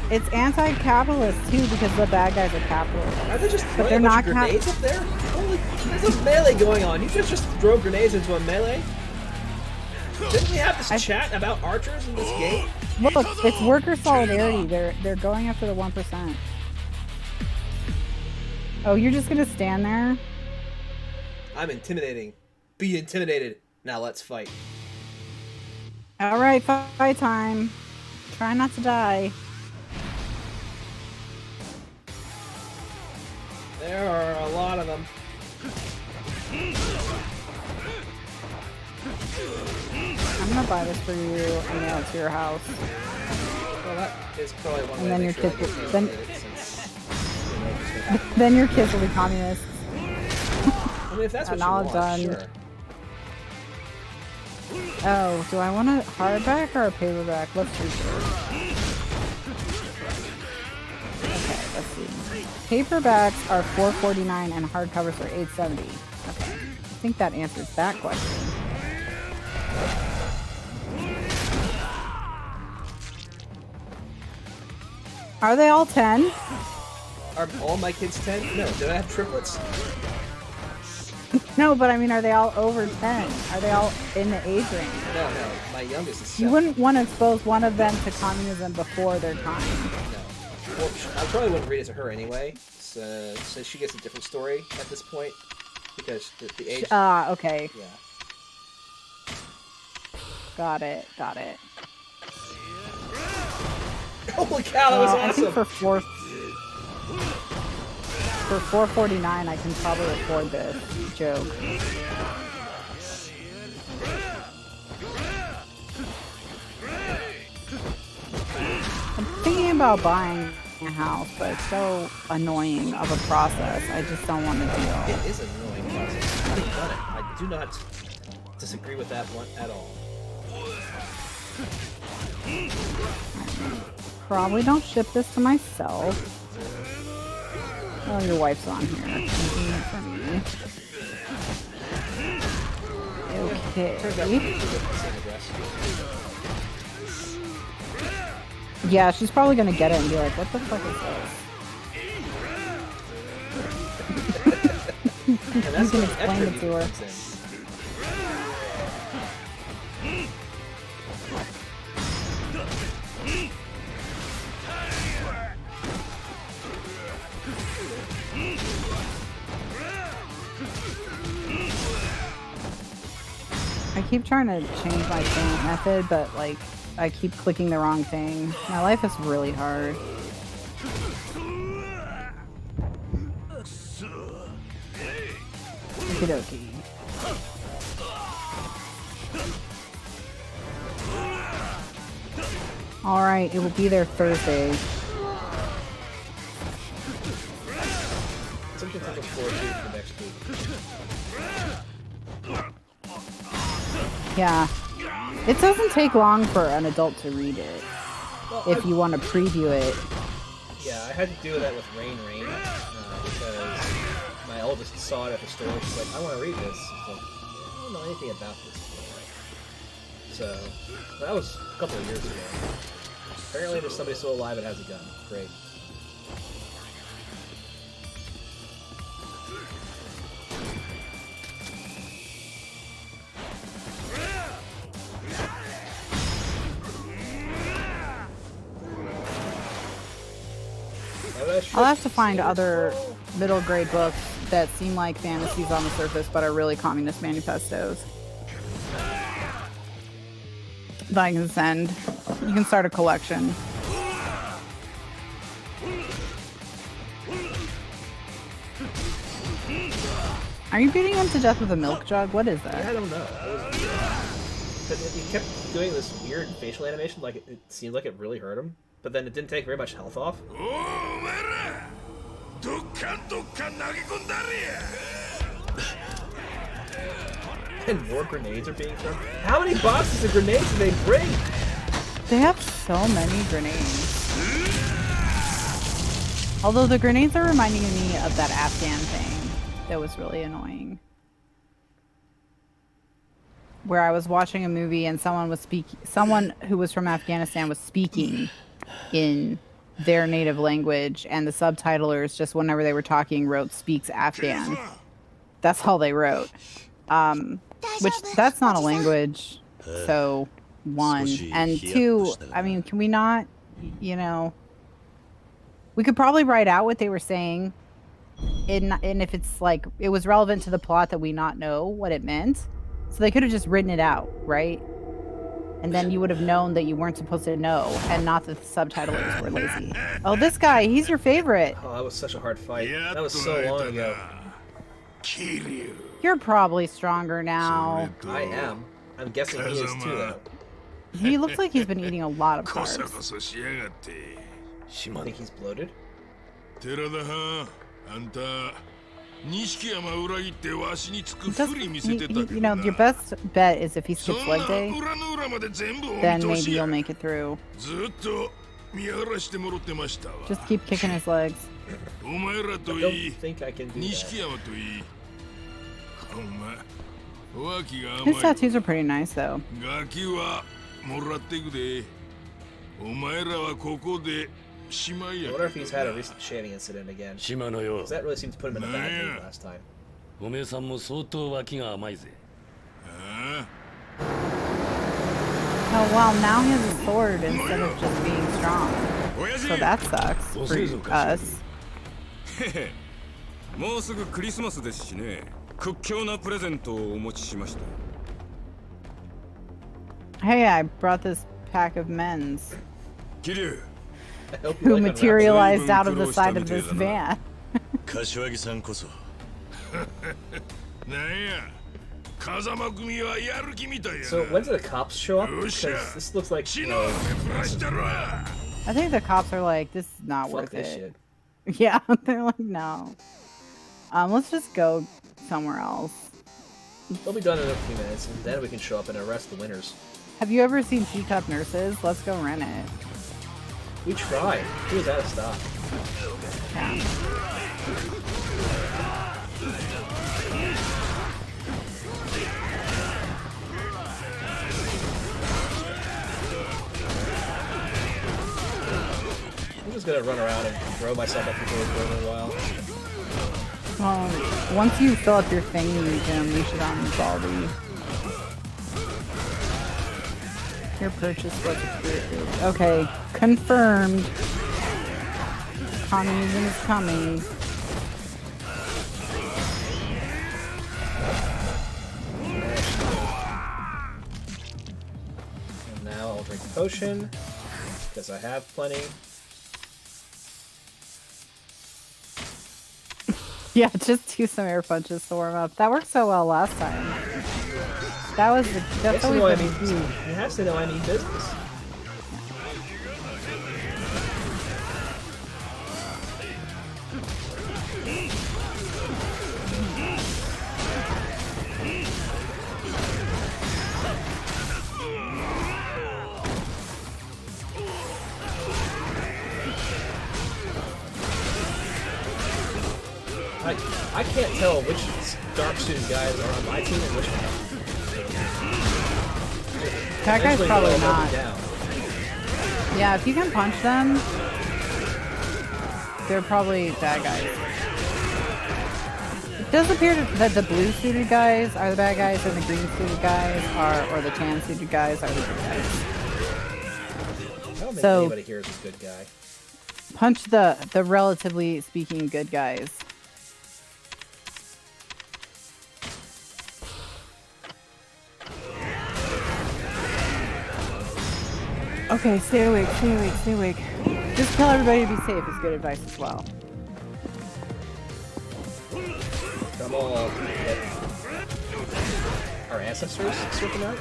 It's anti-capitalist too because the bad guys are capitalists. Are they just But throwing they're a bunch of not grenades up there? Holy, there's a melee going on. You just throw grenades into a melee? Didn't we have this chat about archers in this game? Look, it's worker solidarity. They're going after the 1%. Oh, you're just gonna stand there? I'm intimidating. Be intimidated. Now let's fight. All right, fight time. Try not to die. There are a lot of them. I'm gonna buy this for you and mail it to your house. Well, that is probably one And way then to your make sure I kids get will- then- motivated, since, you know, just gonna- Then your kids will be communists. I mean, if that's what And you all want, done. sure. Oh, do I want a hardback or a paperback? Let's read it. Okay, let's see. Paperbacks are $4.49 and hardcovers are $8.70. Okay, I think that answers that question. Are they all 10? Are all my kids 10? No. Do I have triplets? No, but I mean, are they all over 10? Are they all in the age range? No. My youngest is 7. You wouldn't want to expose one of them to communism before their time. No. Well, I probably wouldn't read it to her anyway, so she gets a different story at this point, because the age... Okay. Yeah. Got it. Holy cow, that was I think awesome! for $4.49, I can probably afford this joke. I'm thinking about buying a house, but it's so annoying of a process. I just don't want to deal. It is an annoying process. I've done it. I do not disagree with that one at all. Probably don't ship this to myself. Oh, your wife's on here. Convenient for me. Okay. Turns out we live at the same address. Yeah, she's probably gonna get it and be like, what the fuck is this? And that's You can when explain it to her. comes in. I keep trying to change my payment method, but like, I keep clicking the wrong thing. My life is really hard. Okie dokie. Alright, it will be there Thursday. Something to look forward to for next week. Yeah. It doesn't take long for an adult to read it. Well, If you want to preview it. Yeah, I had to do that with Rain, because my oldest saw it at the store. She's like, I want to read this. I was like, I don't know anything about this. So, that was a couple of years ago. Apparently there's somebody still alive that has a gun. Great. I'll have to find other middle grade books that seem like fantasies on the surface but are really communist manifestos that I can send. You can start a collection. Are you beating him to death with a milk jug? What is I that? don't know. It was weird. But he kept doing this weird facial animation, like it seemed like it really hurt him. But then it didn't take very much health off. And more grenades are being thrown. How many boxes of grenades do they bring? They have so many grenades. Although the grenades are reminding me of that Afghan thing that was really annoying. Where I was watching a movie and someone who was from Afghanistan was speaking in their native language, and the subtitlers, just whenever they were talking, wrote "speaks Afghan." That's all they wrote. Which, that's not a language. So, one. And two, I mean, can we not, we could probably write out what they were saying, and if it's like, it was relevant to the plot that we not know what it meant. So they could have just written it out, right? And then you would have known that you weren't supposed to know, and not that the subtitlers were lazy. Oh, this guy, he's your favorite. Oh, that was such a hard fight. That was so long ago. Kiryu. You're probably stronger now. I am. I'm guessing he is too, though. He looks like he's been eating a lot of carbs. You think he's bloated? 寺田はん、あんた錦山裏切ってわしにつく Just, ふり見せてた you know, your best bet is if he そ skips んな leg day, 裏の裏まで全部お見 then 通 maybe し you'll や make it through. ずっと見張らしてもらってましたわ Just keep kicking his legs. お前ら I と don't いい think I can do 錦 that. 山といいほんま脇が His 甘い tattoos are pretty nice, though. ガキはもらっていくでお前らはここでしまい I や wonder if he's had a recent shaving incident again. 島のよ Because that really seemed to put him in a bad mood last time. おめえさんも相当脇が甘いぜあ Oh, wow, now he has a sword instead of just being strong. あ親父 So that sucks for us. もうすぐクリスマスですしね屈強なプレゼントをお持ちしました Hey, I brought this pack of men's 桐生 I hope you who like unwrapping. materialized out of the side of this van. 柏木さんこそなんや風間組はやる気みたいやな So when do the cops show up? Oh, Because shit. this looks like 死のうてぶらしたろ I think the cops are like, this is not fuck worth this it. shit. Yeah, they're like, no. Let's just go somewhere else. They'll be done in a few minutes, and then we can show up and arrest the winners. Have you ever seen Teacup Nurses? Let's go rent it. We tried. He was out of stock. Yeah. I'm just gonna run around and throw myself at people for a little while. Well, once you fill up your thingy, Jim, you should uninstall the... Your purchase was approved. Okay, confirmed. Communism is coming. And now I'll drink a potion, because I have plenty. Yeah, just do some air punches to warm up. That worked so well last time. That was the... He has That's to always know I been mean, huge. he has to know I mean business. I can't tell which dark suited guys are on my team and which one. That guy's Eventually probably they'll all not. be down. Yeah, if you can punch them, they're probably bad guys. It does appear that the blue suited guys are the bad guys and the green suited guys or the tan suited guys are the good guys. I don't think So- anybody here is a good guy. Punch the relatively speaking good guys. Okay, stay awake, stay awake, stay awake. Just tell everybody to be safe is good advice as well. Come on. Our ancestors circling out?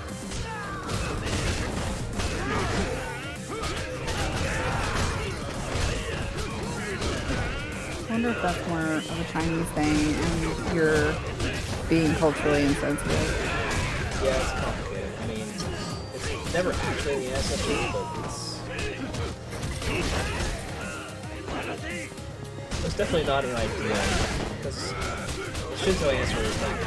I wonder if that's more of a Chinese thing and you're being culturally insensitive. Yeah, it's complicated. I mean, it's never actually the ancestors, but it's definitely not an idea, because Shinto answer is not.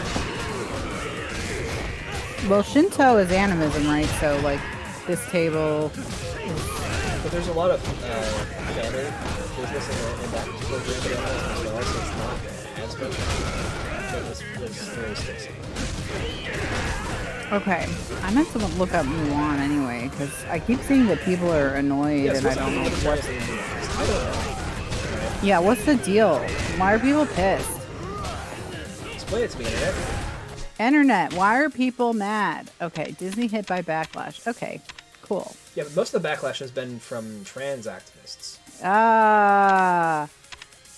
Well, Shinto is animism, right? So, like, this table... But there's a lot of family business in that particular group of animals as well, so it's not as much. But it's very sticky. Okay, I meant to look up Mulan anyway, because I keep seeing that people are annoyed Yeah, and I don't know what... I don't know. Yeah, what's the deal? Why are people pissed? Explain it to me, Internet. Internet, why are people mad? Okay, Disney hit by backlash. Okay, cool. Yeah, but most of the backlash has been from trans activists.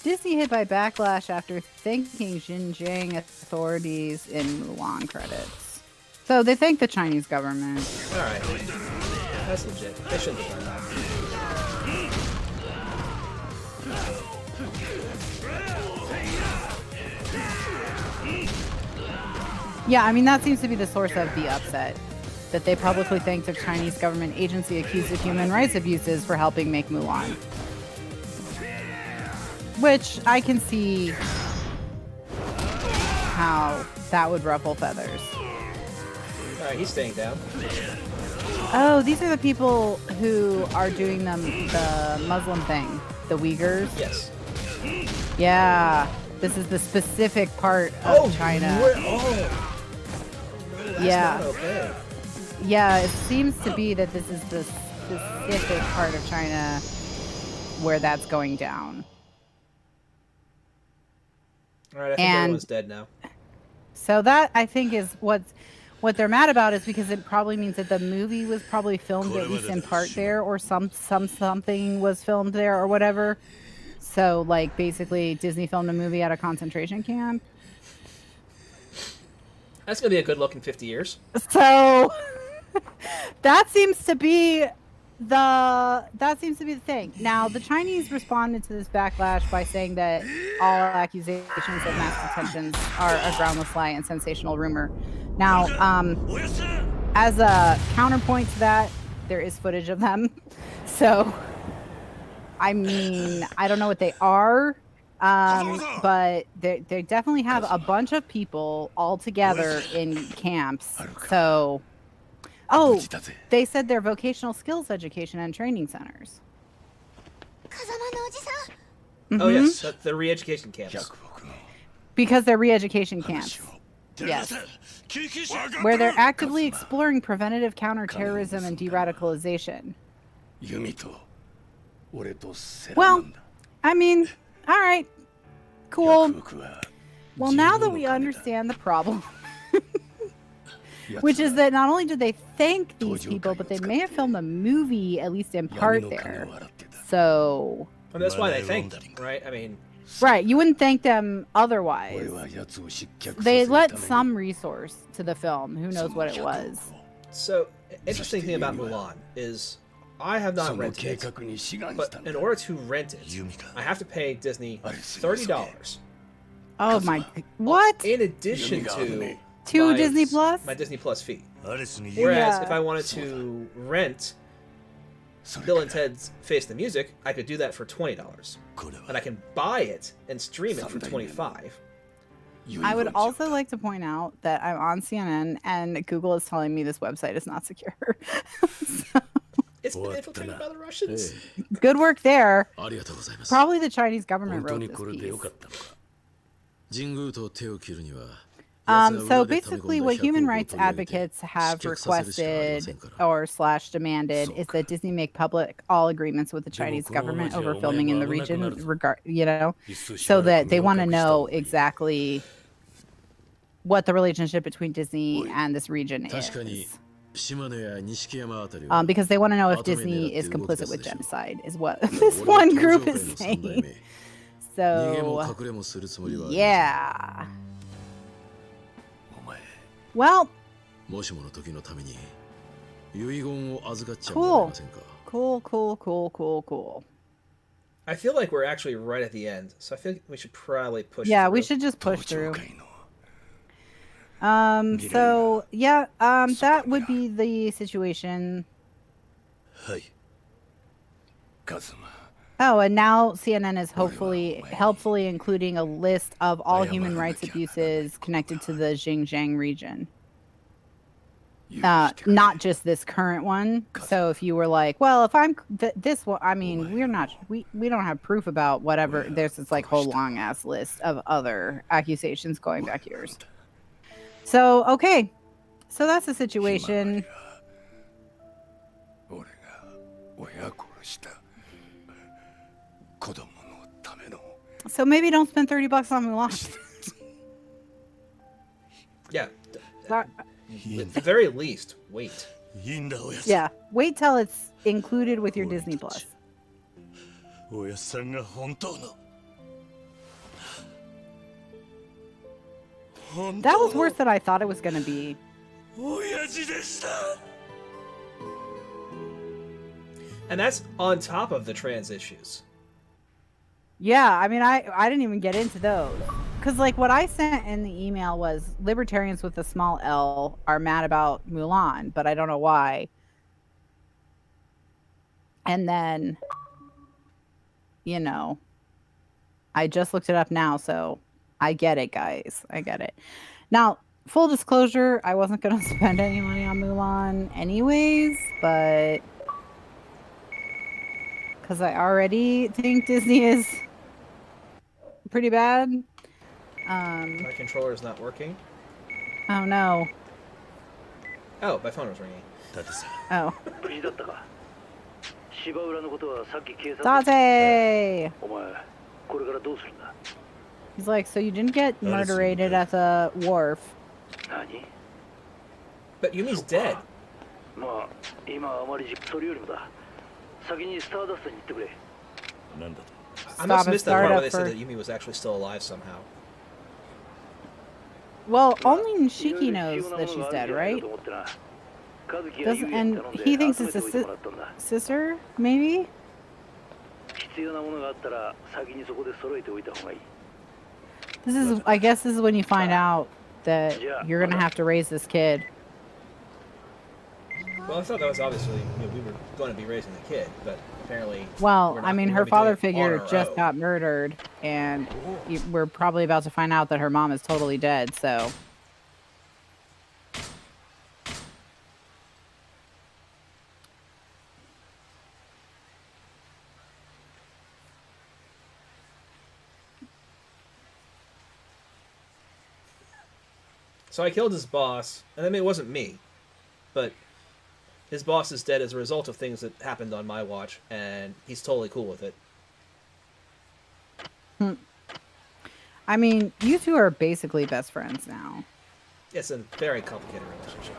Disney hit by backlash after thanking Xinjiang authorities in Mulan credits. So they thank the Chinese government. Alright. That's legit. They shouldn't have done that. Yeah, I mean, that seems to be the source of the upset. That they publicly thanked a Chinese government agency accused of human rights abuses for helping make Mulan. Which I can see how that would ruffle feathers. Alright, he's staying down. Oh, these are the people who are doing the Muslim thing. The Uyghurs? Yes. Yeah. This is the specific part of China. That's Yeah. not okay. Yeah, it seems to be that this is the specific part of China where that's going down. Alright, I think everyone's dead now. So that, I think, is what they're mad about, is because it probably means that the movie was probably filmed at least in part there, or something was filmed there or whatever. So, like, basically Disney filmed a movie at a concentration camp. That's gonna be a good look in 50 years. So that seems to be the thing. Now, the Chinese responded to this backlash by saying that all accusations of mass detentions are a groundless lie and sensational rumor. Now, as a counterpoint to that, there is footage of them. So, I mean, I don't know what they are, but they definitely have a bunch of people all together in camps. So, oh, they said they're vocational skills education and training centers. Oh yes, the re-education camps. Because they're re-education camps. Yes. Where they're actively exploring preventative counterterrorism and de-radicalization. Well, I mean, all right, cool. Well, now that we understand the problem, which is that not only did they thank these people, but they may have filmed a movie, at least in part, there. So... And that's why they thanked them, right? I mean... Right, you wouldn't thank them otherwise. They let some resource to the film. Who knows what it was. So, interesting thing about Mulan is I have not rented it, but in order to rent it, I have to pay Disney $30. Oh my... What? In addition to... To Disney Plus? My Disney Plus fee. Whereas if I wanted to rent Bill and Ted's Face the Music, I could do that for $20. And I can buy it and stream it for $25. I would also like to point out that I'm on CNN and Google is telling me this website is not secure. So, it's been infiltrated by the Russians. Good work there. Probably the Chinese government wrote this piece. So basically what human rights advocates have requested or / demanded is that Disney make public all agreements with the Chinese government over filming in the region, so that they want to know exactly what the relationship between Disney and this region is. Because they want to know if Disney is complicit with genocide, is what this one group is saying. So, yeah. Well, cool. I feel like we're actually right at the end, so I feel like we should probably push Yeah, through. we should just push through. So, yeah, that would be the situation. Oh, and now CNN is helpfully including a list of all human rights abuses connected to the Xinjiang region. Not just this current one. So if you were like, well, if I'm this one, I mean, we don't have proof about whatever. There's this like whole long ass list of other accusations going back years. So, okay. So that's the situation. So maybe don't spend $30 on Mulan. Yeah. At the very least, wait. Yeah, wait till it's included with your Disney Plus. That was worse than I thought it was going to be. And that's on top of the trans issues. Yeah, I mean, I didn't even get into those. because like what I sent in the email was libertarians with a small L are mad about Mulan, but I don't know why. And then, you know, I just looked it up now, so I get it, guys. I get it. Now, full disclosure, I wasn't going to spend any money on Mulan anyways, but because I already think Disney is pretty bad. My controller is not working. Oh no. Oh, my phone was ringing. Oh. 無事だったか。芝浦のことはさっき警察。Date! お前、これからどうするんだ。 He's like, so you didn't get murderated at the wharf. 何？ But Yumi's dead. まあ、今はあまりそれよりもだ。先にスターダストに行ってくれ。なんだと。 I must have missed that part where they for... said that Yumi was actually still alive somehow. Well, only Shiki knows that she's dead, right? And he thinks it's a sister, maybe? This is, I guess this is when you find out that you're going to have to raise this kid. Well, I thought that was obviously, you know, we were going to be raising the kid, but apparently... Well, I mean, her father figure just got murdered, and we're probably about to find out that her mom is totally dead, so... So I killed his boss, and I mean, it wasn't me, but his boss is dead as a result of things that happened on my watch, and he's totally cool with it. I mean, you two are basically best friends now. It's a very complicated relationship.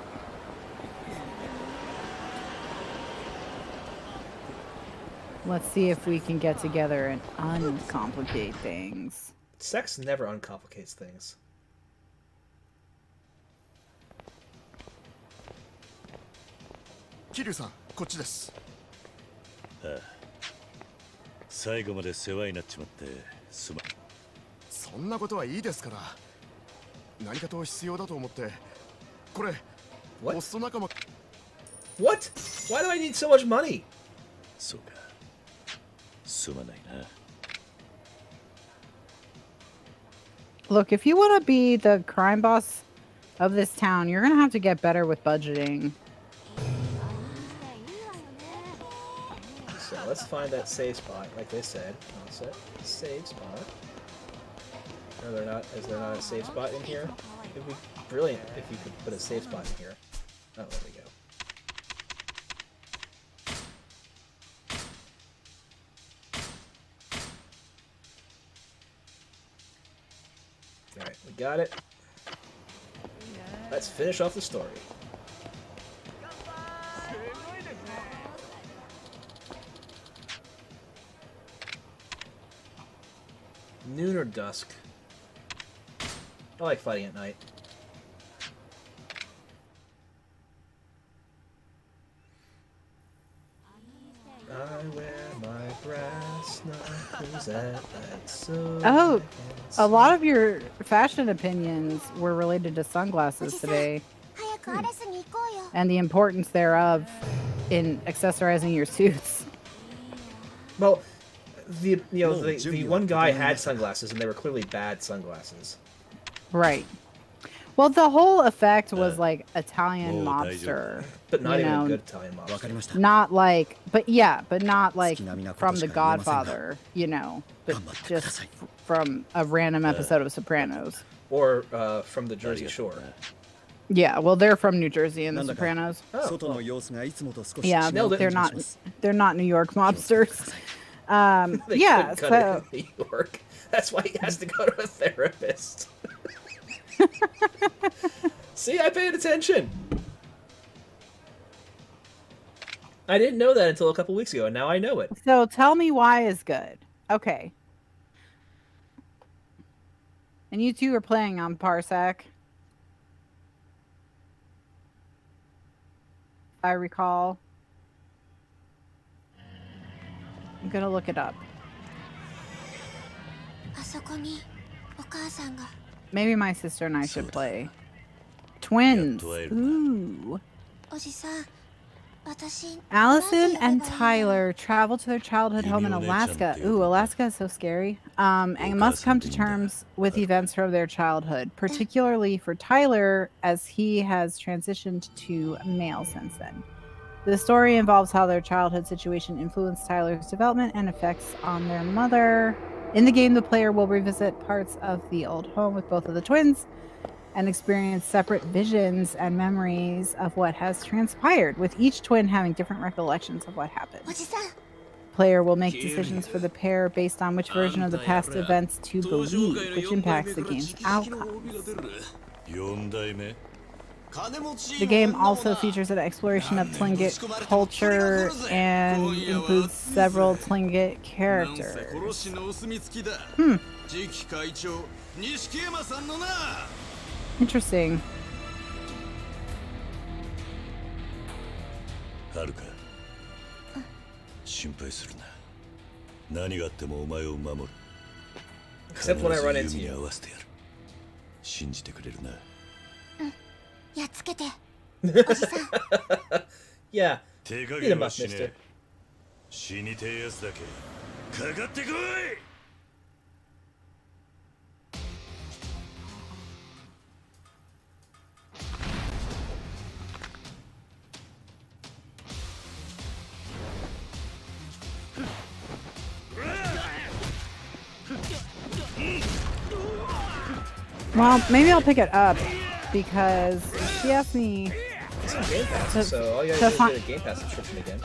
Let's see if we can get together and uncomplicate things. Sex never uncomplicates things. Kiryu-san, こっちです。ああ。最後まで世話になっちまってすまん。そんなことはいいですから。何かと必要だと思って。これ、ホスト仲間。What? Why do I need so much money? そうか。すまないな。 Look, if you want to be the crime boss of this town, you're going to have to get better with budgeting. So let's find that save spot, like they said. Set save spot. No, they're not. Is there not a save spot in here? It would be brilliant if you could put a save spot in here. Oh, there we go. Alright, we got it. Let's finish off the story. Noon or dusk? I like fighting at night. I wear my brass knuckles at night so... Oh, a lot of your fashion opinions were related to sunglasses today. And the importance thereof in accessorizing your suits. Well, the one guy had sunglasses and they were clearly bad sunglasses. Right. Well, the whole effect was like Italian mobster. But not even a good Italian mobster. Not like, but yeah, but not like from The Godfather, you know, but just from a random episode of Sopranos. Or from the Jersey Shore. Yeah, well, they're from New Jersey in The Sopranos. Oh, well. Yeah, no, they're not New York mobsters. They yeah, couldn't cut so it in New York. That's why he has to go to a therapist. See, I paid attention. I didn't know that until a couple weeks ago, and now I know it. So tell me why is good. Okay. And you two are playing on Parsec. I recall. I'm gonna look it up. あそこにお Maybe my sister and I should play. Twins. Ooh. Allison and Tyler travel to their childhood home in Alaska. Ooh, Alaska is so scary. And must come to terms with events from their childhood, particularly for Tyler, as he has transitioned to male since then. The story involves how their childhood situation influenced Tyler's development and effects on their mother. In the game, the player will revisit parts of the old home with both of the twins and experience separate visions and memories of what has transpired, with each twin having different recollections of what happened. Player will make decisions for the pair based on which version of the past events to believe, which impacts the game's outcomes. The game also features an exploration of Tlingit culture and includes several Tlingit characters. Interesting. はるか心配するな何があってもお前を守る Except when I run into に you. 合わせてやる信じてくれるな Yeah. 手加 Beat 減 him は up, しね mister. え死にてえやつだけかかってこい Well, maybe I'll pick it up because she asked me. It's on Game Pass, so all you gotta do is get a Game Pass subscription again.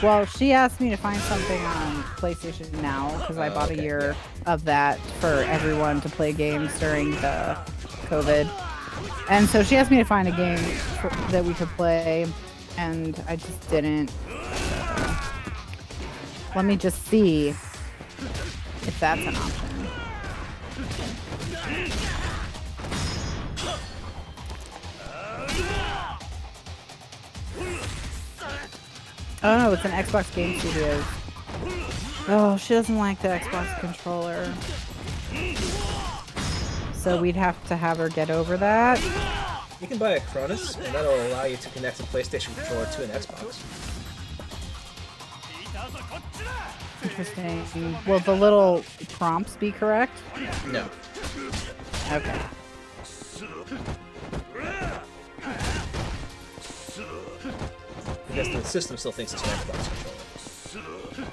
Well, she asked me to find something on PlayStation Now because I bought a year of that for everyone to play games during the COVID. And so she asked me to find a game that we could play, and I just didn't. So let me just see if that's an option. Oh no, it's an Xbox Game Studios. Oh, she doesn't like the Xbox controller. So we'd have to have her get over that. You can buy a Cronus, and that'll allow you to connect a PlayStation controller to an Xbox. Interesting. Will the little prompts be correct? No. Okay. Because the system still thinks it's an Xbox controller.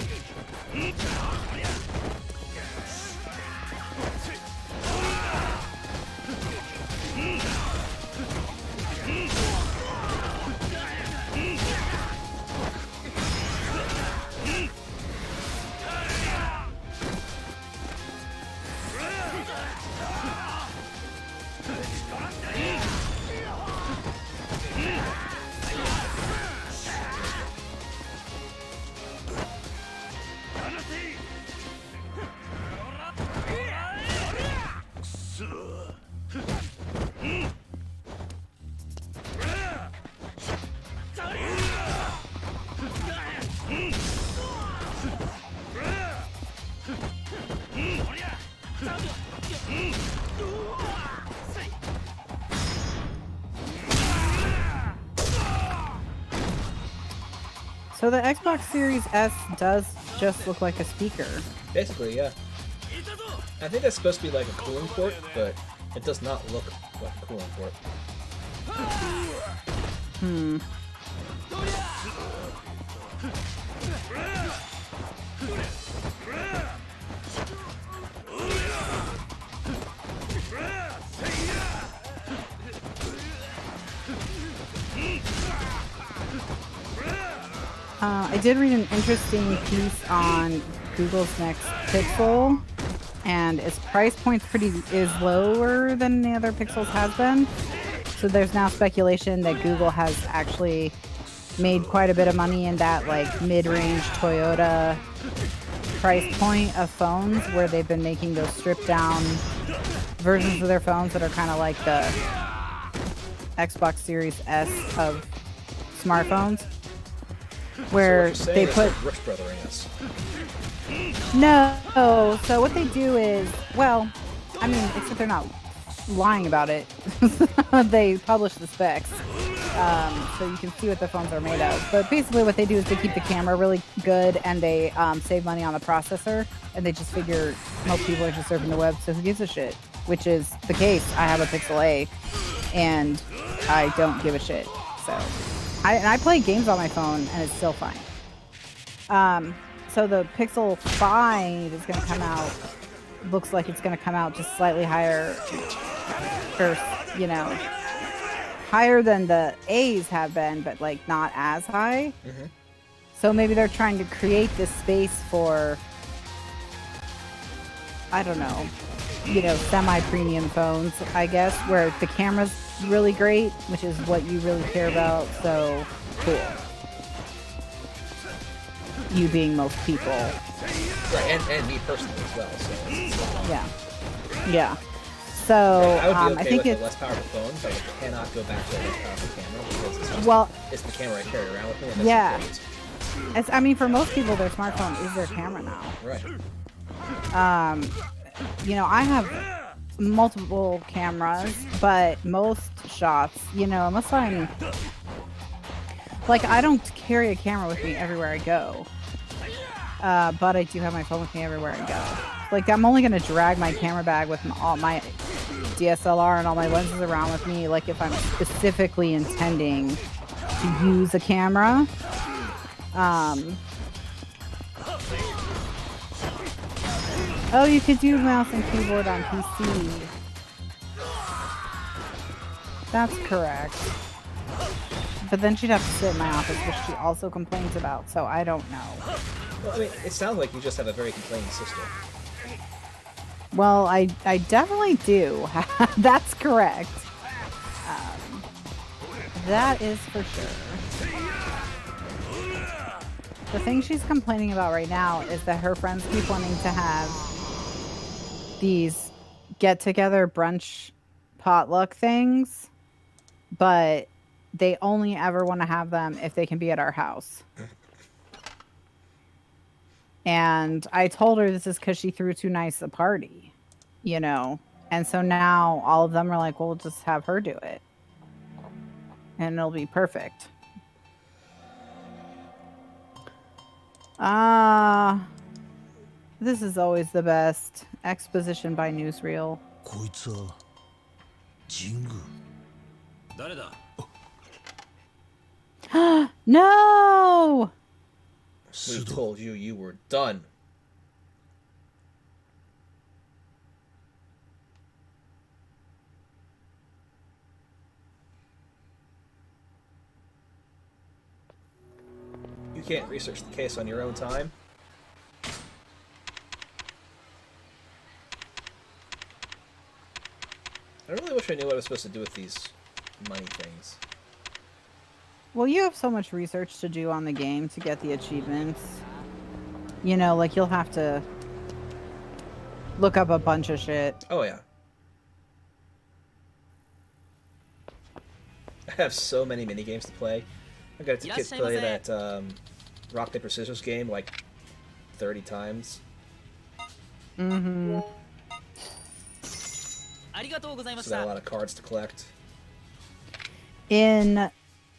So the Xbox Series S does just look like a speaker. Basically, yeah. I think that's supposed to be like a cooling port, but it does not look like a cooling port. Hmm. I did read an interesting piece on Google's next Pixel, and its price point is lower than the other Pixels has been. So there's now speculation that Google has actually made quite a bit of money in that like mid-range Toyota price point of phones, where they've been making those stripped down versions of their phones that are kind of like the Xbox Series S of smartphones, where they put Rich Brothering us. no. So what they do is, well, I mean, except they're not lying about it. They publish the specs, so you can see what the phones are made of. But basically what they do is they keep the camera really good, and they save money on the processor, and they just figure most people are just surfing the web, so who gives a shit? Which is the case. I have a Pixel A, and I don't give a shit. So I play games on my phone, and it's still fine. So the Pixel 5 is going to come out, looks like it's going to come out just slightly higher, or, you know, higher than the A's have been, but like not as high. Mm-hmm. So maybe they're trying to create this space for, I don't know, you know, semi-premium phones, I guess, where the camera's really great, which is what you really care about. So cool. You being most people. Right, and me personally as well. So yeah. So I would be okay I think with it's a less powerful phone, but I cannot go back to a less powerful camera because it's the camera I carry around with me. And that's I mean, for most people, their smartphone is their camera now. Right. You know, I have multiple cameras, but most shots, you know, unless I'm like, I don't carry a camera with me everywhere I go. But I do have my phone with me everywhere I go. Like, I'm only going to drag my camera bag with all my DSLR and all my lenses around with me, like if I'm specifically intending to use a camera. Oh, you could do mouse and keyboard on PC. That's correct. But then she'd have to sit in my office, which she also complains about, so I don't know. Well, I mean, it sounds like you just have a very complaining sister. Well, I definitely do. That's correct. That is for sure. The thing she's complaining about right now is that her friends keep wanting to have these get-together brunch potluck things, but they only ever want to have them if they can be at our house. And I told her this is because she threw too nice a party, you know? And so now all of them are like, well, we'll just have her do it. And it'll be perfect. This is always the best. Exposition by newsreel. No! We told you you were done. You can't research the case on your own time. I really wish I knew what I was supposed to do with these money things. Well, you have so much research to do on the game to get the achievements. You know, like, you'll have to look up a bunch of shit. Oh, yeah. I have so many minigames to play. I got to play that rock, paper, scissors game like 30 times. Mm-hmm. So got a lot of cards to collect. In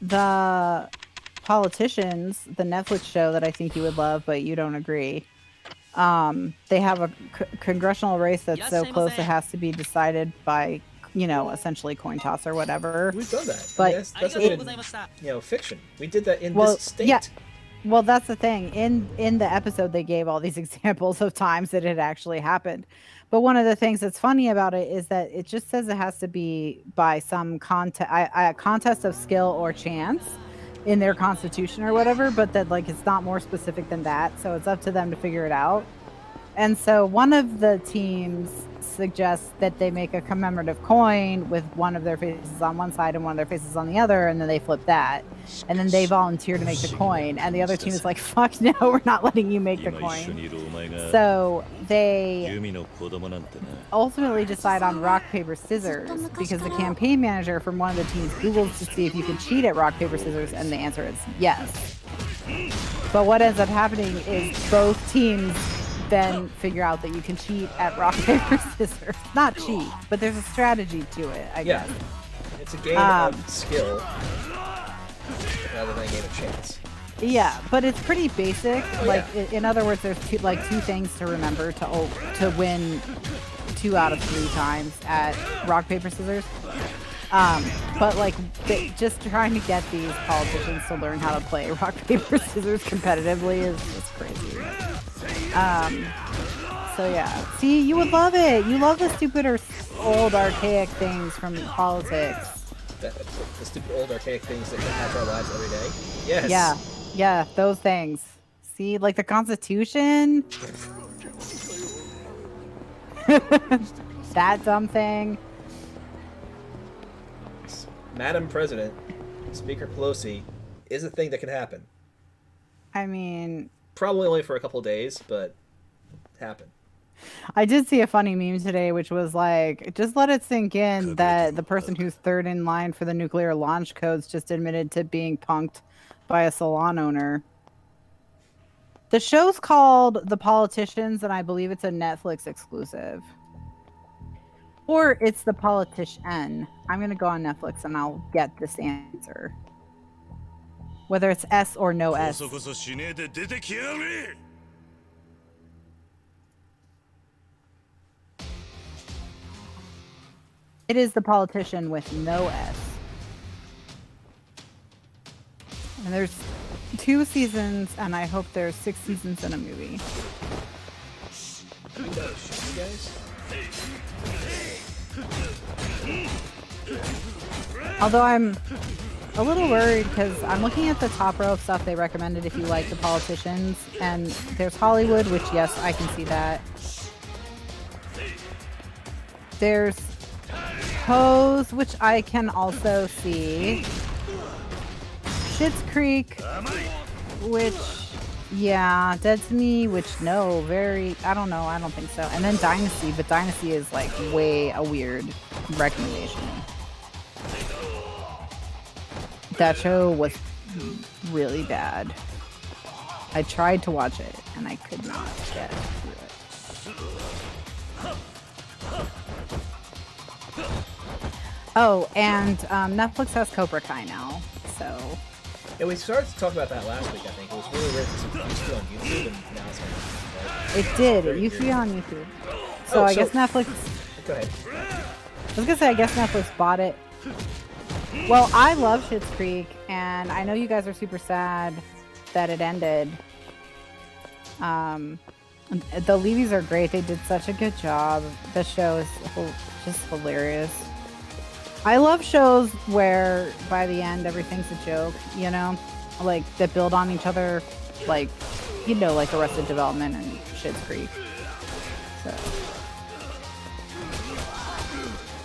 the Politicians, the Netflix show that I think you would love, but you don't agree, they have a congressional race that's so close it has to be decided by, you know, essentially coin toss or whatever. We've done that. But that's not even, you know, fiction. We did that in this state. Yeah. Well, that's the thing. In the episode, they gave all these examples of times that it actually happened. But one of the things that's funny about it is that it just says it has to be by some contest of skill or chance in their constitution or whatever, but that, like, it's not more specific than that. So it's up to them to figure it out. And so one of the teams suggests that they make a commemorative coin with one of their faces on one side and one of their faces on the other, and then they flip that. And then they volunteer to make the coin, and the other team is like, fuck no, we're not letting you make the coin. So they ultimately decide on rock, paper, scissors, because the campaign manager from one of the teams Googles to see if you can cheat at rock, paper, scissors, and the answer is yes. But what ends up happening is both teams then figure out that you can cheat at rock, paper, scissors. Not cheat, but there's a strategy to it, I guess. It's a game of skill rather than a game of chance. Yeah, but it's pretty basic. In other words, there's two things to remember to win 2 out of 3 times at rock, paper, scissors. But like, just trying to get these politicians to learn how to play rock, paper, scissors competitively is just crazy. So yeah, see, you would love it. You love the stupid or old archaic things from politics. The stupid old archaic things that impact our lives every day. Yes. Yeah, those things. See, like the Constitution. That dumb thing. Madam President, Speaker Pelosi, is a thing that can happen. I mean... Probably only for a couple days, but happen. I did see a funny meme today, which was like, just let it sink in that the person who's third in line for the nuclear launch codes just admitted to being punked by a salon owner. The show's called The Politicians, and I believe it's a Netflix exclusive. Or it's The Politician. I'm going to go on Netflix and I'll get this answer. Whether it's S or no S. It is The Politician with no S. And there's 2 seasons, and I hope there's 6 seasons in a movie. Although I'm a little worried because I'm looking at the top row of stuff they recommended if you like The Politicians, and there's Hollywood, which yes, I can see that. There's Pose, which I can also see. Schitt's Creek, which, yeah, Dead to Me, which no, I don't know, I don't think so. And then Dynasty, but Dynasty is like way a weird recommendation. That show was really bad. I tried to watch it and I could not get through it. Oh, and Netflix has Cobra Kai now, so... Yeah, we started to talk about that last week, I think. It was really weird because it used to be on YouTube, and now it's on YouTube, right? It did. It used to be on YouTube. So I guess Netflix... Go ahead. I was gonna say, I guess Netflix bought it. Well, I love Schitt's Creek, and I know you guys are super sad that it ended. The Levies are great. They did such a good job. The show is just hilarious. I love shows where by the end everything's a joke, you know? Like, that build on each other, like, you know, like Arrested Development and Schitt's Creek.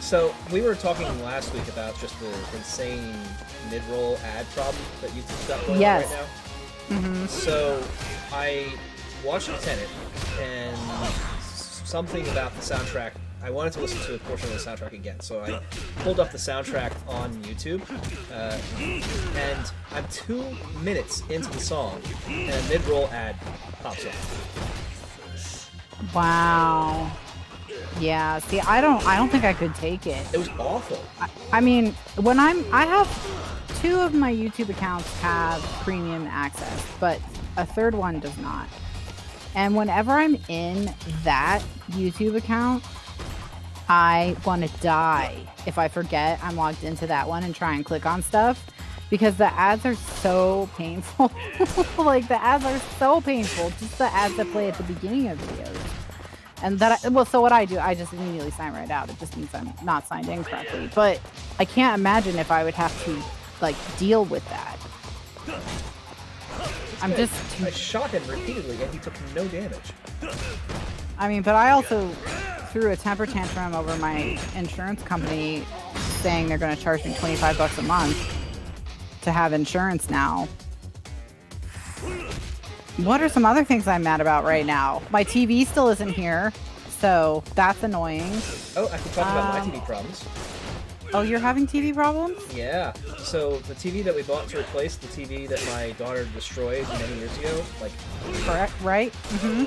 So, we were talking last week about just the insane mid-roll ad problem that YouTube's got going on right now. Mm-hmm. So, I watched Tenet, and something about the soundtrack, I wanted to listen to a portion of the soundtrack again, so I pulled up the soundtrack on YouTube, and I'm 2 minutes into the song, and a mid-roll ad pops up. Wow. Yeah, see, I don't think I could take it. It was awful. I mean, when I have 2 of my YouTube accounts have premium access, but a third one does not. And whenever I'm in that YouTube account, I want to die if I forget I'm logged into that one and try and click on stuff, because the ads are so painful. Like, the ads are so painful. Just the ads that play at the beginning of videos. And so what I do, I just immediately sign right out. It just means I'm not signed in correctly. But I can't imagine if I would have to, like, deal with that. I shot him repeatedly and he took no damage. I mean, but I also threw a temper tantrum over my insurance company saying they're going to charge me $25 a month to have insurance now. What are some other things I'm mad about right now? My TV still isn't here, so that's annoying. Oh, I can talk about my TV problems. Oh, you're having TV problems? Yeah. So the TV that we bought to replace the TV that my daughter destroyed many years ago, like... Correct, right? Mm-hmm.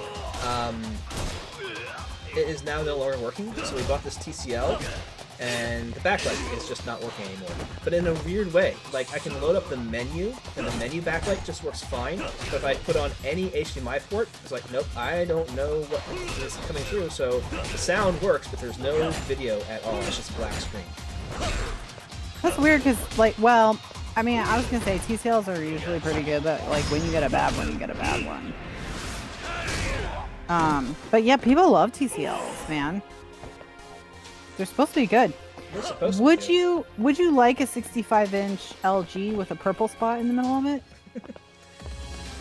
it is now no longer working. So we bought this TCL, and the backlight is just not working anymore. But in a weird way. Like, I can load up the menu, and the menu backlight just works fine. But if I put on any HDMI port, it's like, nope, I don't know what is coming through. So the sound works, but there's no video at all. It's just black screen. That's weird because, like, well, I mean, I was going to say TCLs are usually pretty good, but, like, when you get a bad one, you get a bad one. But yeah, people love TCLs, man. They're supposed to be good. They're supposed to Would be you like a 65-inch LG with a purple spot in the middle of it?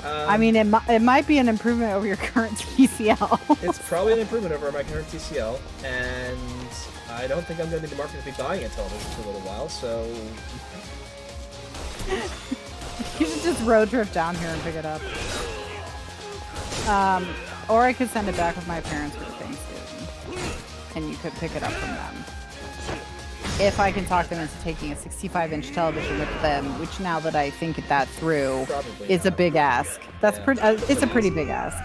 I mean, it might be an improvement over your current TCL. It's probably an improvement over my current TCL, and I don't think I'm going to be in the market to be buying a television for a little while, so... You should just road trip down here and pick it up. Or I could send it back with my parents for Thanksgiving, and you could pick it up from them. If I can talk them into taking a 65-inch television with them, which now that I think that through, Probably is a not. big ask. That's pretty. It's a pretty big ask.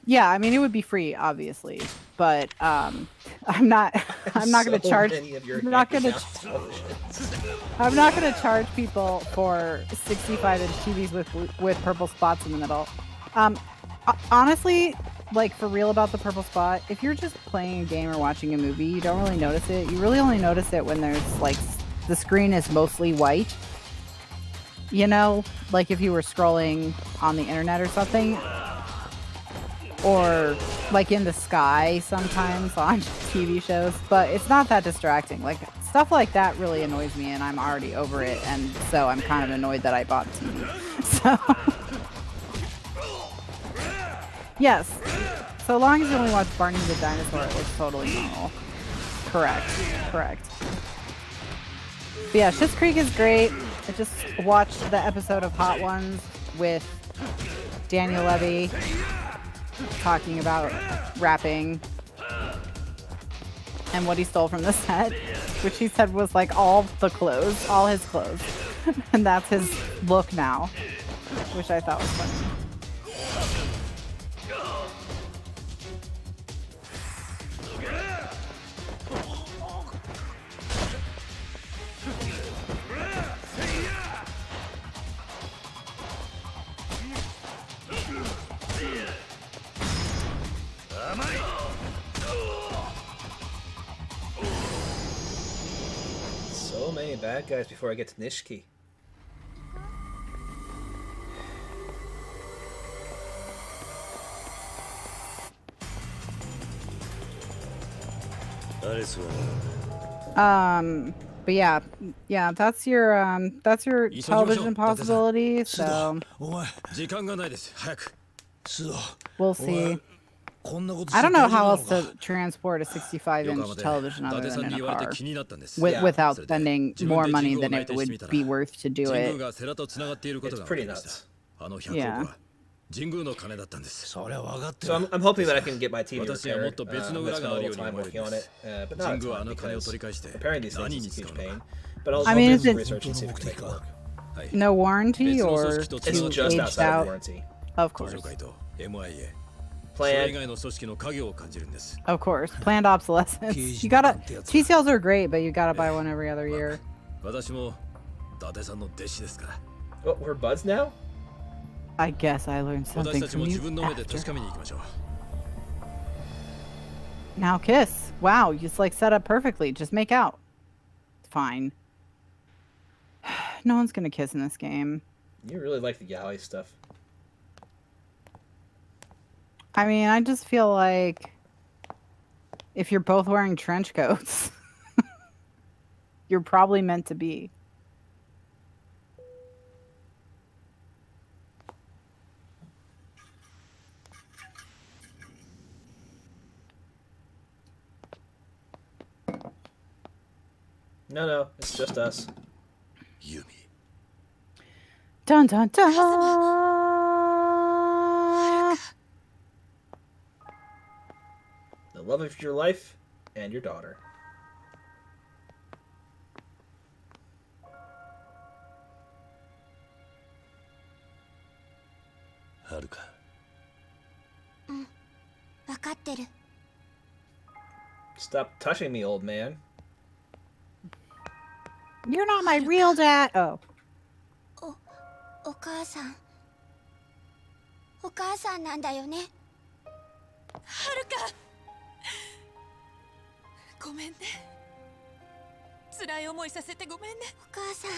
Yeah, I mean it would be free, obviously, but I'm not going to charge. I'm not going to charge people for 65-inch TVs with purple spots in the middle. Honestly, like, for real about the purple spot, if you're just playing a game or watching a movie, you don't really notice it. You really only notice it when there's, like, the screen is mostly white. You know, like if you were scrolling on the internet or something. Or, like, in the sky sometimes on TV shows. But it's not that distracting. Like, stuff like that really annoys me, and I'm already over it. And so I'm kind of annoyed that I bought the TV. So... Yes. So long as you only watch Barney the Dinosaur, it looks totally normal. Correct. But yeah, Schitt's Creek is great. I just watched the episode of Hot Ones with Daniel Levy talking about rapping and what he stole from the set, which he said was like all his clothes. And that's his look now, which I thought was funny. So many bad guys before I get to Nishiki. But yeah, that's your television possibility, so we'll see. I don't know how else to transport a 65-inch television other than in a car without spending more money than it would be worth to do it. It's pretty nuts. Yeah. So I'm hoping that I can get my TV repaired. I'm going to spend a little time working on it, but not a ton, because repairing these things is a huge pain. But I'll do some research and see if we can make it work. No warranty, or It's just outside of warranty. Of course. Planned. Of course. Planned obsolescence. TCLs are great, but you gotta buy one every other year. Oh, we're buds now? I guess I learned something from you after. Now kiss. Wow, it's like set up perfectly. Just make out. Fine. No one's gonna kiss in this game. You really like the galley stuff. I mean, I just feel like if you're both wearing trench coats, you're probably meant to be. No, it's just us. Yumi. Dun dun dun! The love of your life and your daughter. Haruka. かってる。 Stop touching me, old man. You're not my real dad. Oh. お母さん。お母さんなんだよね。はるか。ごめんね。辛い思いさせてごめんね。お母さん。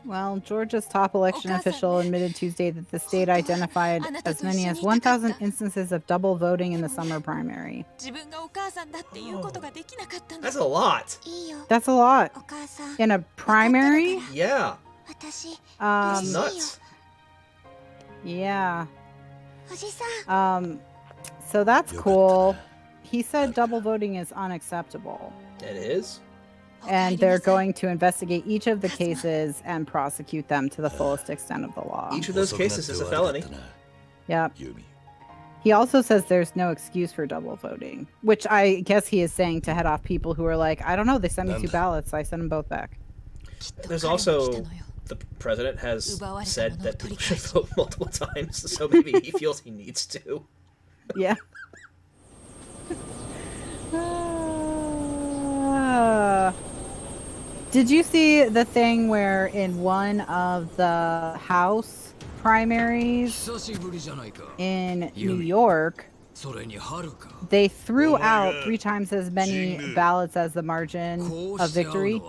Well, Georgia's top election official admitted Tuesday that the state identified as many as 1,000 instances of double voting in the summer primary. That's a lot. That's a lot. In a primary? Yeah. That's nuts. Yeah. So that's cool. He said double voting is unacceptable. It is? And they're going to investigate each of the cases and prosecute them to the fullest extent of the law. Each of those cases is a felony. Yep. He also says there's no excuse for double voting, which I guess he is saying to head off people who are like, I don't know, they sent me 2 ballots, I sent them both back. There's also, the president has said that people should vote multiple times, so maybe he feels he needs to. Yeah. Did you see the thing where in one of the House primaries in New York, they threw out 3 times as many ballots as the margin of victory?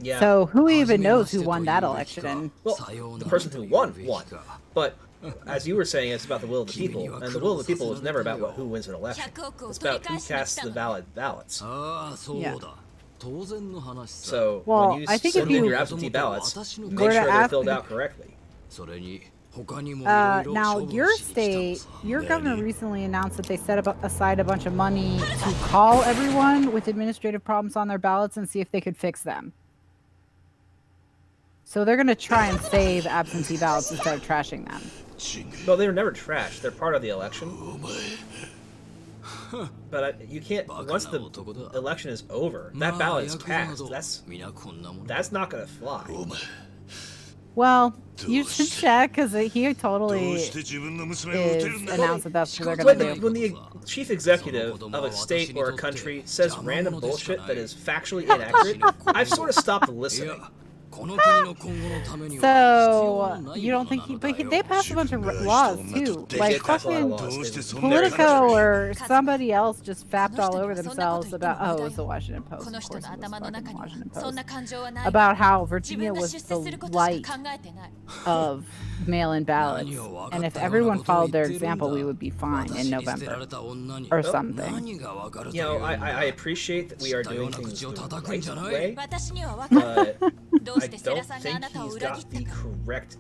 Yeah. So who even knows who won that election? Well, the person who won. But as you were saying, it's about the will of the people, and the will of the people is never about who wins an election. It's about who casts the ballots. Yeah. So well, when you I think send if in you your absentee ballots, make were to sure they're ask- filled out correctly. Now, your state, your governor recently announced that they set aside a bunch of money to call everyone with administrative problems on their ballots and see if they could fix them. So they're going to try and save absentee ballots instead of trashing them. No, they were never trashed. They're part of the election. But you can't. Once the election is over, that ballot is cast. That's not gonna fly. Well, you should check because he totally is announced that that's what they're When going to do. when the chief executive of a state or a country says random bullshit that is factually inaccurate, I've sort of stopped listening. So you don't think they passed a bunch of laws too, They like did pass a lot of fucking laws. Politico or somebody else just fapped all over themselves about it was the Washington Post, of course it was fucking Washington Post, about how Virginia was the light of mail-in ballots, and if everyone followed their example, we would be fine in November or something. You know, I appreciate that we are doing things the right way, but I don't think he's got the correct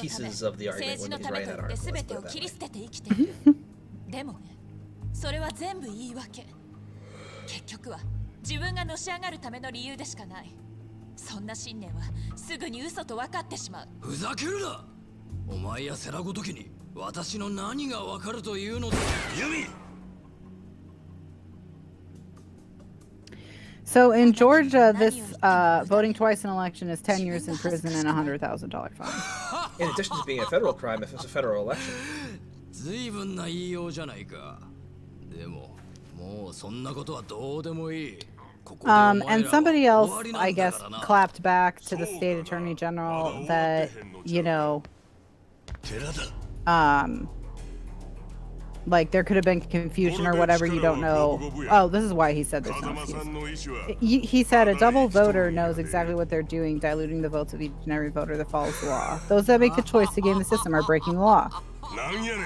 pieces of the argument when he's writing that article. Let's put it that way. でもね、それは全部言い訳。結局は自分がのし上がるための理由でしかない。そんな信念はすぐに嘘と分かってしまう。ふざけるな。お前や世良ごときに私の何がわかるというのだ。ユミ。 So in Georgia, this voting twice in election is 10 years in prison and a $100,000 fine. In addition to being a federal crime, if it's a federal election. 随分な言いようじゃないか。でも、もうそんなことはどうでもいい。 And somebody else, I guess, clapped back to the state attorney general that, you know, like there could have been confusion or whatever, you don't know. Oh, this is why he said there's no excuse. He said a double voter knows exactly what they're doing, diluting the votes of each and every voter that follows the law. Those that make the choice to game the system are breaking the law.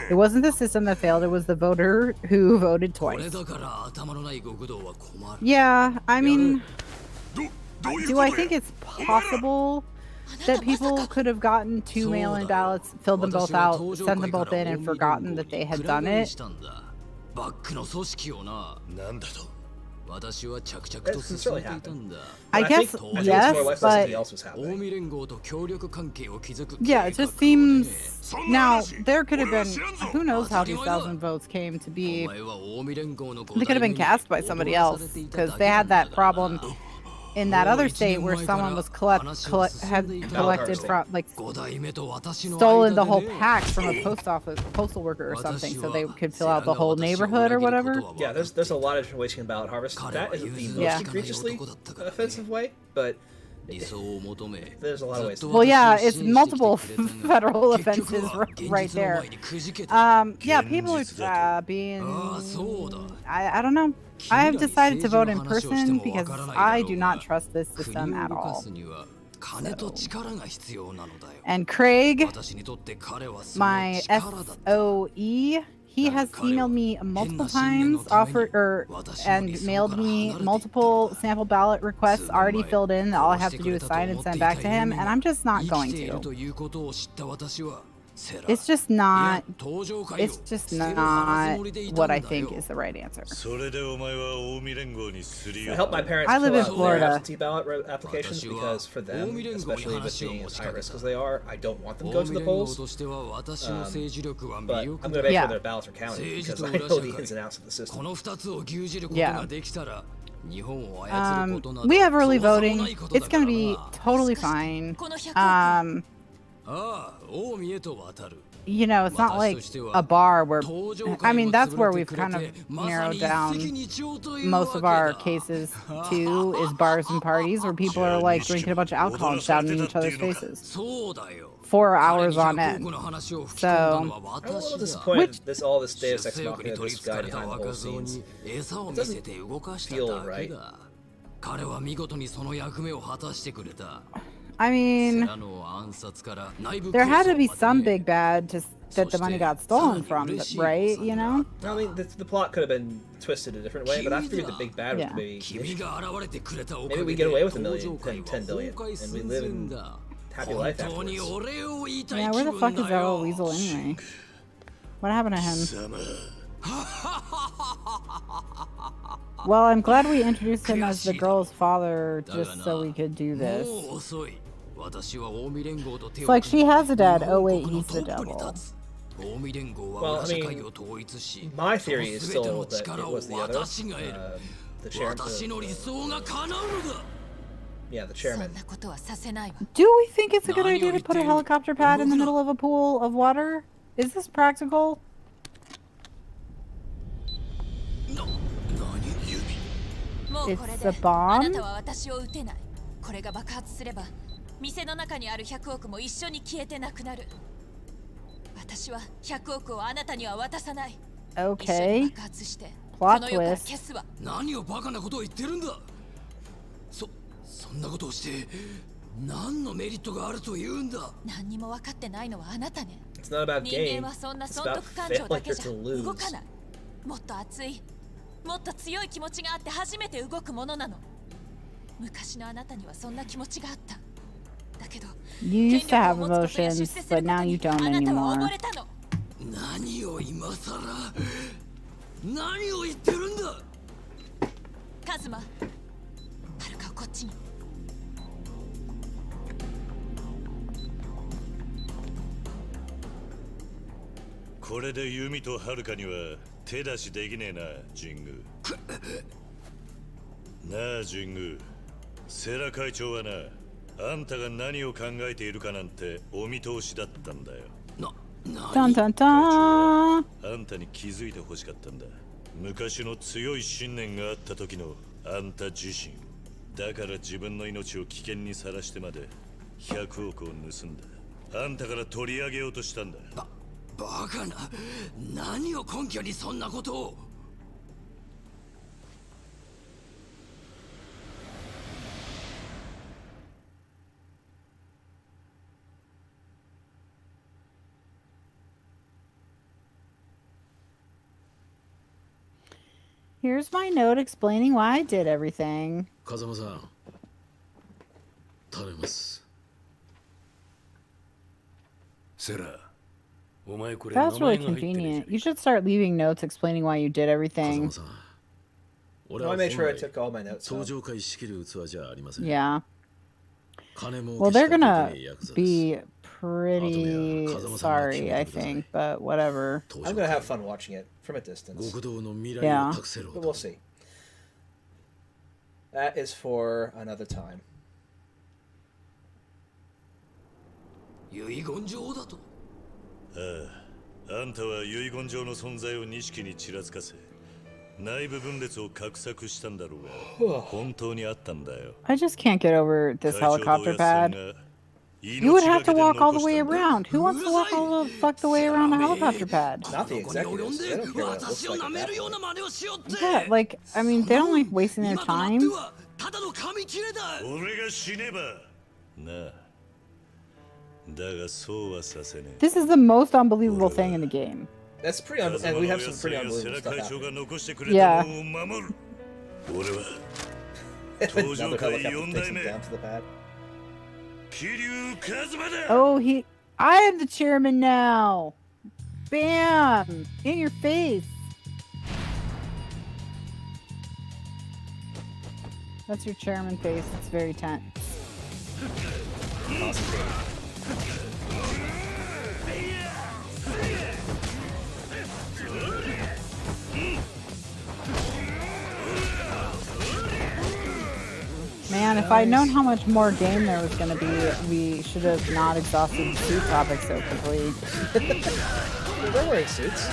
It wasn't the system that failed, it was the voter who voted twice. Yeah, I mean, do I think it's possible that people could have gotten 2 mail-in ballots, filled them both out, sent them both in, and forgotten that they had done it? That sincerely happened. I guess yes, but yeah, it just seems now there could have been who knows how these 1,000 votes came to be. They could have been cast by somebody else because they had that problem in that other state where someone was had collected from, like, stolen the whole pack from a postal worker or something, so they could fill out the whole neighborhood or whatever. Yeah, there's a lot of different ways you can ballot harvest. That is the most egregiously offensive way, but there's a lot of ways. Well, yeah, it's multiple federal offenses right there. Yeah, people are being. I don't know. I have decided to vote in person because I do not trust this system at all. And Craig, my SOE, he has emailed me multiple times, and mailed me multiple sample ballot requests already filled in that all I have to do is sign and send back to him, and I'm just not going to. It's just not what I think is the right answer. I help my parents I live in fill out Florida. their absentee ballot applications because for them, especially with being as high risk as they are, I don't want them to go to the polls. But I'm going to make sure their ballots are counted because I know the ins and outs of the system. Yeah. We have early voting. It's going to be totally fine. You know, it's not like a bar where, I mean, that's where we've kind of narrowed down most of our cases to, is bars and parties where people are like drinking a bunch of alcohol and shouting in each other's faces 4 hours on end. So I'm a little disappointed all this Deus Ex Machina, this guy behind the whole scenes. It doesn't feel right. I mean, there had to be some big bad that the money got stolen from, right? You know? I mean, the plot could have been twisted a different way, but I figured the big bad was maybe we get away with $1 million, 10 billion, and we live in happy life afterwards. Yeah, where the fuck is that old weasel anyway? What happened to him? Well, I'm glad we introduced him as the girl's father just so we could do this. It's like she has a dad. Oh wait, he's the devil. Well, I mean, my theory is still that it was the other, the chairman. Yeah, the chairman. Do we think it's a good idea to put a helicopter pad in the middle of a pool of water? Is this practical? It's a bomb? これが爆発すれば店の中にある100億も一緒に消えてなくなる。私は100億をあなたには渡さない。 Okay. 爆発して Plot この世から twist. 消すわ。何をバカなことを言ってるんだ。そんなことをして何のメリットがあると言うんだ。何にも分かってないのはあなたね。 It's not about 人 game. 間はそんな It's 損 about 得感情だけじゃ failure to 動か lose. ない。もっと熱い、もっと強い気持ちがあって初めて動くものなの。昔のあなたにはそんな気持ちがあった。だけど、 You used to have emotions, but now you don't あなたは anymore. 溺れたの。何を今さら何を言ってるんだ。カズマ、はるかをこっちに。これでユミとハルカには手出しできねえな、神宮。なあ神宮、世良会長はな、あんたが何を考えているかなんてお見通しだったんだよ。タンタンタン。あんたに気づいてほしかったんだ。昔の強い信念があった時のあんた自身。だから自分の命を危険にさらしてまで100億を盗んだ。あんたから取り上げようとしたんだ。バカな。何を根拠にそんなことを。Here's my note explaining why I did everything. 風間さん、頼みます。セラ、お前これ That's 名前 really が入ってねえ convenient. You should start leaving notes explaining why you did 風 everything. 間さん、俺 No, は I made sure I 本来 took all my notes. 登 So. 場会仕切る器じゃありません。 Yeah. 金儲 Well, け they're しかできね gonna えヤクザです。 be pretty sorry, I think, but whatever. I'm gonna have fun watching it from a distance, 極道の未来 Yeah. を託せろ but we'll see. That is for another time. 遺言状だと。ああ、あんたは遺言状の存在を錦にちらつかせ、内部分裂を画策したんだろうが、本当にあったんだよ。I just can't get over this helicopter pad. You would have to walk all the way around. Who wants to walk all the fuck the way around a helicopter pad? Not the executives. They don't care what it looks like at that point. Yeah, like, I mean, they don't like wasting their time. 俺が死ねばなあ。だがそうはさせねえ。 This is the most unbelievable thing in the game. That's pretty and we have some pretty unbelievable stuff happening. Yeah. Another helicopter takes him down to the pad. Oh, I am the chairman now. Bam! In your face. That's your chairman face. It's very tense. Man, if I'd known how much more game there was going to be, we should have not exhausted the suit topic so quickly. They're wearing suits.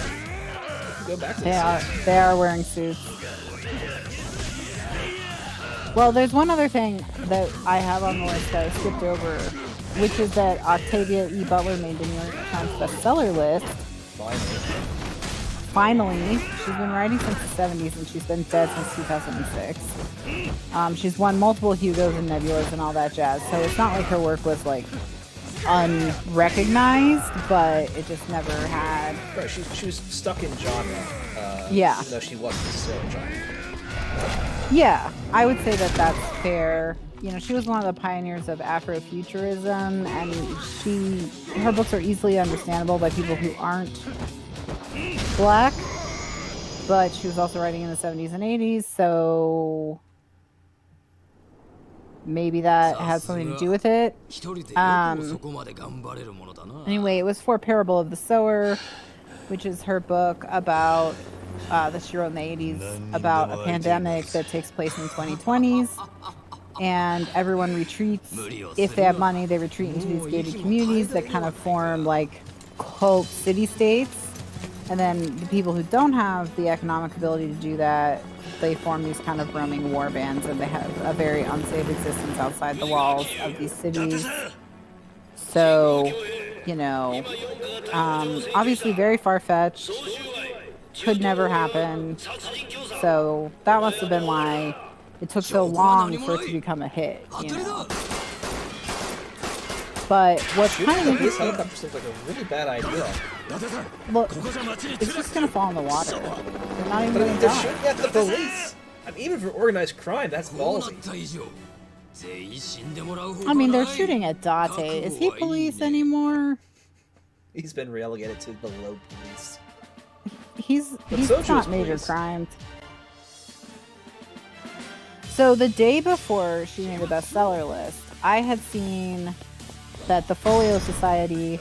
Go back to they are wearing suits. Well, there's one other thing that I have on the list that I skipped over, which is that Octavia E. Butler made the New York Times bestseller list. Finally. She's been writing since the 70s and she's been dead since 2006. She's won multiple Hugos and Nebulas and all that jazz, so it's not like her work was like unrecognized, but it just never had. Right, she was stuck in genre. Yeah. Even though she wasn't necessarily genre. Yeah, I would say that that's fair. You know, she was one of the pioneers of Afrofuturism, and her books are easily understandable by people who aren't Black, but she was also writing in the 70s and 80s, so maybe that has something to do with it. Anyway, it was for Parable of the Sower, which is her book about that she wrote in the 80s about a pandemic that takes place in the 2020s, and everyone retreats. If they have money, they retreat into these gated communities that kind of form like cult city-states. And then the people who don't have the economic ability to do that, they form these kind of roaming war bands, and they have a very unsafe existence outside the walls of these cities. So, you know, obviously very far-fetched, could never happen. So that must have been why it took so long for it to become a hit, you know. But what's kind of this helicopter seems like a really bad idea. Look, it's just gonna fall in the water. They're not even gonna they're die. shooting at the police. I mean, even for organized crime, that's ballsy. I mean, they're shooting at Date. Is he police anymore? He's been relegated to below police. He's Soju's not major police. crimes. So the day before she made the bestseller list, I had seen that the Folio Society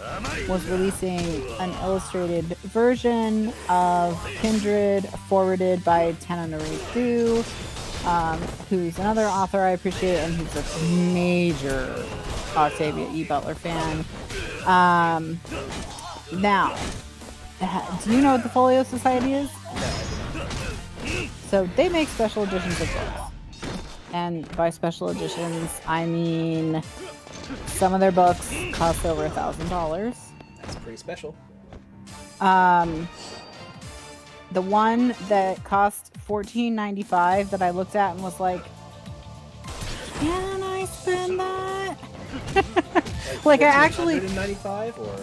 was releasing an illustrated version of Kindred, forwarded by Tananarifu, who's another author I appreciate, and who's a major Octavia E. Butler fan. Now, do you know what the Folio Society is? So they make special editions of books. And by special editions, I mean some of their books cost over $1,000. That's pretty special. The one that cost $14.95 that I looked at and was like, can I spend that? Like I actually $195 or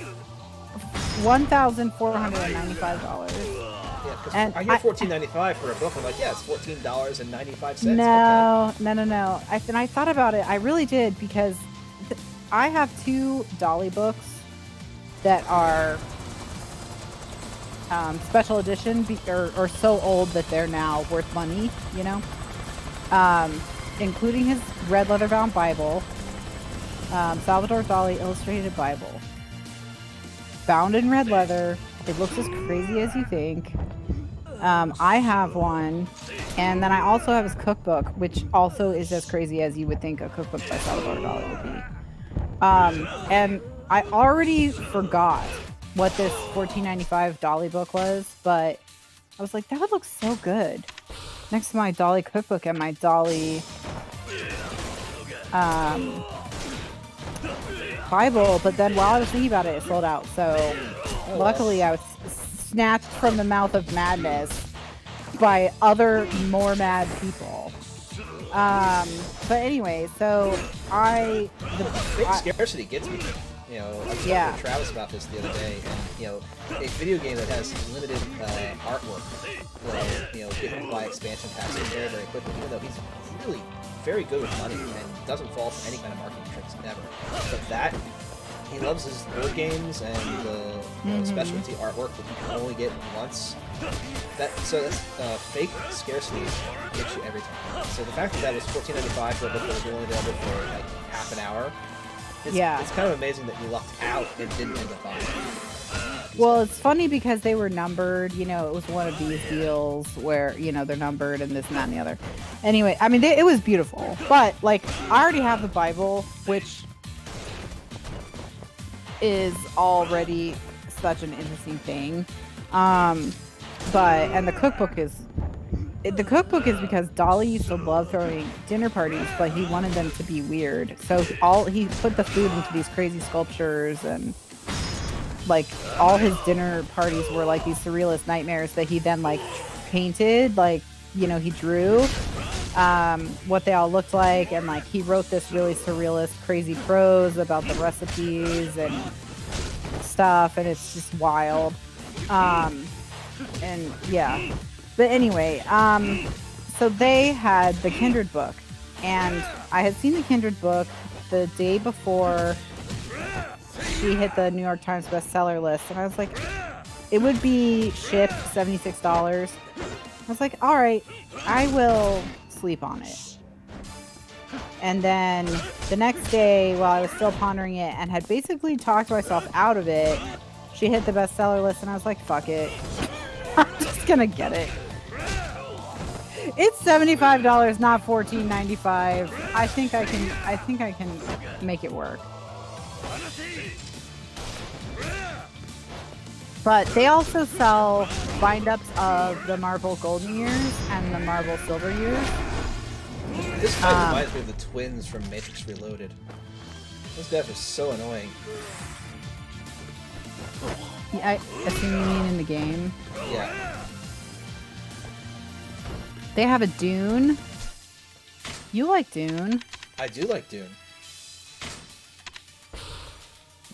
$1,495. Yeah, because I hear $14.95 for a book. I'm like, yeah, it's $14.95. No. And I thought about it. I really did, because I have two Dolly books that are special edition or so old that they're now worth money, you know, including his red leather bound Bible, Salvador Dali illustrated Bible, bound in red leather. It looks as crazy as you think. I have one, and then I also have his cookbook, which also is as crazy as you would think a cookbook by Salvador Dali would be. And I already forgot what this $14.95 Dali book was, but I was like, that would look so good next to my Dali cookbook and my Dali Bible. But then while I was thinking about it, it sold out. So luckily I was snatched from the mouth of madness by other more mad people. But anyway, so the big scarcity gets me. You know, I was talking to Travis about this the other day, and you know, a video game that has limited artwork will, you know, get him to buy expansion passes very, very quickly. Even though he's really very good with money and doesn't fall for any kind of marketing tricks, never. But that, he loves his board games and the specialty artwork that you can only get once. That's fake scarcity gets you every time. So the fact that that was $14.95 for a book that was only available for like half an hour, it's kind of amazing that you lucked out and didn't end up buying it. Well, it's funny because they were numbered. You know, it was one of these deals where, you know, they're numbered and this and that and the other. Anyway, I mean, it was beautiful. But, like, I already have the Bible, which is already such an interesting thing. And the cookbook is because Dali used to love throwing dinner parties, but he wanted them to be weird. So he put the food into these crazy sculptures, and like all his dinner parties were like these surrealist nightmares that he then like painted, like, you know, he drew what they all looked like, and like he wrote this really surrealist crazy prose about the recipes and stuff, and it's just wild. And yeah, but anyway, so they had the Kindred book, and I had seen the Kindred book the day before she hit the New York Times bestseller list, and I was like, it would be shipped $76. I was like, all right, I will sleep on it. And then the next day, while I was still pondering it and had basically talked myself out of it, she hit the bestseller list, and I was like, fuck it. I'm just gonna get it. It's $75, not $14.95. I think I can make it work. But they also sell bind-ups of the Marvel Golden Years and the Marvel Silver Years. This guy reminds me of the twins from Matrix Reloaded. Those guys are so annoying. Yeah, I assume you mean in the game. Yeah. They have a Dune. You like Dune. I do like Dune.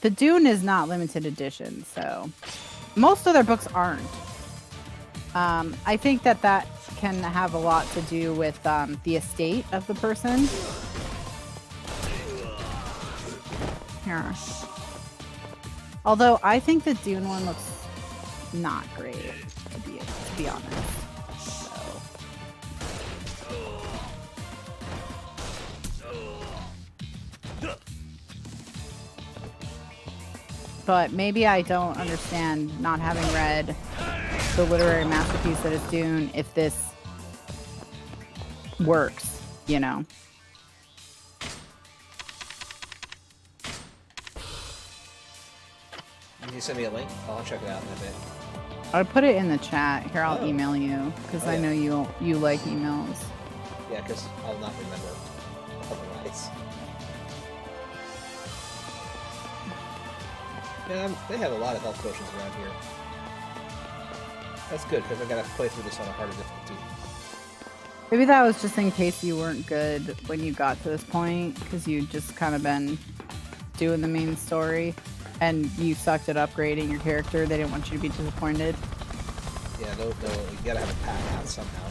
The Dune is not limited edition, so most of their books aren't. I think that can have a lot to do with the estate of the person. Here. Although I think the Dune one looks not great, to be honest. But maybe I don't understand, not having read the literary masterpiece that is Dune, if this works, you know. Can you send me a link? I'll check it out in a bit. I put it in the chat. Here, I'll email you, because I know you like emails. Yeah, because I'll not remember otherwise. Yeah, they have a lot of health potions around here. That's good, because I gotta play through this on a harder difficulty. Maybe that was just in case you weren't good when you got to this point, because you'd just kind of been doing the main story, and you sucked at upgrading your character. They didn't want you to be disappointed. Yeah, no, you gotta have a path out somehow.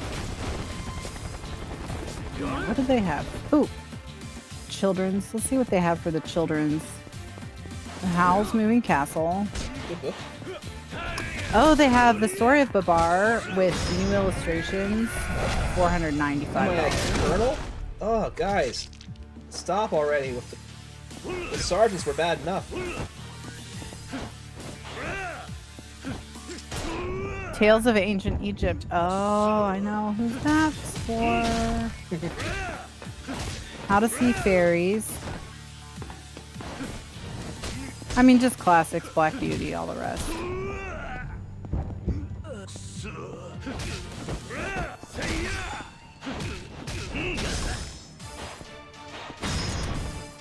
What do they have? Ooh, children's. Let's see what they have for the children's. Howl's Moving Castle. Good book. Oh, they have The Story of Babar with new illustrations. $495. Colonel? Oh, guys, stop already with the sergeants were bad enough. Tales of Ancient Egypt. Oh, I know who that's for. How to See Fairies. I mean, just classics, Black Beauty, all the rest.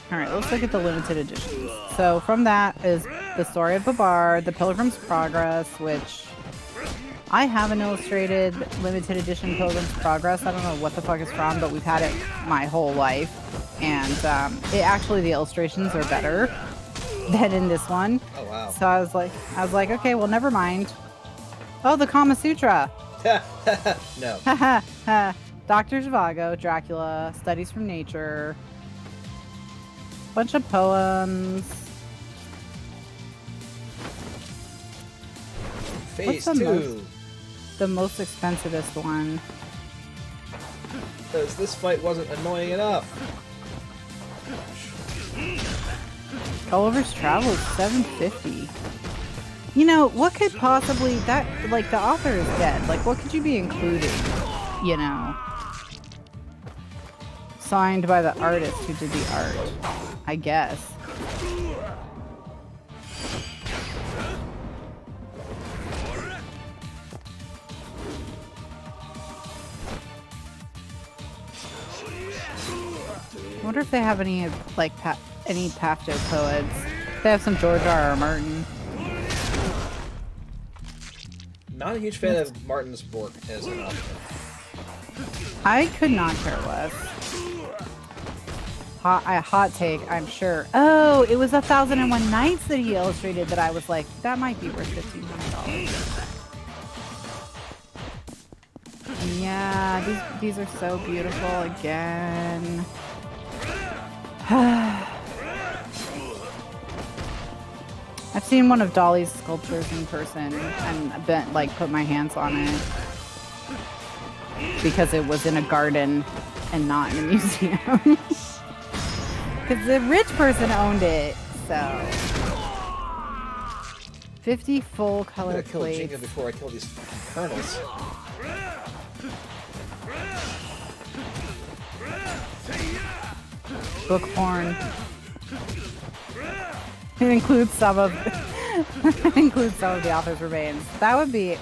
Alright, let's look at the limited editions. So from that is The Story of Babar, The Pilgrim's Progress, which I have an illustrated limited edition Pilgrim's Progress. I don't know what the fuck it's from, but we've had it my whole life. And it actually, the illustrations are better than in this one. Oh, wow. So I was like, okay, well, never mind. Oh, the Kama Sutra. No. Dr. Zhivago, Dracula, Studies from Nature. Bunch of poems. Phase What's 2. The most expensivest one. Because this fight wasn't annoying enough. Gulliver's Travel is $7.50. You know, what could possibly that like the author is dead. Like what could you be including? You know. Signed by the artist who did the art. I guess. I wonder if they have any like any Pafto poets. They have some George R. R. Martin. Not a huge fan of Martin's work as an author. I could not care less. Hot take, I'm sure. Oh, it was 1001 Nights that he illustrated that I was like, that might be worth $1,500. Yeah, these are so beautiful again. I've seen one of Dolly's sculptures in person and been like put my hands on it because it was in a garden and not in a museum. Because the rich person owned it, so 50 full color I'm gonna kill plates. Jinga before I kill these kernels. Book porn. It includes some of the author's remains. That would be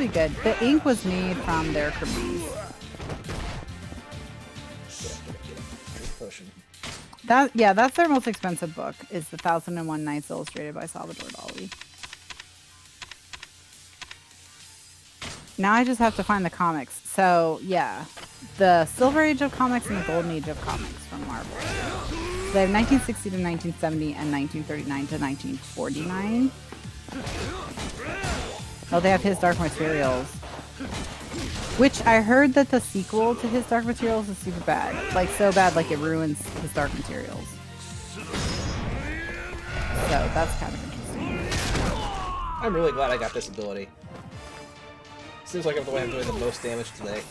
good. The ink was made from their Kerbees. Potion. That's their most expensive book. Is the 1001 Nights illustrated by Salvador Dali. Now I just have to find the comics. So yeah, the Silver Age of Comics and the Golden Age of Comics from Marvel. So they have 1960 to 1970 and 1939 to 1949. Oh, they have His Dark Materials. Which I heard that the sequel to His Dark Materials is super bad. Like, so bad, like it ruins His Dark Materials. So, that's kind of interesting. I'm really glad I got this ability. Seems like I'm the way I'm doing the most damage today.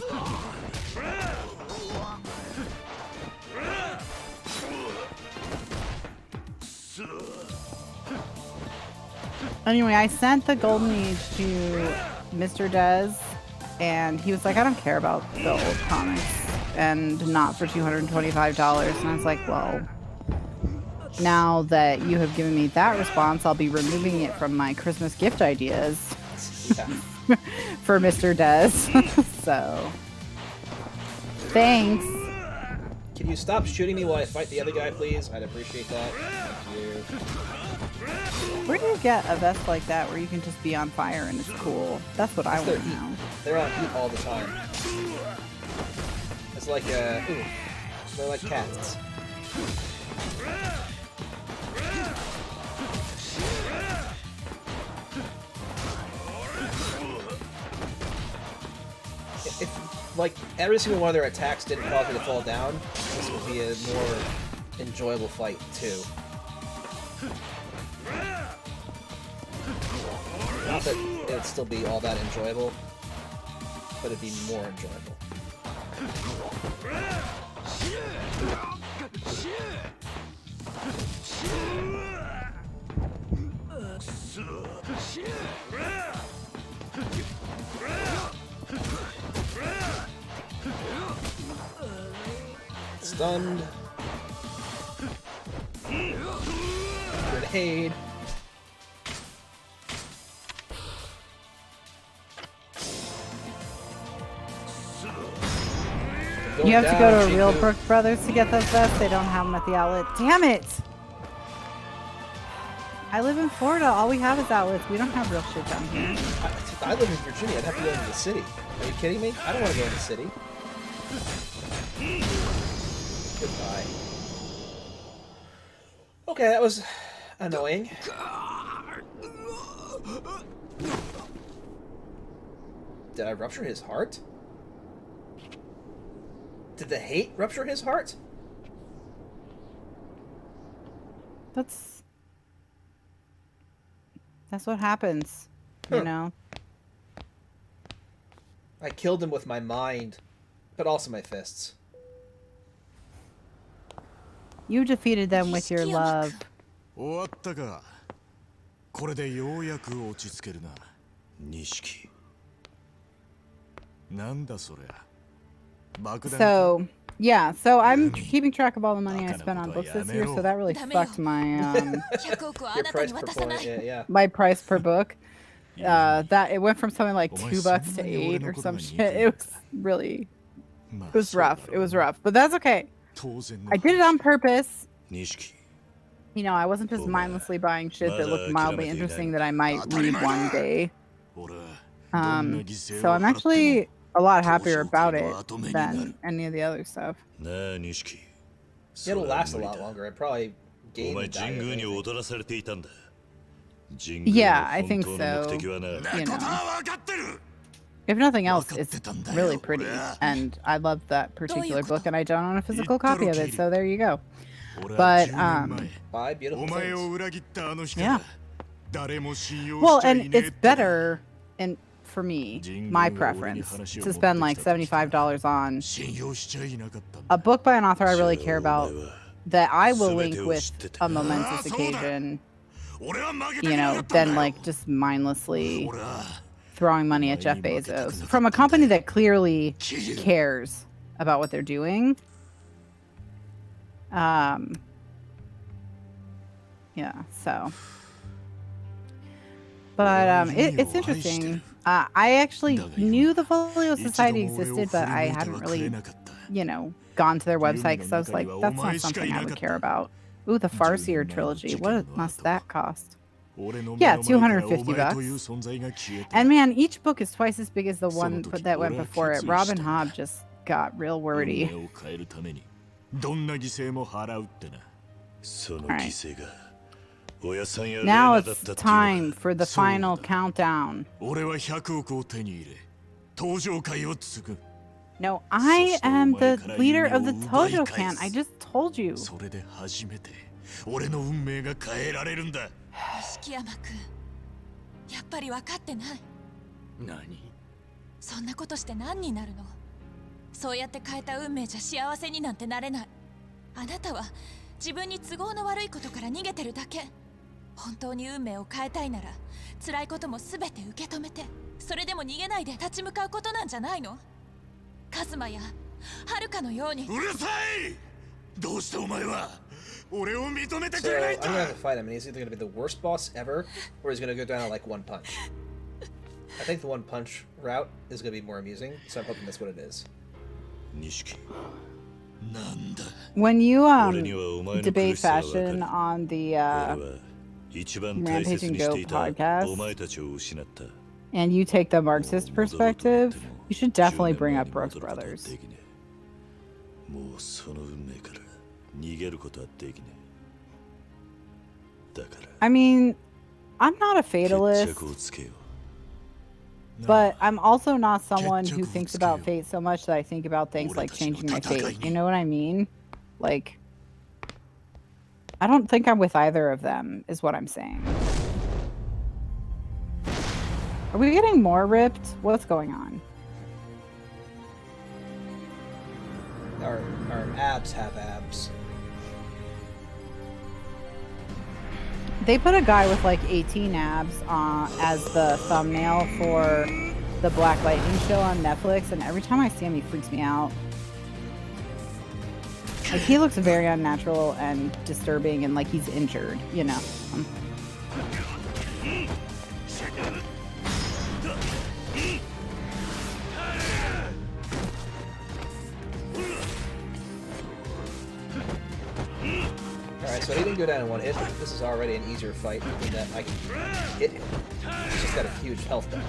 Anyway, I sent the Golden Age to Mr. Des, and he was like, I don't care about the old comics, and not for $225. And I was like, well, now that you have given me that response, I'll be removing it from my Christmas gift ideas for Mr. Des. So, thanks. Can you stop shooting me while I fight the other guy, please? I'd appreciate that. Thank you. Where do you get a vest like that where you can just be on fire and it's cool? That's what I want to know. They're on heat all the time. It's like, ooh, they're like cats. If, like, every single one of their attacks didn't cause me to fall down, this would be a more enjoyable fight, too. Not that it would still be all that enjoyable, but it'd be more enjoyable. Stunned. Grenade. You have to go to a real Chiku. Brooks Brothers to get those vests. They don't have them at the outlet. Damn it! I live in Florida. All we have is outlets. We don't have real shit down here. I live in Virginia. I'd have to go into the city. Are you kidding me? I don't want to go in the city. Goodbye. Okay, that was annoying. Did I rupture his heart? Did the hate rupture his heart? That's what happens, you know? I killed him with my mind, but also my fists. You defeated them with your love. 終わったか。これでようやく落ち着けるな。錦。なんだそれ。爆弾。 So, yeah, so I'm keeping track of all the money I spent on books this year, so that really fucked my Your price per point, yeah. my price per book. That it went from something like $2 to $8 or some shit. It was really, it was rough. It was rough, but that's okay. I did it on purpose. You know, I wasn't just mindlessly buying shit that looked mildly interesting that I might read one day. So I'm actually a lot happier about it than any of the other stuff. It'll last a lot longer. I'd probably gain in value. Yeah, I think so. You know. If nothing else, it's really pretty, and I love that particular book, and I don't own a physical copy of it, so there you go. But Buy beautiful things. yeah. Well, and it's better, and for me, my preference, to spend like $75 on a book by an author I really care about that I will link with a momentous occasion, you know, than like just mindlessly throwing money at Jeff Bezos from a company that clearly cares about what they're doing. Yeah, so. But it's interesting. I actually knew the Folio Society existed, but I hadn't really, you know, gone to their website because I was like, that's not something I would care about. Ooh, the Farseer trilogy. What must that cost? Yeah, $250. And man, each book is twice as big as the one that went before it. Robin Hobb just got real wordy. Alright. Now it's time for the final countdown. No, I am the leader of the Tojo Clan. I just told you. 錦山君やっぱり分かってない何そんなことして何になるのそうやって変えた運命じゃ幸せになんてなれないあなたは自分に都合の悪いことから逃げてるだけ本当に運命を変えたいなら辛いことも全て受け止めてそれでも逃げないで立ち向かうことなんじゃないのカズマやはるかのようにうるさいどうしてお前は So I'm gonna have to fight him, and he's either gonna be the worst boss ever, or he's gonna go down to like one punch. I think the one punch route is gonna be more amusing, so I'm hoping that's what it is. When you debate fashion on the Rampage and Go podcast, and you take the Marxist perspective, you should definitely bring up Brooks Brothers. I mean, I'm not a fatalist, but I'm also not someone who thinks about fate so much that I think about things like changing my fate. You know what I mean? Like, I don't think I'm with either of them, is what I'm saying. Are we getting more ripped? What's going on? Our abs have abs. They put a guy with like 18 abs as the thumbnail for the Black Lightning show on Netflix, and every time I see him, he freaks me out. Like, he looks very unnatural and disturbing and like he's injured, you know. Alright, so he didn't go down in one hit. This is already an easier fight in that I can hit him. He's just got a huge health bar.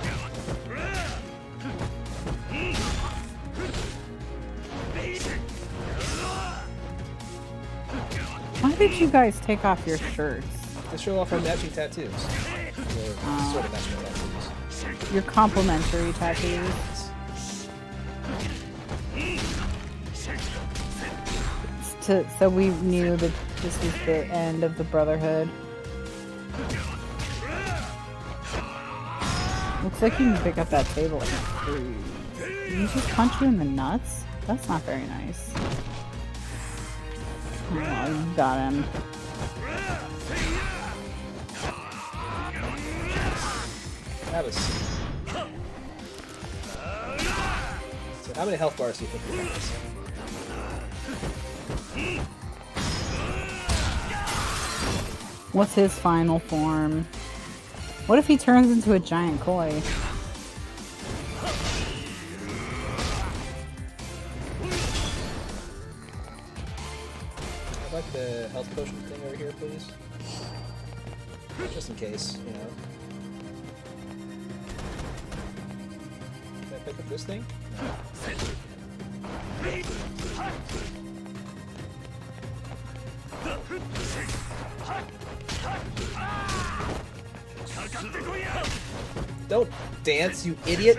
Why did you guys take off your shirts? To show off our matching tattoos. Or sort of matching tattoos. Your complimentary tattoos. So we knew that this was the end of the Brotherhood. Looks like you can pick up that table like food. Did you just punch you in the nuts? That's not very nice. Oh, you got him. That was... So how many health bars do you think we have this? What's his final form? What if he turns into a giant koi? I'd like the health potion thing over here, please. Just in case, you know. Can I pick up this thing? Don't dance, you idiot!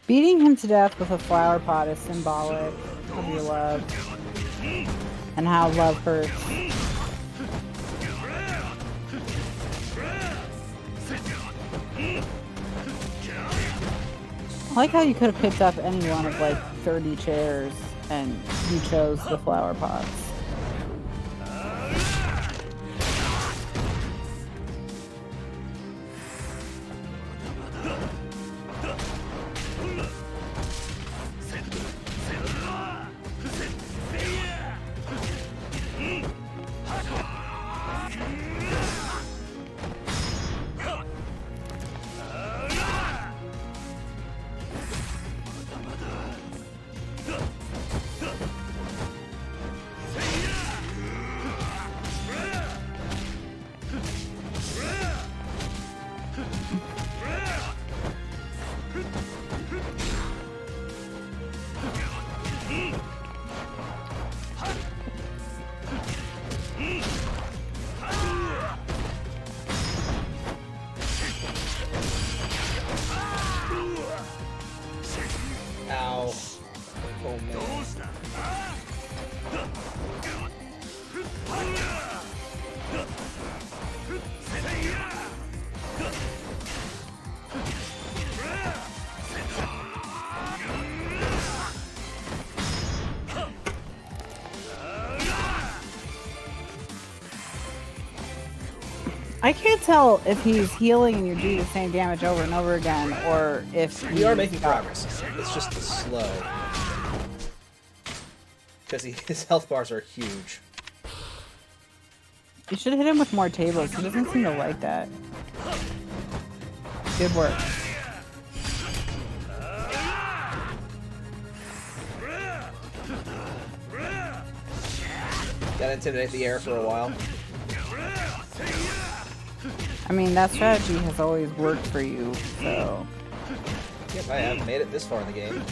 Beating him to death with a flower pot is symbolic of your love and how love hurts. I like how you could have picked up any one of like 30 chairs and you chose the flower pots. Ow. Oh man. I can't tell if he's healing and you're doing the same damage over and over again, or if We are making progress. It's just slow. Because his health bars are huge. You should hit him with more tables. He doesn't seem to like that. Good work. Gotta intimidate the air for a while. I mean, that strategy has always worked for you, so... Yep, I haven't made it this far in the game.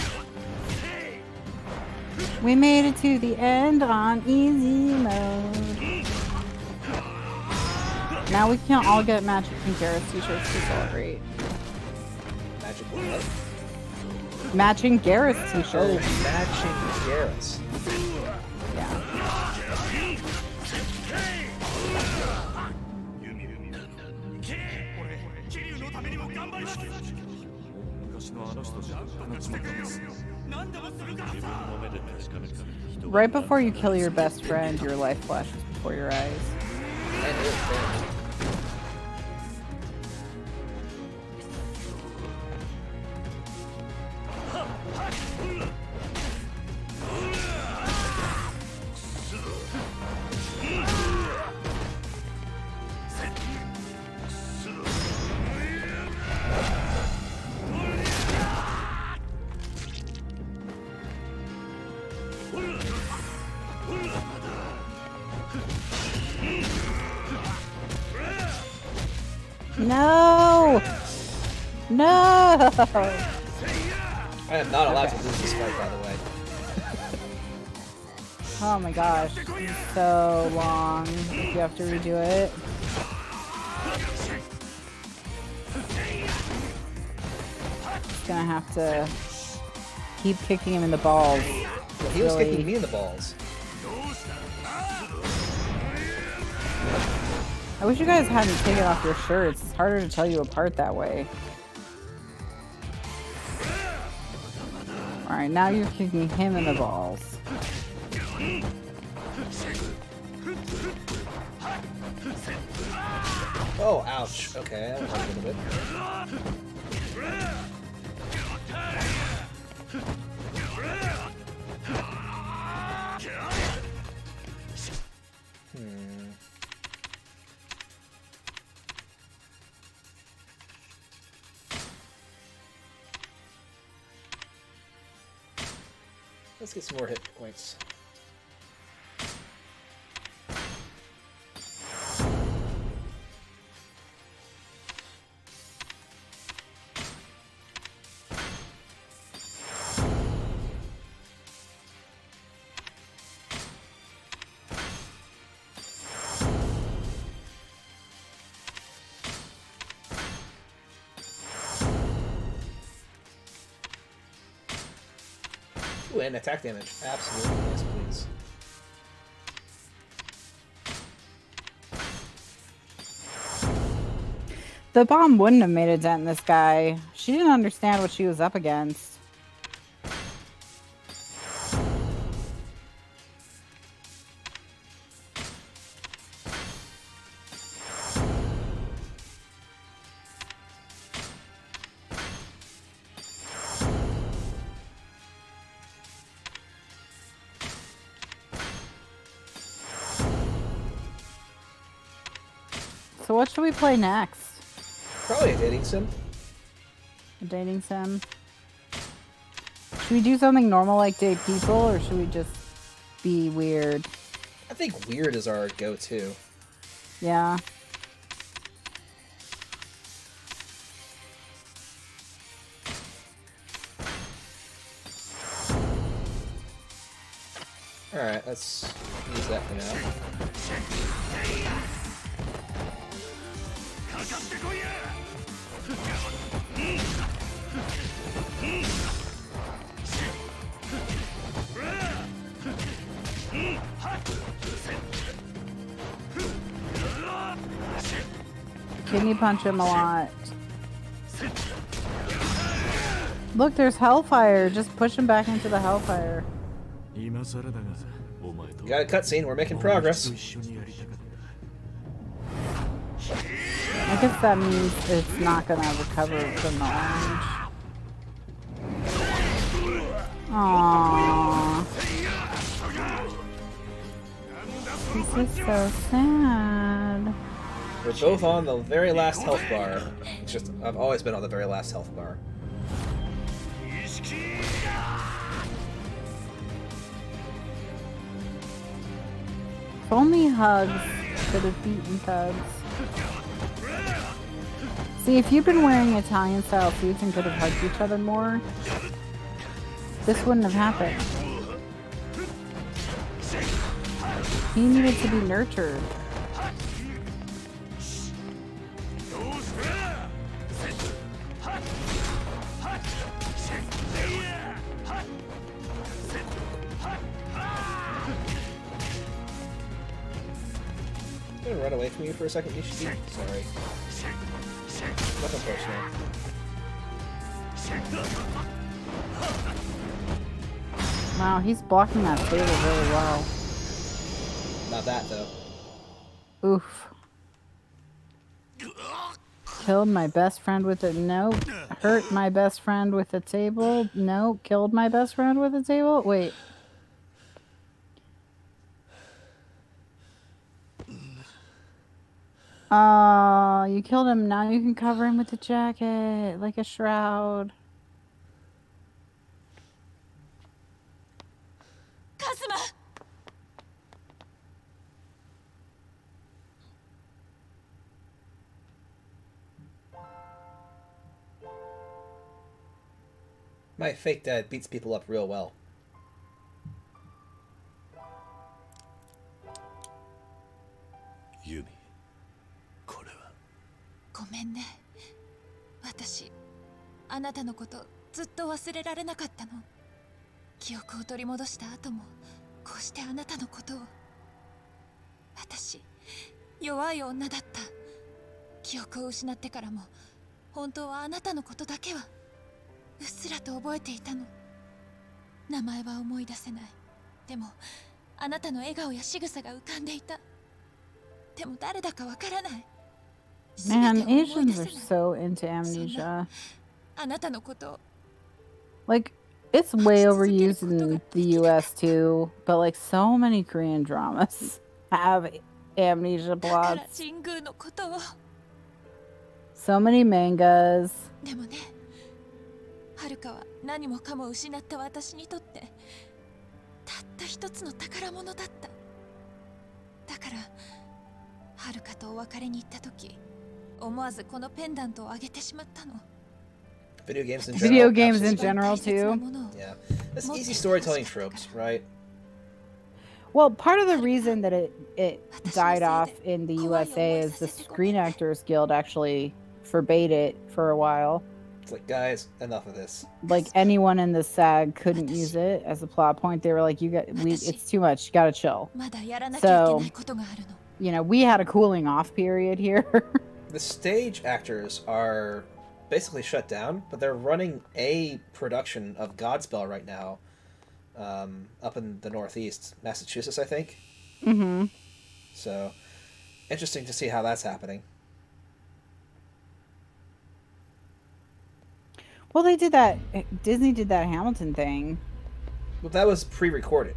We made it to the end on easy mode. Now we can all get Magic and Garrus t-shirts to celebrate. Magic what? Matching Garrus Oh, t-shirts. matching Garrus. Yeah. Right before you kill your best friend, your life flashes before your eyes. And his family. No! No! I am not allowed to lose this fight, by the way. Oh my gosh. It's so long. You have to redo it. Just gonna have to keep kicking him in the balls. Well, he was kicking me in the balls. I wish you guys hadn't taken off your shirts. It's harder to tell you apart that way. Alright, now you're kicking him in the balls. Oh, ouch. Okay, that hurt a little bit. Let's get some more hit points. Ooh, and attack damage. Absolutely, yes, please. The bomb wouldn't have made a dent in this guy. She didn't understand what she was up against. So what should we play next? Probably a dating sim. A dating sim? Should we do something normal like date people, or should we just be weird? I think weird is our go-to. Yeah. Alright, let's use that for now. Kidney punch him a lot. Look, there's Hellfire. Just push him back into the Hellfire. Got a cutscene. We're making progress. I guess that means it's not gonna recover from the orange. Aww. This is so sad. We're both on the very last health bar. It's just, I've always been on the very last health bar. If only Hugs could have beaten Thugs. See, if you'd been wearing Italian-style suits and could have hugged each other more, this wouldn't have happened. He needed to be nurtured. I'm gonna run away from you for a second, Nishiki. Sorry. Nothing personal. Wow, he's blocking that table really well. Not that, though. Oof. Killed my best friend with a... Nope. Hurt my best friend with a table. No. Killed my best friend with a table. Wait. Oh, you killed him. Now you can cover him with a jacket. Like a shroud. Kazuma! My fake dad beats people up real well. Yumi, これは。ごめんね。私、あなたのことずっと忘れられなかったの。記憶を取り戻した後も、こうしてあなたのことを。私、弱い女だった。記憶を失ってからも、本当はあなたのことだけは、うっすらと覚えていたの。名前は思い出せない。でも、あなたの笑顔や仕草が浮かんでいた。でも誰だかわからない。 Man, Asians are so into amnesia. あなたのことを Like, it's way overused in the US too, but like so many Korean dramas have amnesia だから plots. 神宮のことを。 So many mangas. でもね、はるかは何もかも失った私にとってたった一つの宝物だった。だからはるかとお別れに行った時、思わずこのペンダントをあげてしまったの。 Video games in Video general. games in absolutely. general too. Yeah. That's easy storytelling tropes, right? Well, part of the reason that it died off in the USA is the Screen Actors Guild actually forbade it for a while. It's like, guys, enough of this. Like anyone in the SAG couldn't use it as a plot point. They were like, it's too much. You gotta chill. まだやらなきゃいけないことがあるの。 You know, we had a cooling off period here. The stage actors are basically shut down, but they're running a production of Godspell right now, up in the Northeast, Massachusetts, I think. Mm-hmm. So, interesting to see how that's happening. Well, they did that. Disney did that Hamilton thing. Well, that was pre-recorded.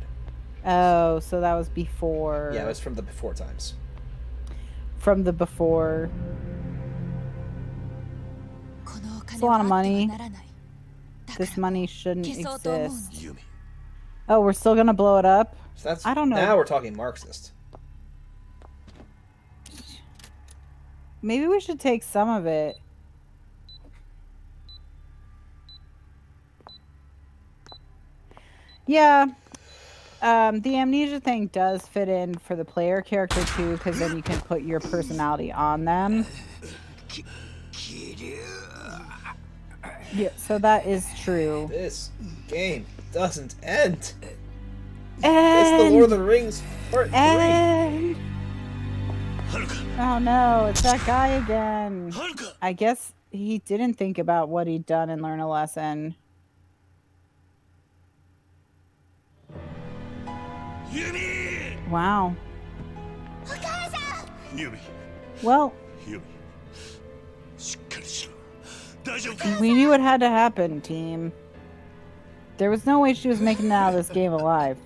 Oh, so that was before. Yeah, it was from the before times. From the before. It's a lot of money. This money shouldn't exist. Yumi. Oh, we're still gonna blow it up? So that's, I don't know. Now we're talking Marxist. Maybe we should take some of it. Yeah. The amnesia thing does fit in for the player character too, because then you can put your personality on them. Yeah, so that is true. This game doesn't end. And, It's the Lord of the Rings Part 3. and... Oh no, it's that guy again. I guess he didn't think about what he'd done and learn a lesson. Yumi! Wow. Yumi. Well, Yumi. しっかりしろ。大丈夫か？ we knew it had to happen, team. There was no way she was making it out of this game alive.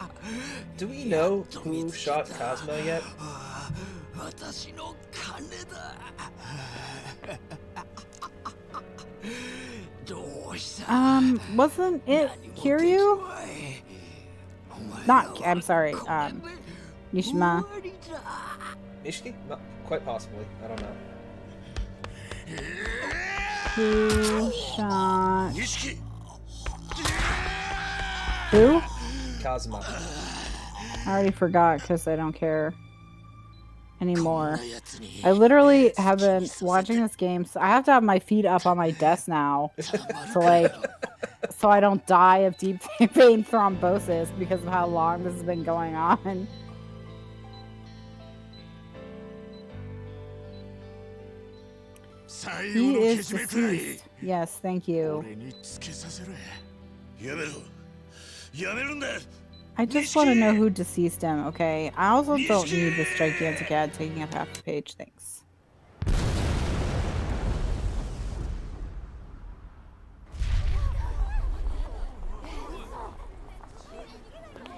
Do we know who shot Cosmo yet? 私の金だ。どうした？ Wasn't it Kiryu? Not, I'm sorry, Nishima. Nishiki? No, quite possibly. I don't know. Who shot... 錦 Who? Kazuma. I already forgot because I don't care anymore. I literally have been watching this game, so I have to have my feet up on my desk now so I don't die of deep vein thrombosis because of how long this has been going on. He is deceased. Yes, thank you. やめろ。やめるんだ。 I just want to know who deceased him, okay? I also don't need this gigantic ad taking up half the page, thanks.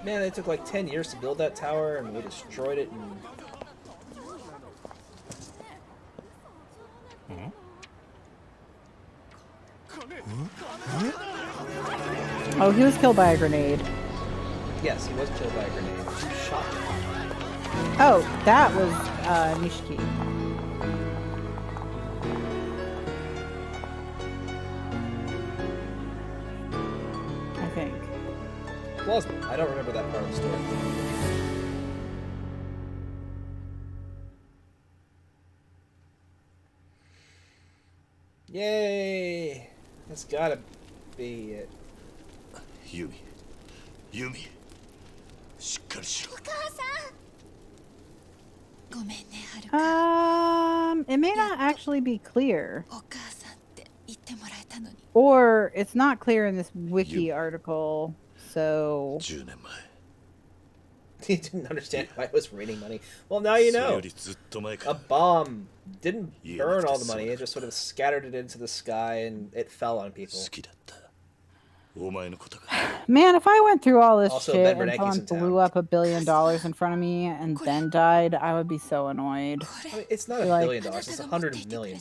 Man, it took like 10 years to build that tower, and we destroyed it. Oh, he was killed by a grenade. Yes, he was killed by a grenade. Shot. Oh, that was Nishiki. Plausible. I don't remember that part of the story. Yay! That's gotta be it. Yumi. Yumi. しっかりしろ。お母さんごめんねはるか It may not actually be clear. お母さんって言ってもらえたのに Or it's not clear in this wiki article, so... 10年前。 He didn't understand why it was raining money. Well, now you それ know. よりずっと前か A ら。 bomb didn't burn all the money. It just sort of scattered it into the sky and it fell on people. 好きだった。お前のことが。 Man, if I went through all this Also, shit Ben and Bernanke's someone in town. blew up $1 billion in front of me and then died, I would be so annoyed. こ I れ mean, it's not $1 Like- billion. It's $100 million.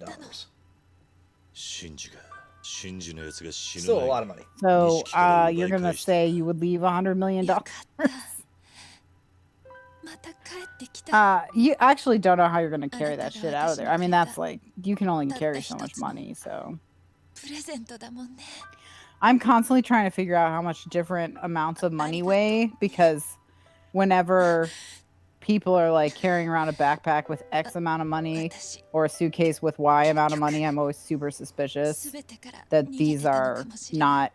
シンジが。シンジのやつが死ぬ Still a 前 lot に of money. So, 錦から奪い you're 返 gonna した say you would leave $100 million? よかったまた帰ってきた You actually don't know how you're gonna carry that shit out of there. I mean, that's like, you can only carry so much money, so... プレゼントだもんね I'm constantly trying to figure out how much different amounts of money weigh because whenever people are like carrying around a backpack with X amount of money 私 or a suitcase with Y amount of money, I'm always super suspicious 全てから that 逃げ these てたの are かもしれない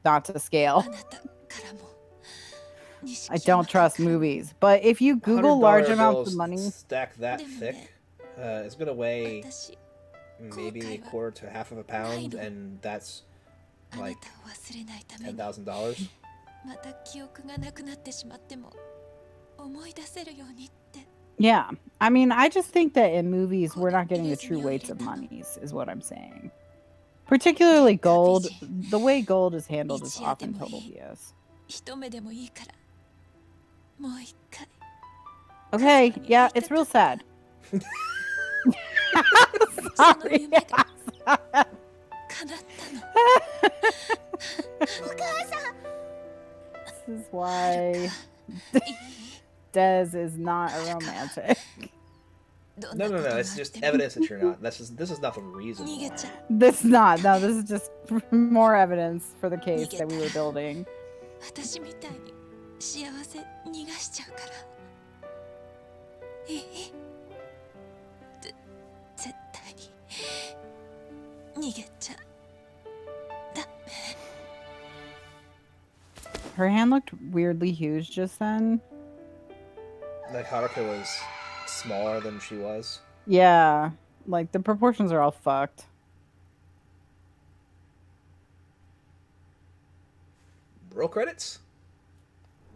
not to あ scale. なたからも I don't trust movies, but if you Google large $100 amounts bills of money, stacked that thick, it's gonna weigh 私 maybe a quarter to half of a pound, and that's あな like たを忘れないために $10,000. また記憶がなくなってしまっても思い出せるようにって yeah. I mean, I just think that in movies, we're not getting the true weights of monies, is what I'm saying. Particularly gold. The way gold is handled is often total BS. 一目でもいいからもう一回 Okay, yeah, it's real sad. その Sorry. 夢が叶ったのお母さん This is why Des is not a romantic. どん No, な no, こと no. が It's あっ just ても evidence that you're not. This is not the reason 逃げ why. ちゃう This is not. No, this is just more evidence for the case that we were building. 私みたいに幸せ逃がしちゃうからいい絶対に逃げちゃダメ Her hand looked weirdly huge just then. Like Haruka was smaller than she was. Yeah, like the proportions are all fucked. Roll credits,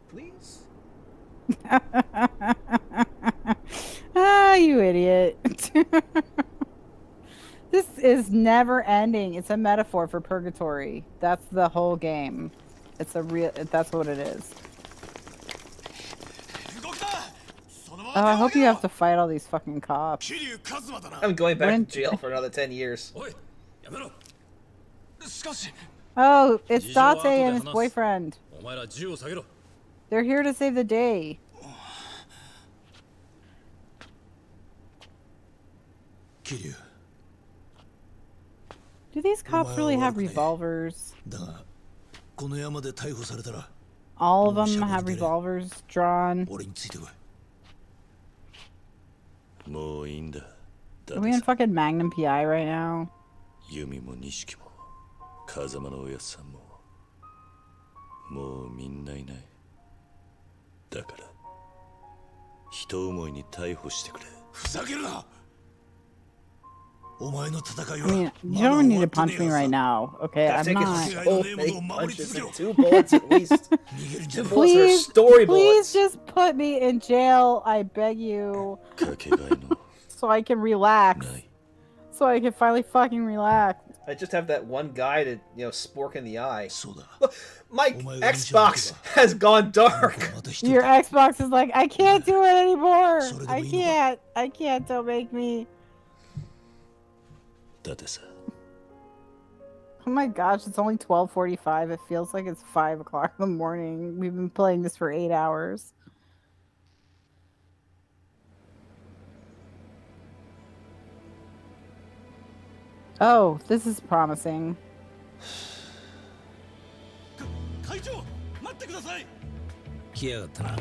please. Ah, you idiot. This is never ending. It's a metaphor for purgatory. That's the whole game. It's a real. That's what it is. Oh, I hope you have to fight all these fucking cops. I'm going back When- to jail for another 10 years. おいやめろしかし Oh, it's 事情は後で Date and his 話す。 boyfriend. お前ら銃を下げろ They're here to save the day. Kiryu Do these cops really have revolvers? だがこの山で逮捕されたら All of them have revolvers drawn. 俺についてこいもういいんだ。 Are we in fucking Magnum PI right now? ユミも錦も風間のおやっさんももうみんないない。だから人思いに逮捕してくれ。ふざけるなお前の戦い I mean, は you don't need to punch me right now, okay? Gotta I'm take not. it so many punches and 2 bullets at least. 逃げるんじゃ 2 ない bullets are Please, story please bullets. just put me in jail, I beg you, かけがえの so I can relax. ない。 So I can finally fucking relax. I just have that one guy to, spork in the eye. そうだ Look, my Xbox has gone dark. また一 Your 人 Xbox is like, I can't do it anymore. Sorry, I Domino. can't, don't make me. だってさ Oh my gosh, it's only 12:45. It feels like it's 5 o'clock in the morning. We've been playing this for 8 hours. Oh, this is promising. 会長待っってください。来やがったな。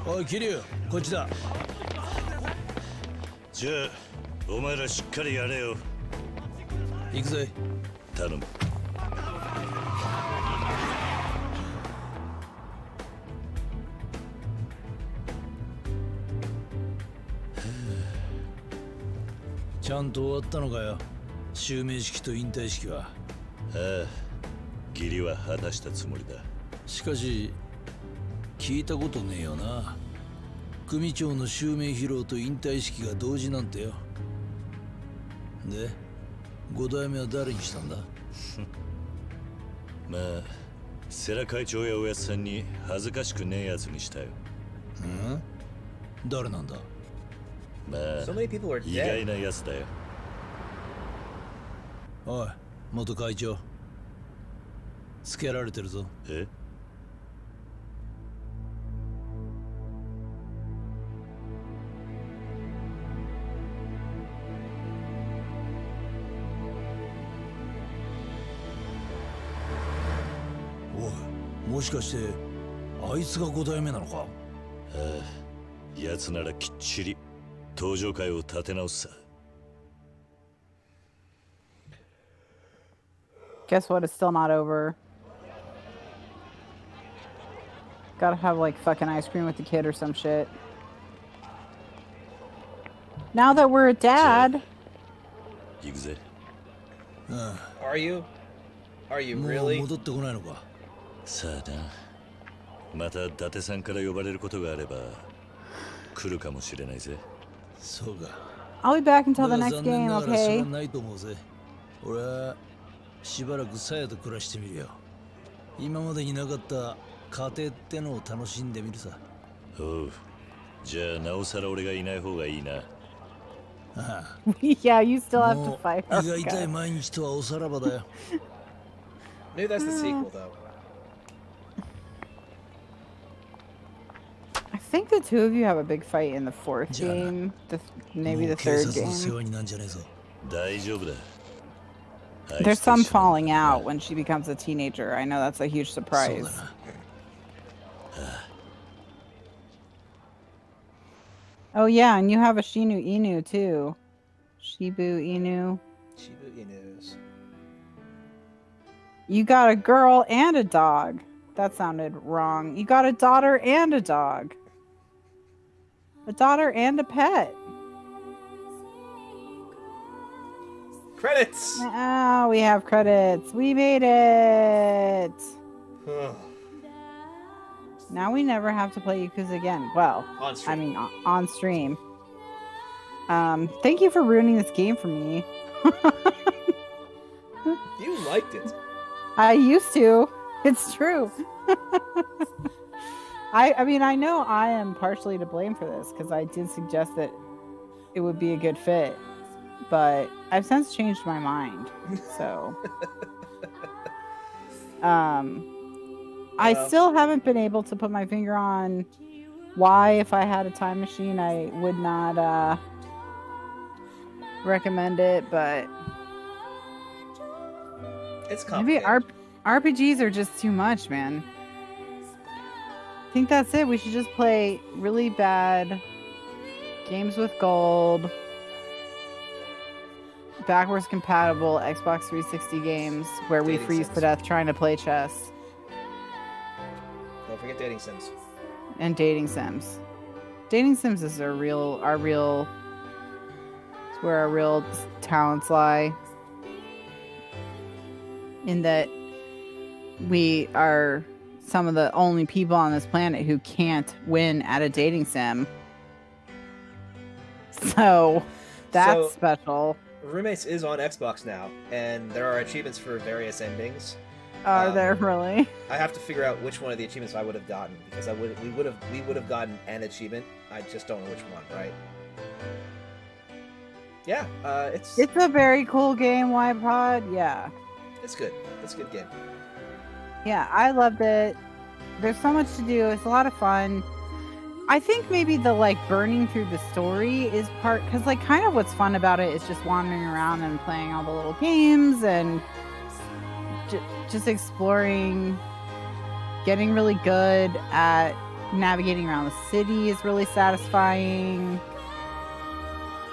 おい、桐生、こっちだ。じゃあお前らしっかりやれよ。行くぜ。頼む。ちゃんと終わったのかよ、襲名式と引退式は。ああ、義理は果たしたつもりだ。しかし聞いたことねえよな、組長の襲名披露と引退式が同時なんてよ。で5代目は誰にしたんだ？まあ世良会長やおやつさんに恥ずかしくねえやつにしたよ。誰なんだ？まあ So many people are 意 dead. 外なやつだよ。おい、元会長、つけられてるぞ。え？おい、もしかしてあいつが5代目なのか？ああ、やつならきっちり登場会を立て直すさ。Guess what? It's still not over. Gotta have like fucking ice cream with the kid or some shit. Now that we're a dad. 行くぜ。Are you? Are you もう really? 戻ってこないのか？さあな、また伊達さんから呼ばれることがあれば来るかもしれないぜ。そうか。 I'll be back until the だが next 残念 game, ながらそれは okay? ないと思うぜ。俺はしばらくさやと暮らしてみるよ。今までになかった家庭ってのを楽しんでみるさ。おう、じゃあなおさら俺がいない方がいいな。Yeah, you still have to も fight. う胃が痛い毎日とはおさらばだよ。 Maybe that's the sequel, though. I think the two of you have a big fight in the fourth game. Maybe the もう警 third 察の世 game. 話になんじゃねえぞ。大丈夫だ。 There's some falling out when she becomes a teenager. I know that's a huge そう surprise. だな。Oh yeah, and you have a Shinu Inu too. Shibu Inu. Shibu Inus. You got a girl and a dog. That sounded wrong. You got a daughter and a dog. A daughter and a pet. Credits! Oh, we have credits. We made it. Now we never have to play Yakuza again. Well, On stream. I mean, on stream. Thank you for ruining this game for me. You liked it. I used to. It's true. I mean, I know I am partially to blame for this because I did suggest that it would be a good fit, but I've since changed my mind. So, I still haven't been able to put my finger on why, if I had a time machine, I would not recommend it, but It's maybe complicated. RPGs are just too much, man. I think that's it. We should just play really bad games with gold, backwards compatible Xbox 360 games where we Dating freeze sims. to death trying to play chess, Don't forget dating sims. and dating sims. Dating sims is our real. It's where our real talents lie. In that we are some of the only people on this planet who can't win at a dating sim. So that's So- special. Roommates is on Xbox now, and there are achievements for various endings. Are there really? I have to figure out which one of the achievements I would have gotten because we would have gotten an achievement. I just don't know which one, right? Yeah, it's It's a very cool game, Pod. Yeah. it's good. It's a good game. Yeah, I loved it. There's so much to do. It's a lot of fun. I think maybe the like burning through the story is part because like kind of what's fun about it is just wandering around and playing all the little games and just exploring, getting really good at navigating around the city is really satisfying.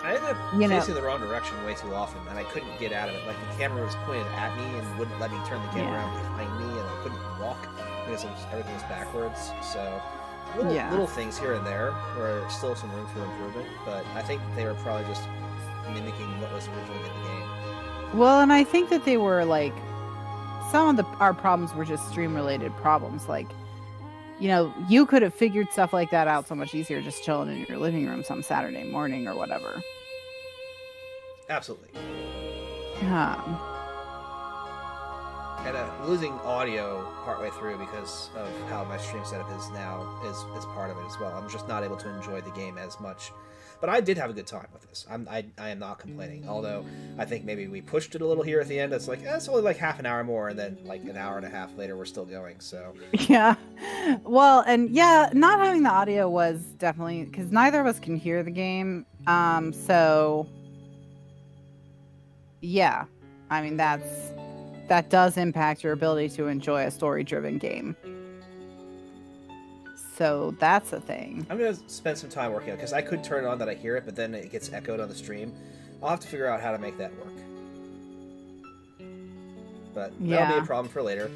I ended up facing the wrong direction way too often, and I couldn't get out of it. Like, the camera was pointed at me and wouldn't let me turn the camera around behind me, and I couldn't walk because everything was backwards. So, little things here and there where there's still some room for improvement, but I think they were probably just mimicking what was originally in the game. Well, and I think that they were, like, some of our problems were just stream-related problems. Like, you know, you could have figured stuff like that out so much easier just chilling in your living room some Saturday morning or whatever. Absolutely. Um, And losing audio partway through because of how my stream setup is now is part of it as well. I'm just not able to enjoy the game as much. But I did have a good time with this. I am not complaining. Although I think maybe we pushed it a little here at the end. It's like, it's only like half an hour more, and then like an hour and a half later, we're still going. So yeah. Well, and yeah, not having the audio was definitely, because neither of us can hear the game. So yeah, I mean, that does impact your ability to enjoy a story-driven game. So that's a thing. I'm going to spend some time working on it, because I could turn it on that I hear it, but then it gets echoed on the stream. I'll have to figure out how to make that work. But that'll be a problem for later.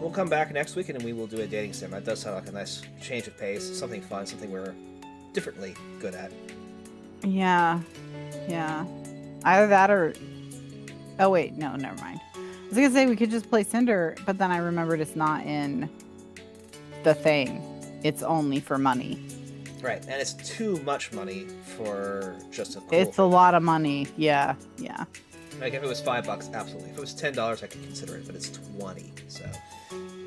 We'll come back next week, and we will do a dating sim. That does sound like a nice change of pace, something fun, something we're differently good at. Yeah. Yeah. Either that or... Oh, wait. No, never mind. I was going to say we could just play Cinder, but then I remembered it's not in the thing. It's only for money. Right, and it's too much money for just a cool It's a lot of money. Yeah, yeah. Like, if it was $5, absolutely. If it was $10, I could consider it, but it's 20, so...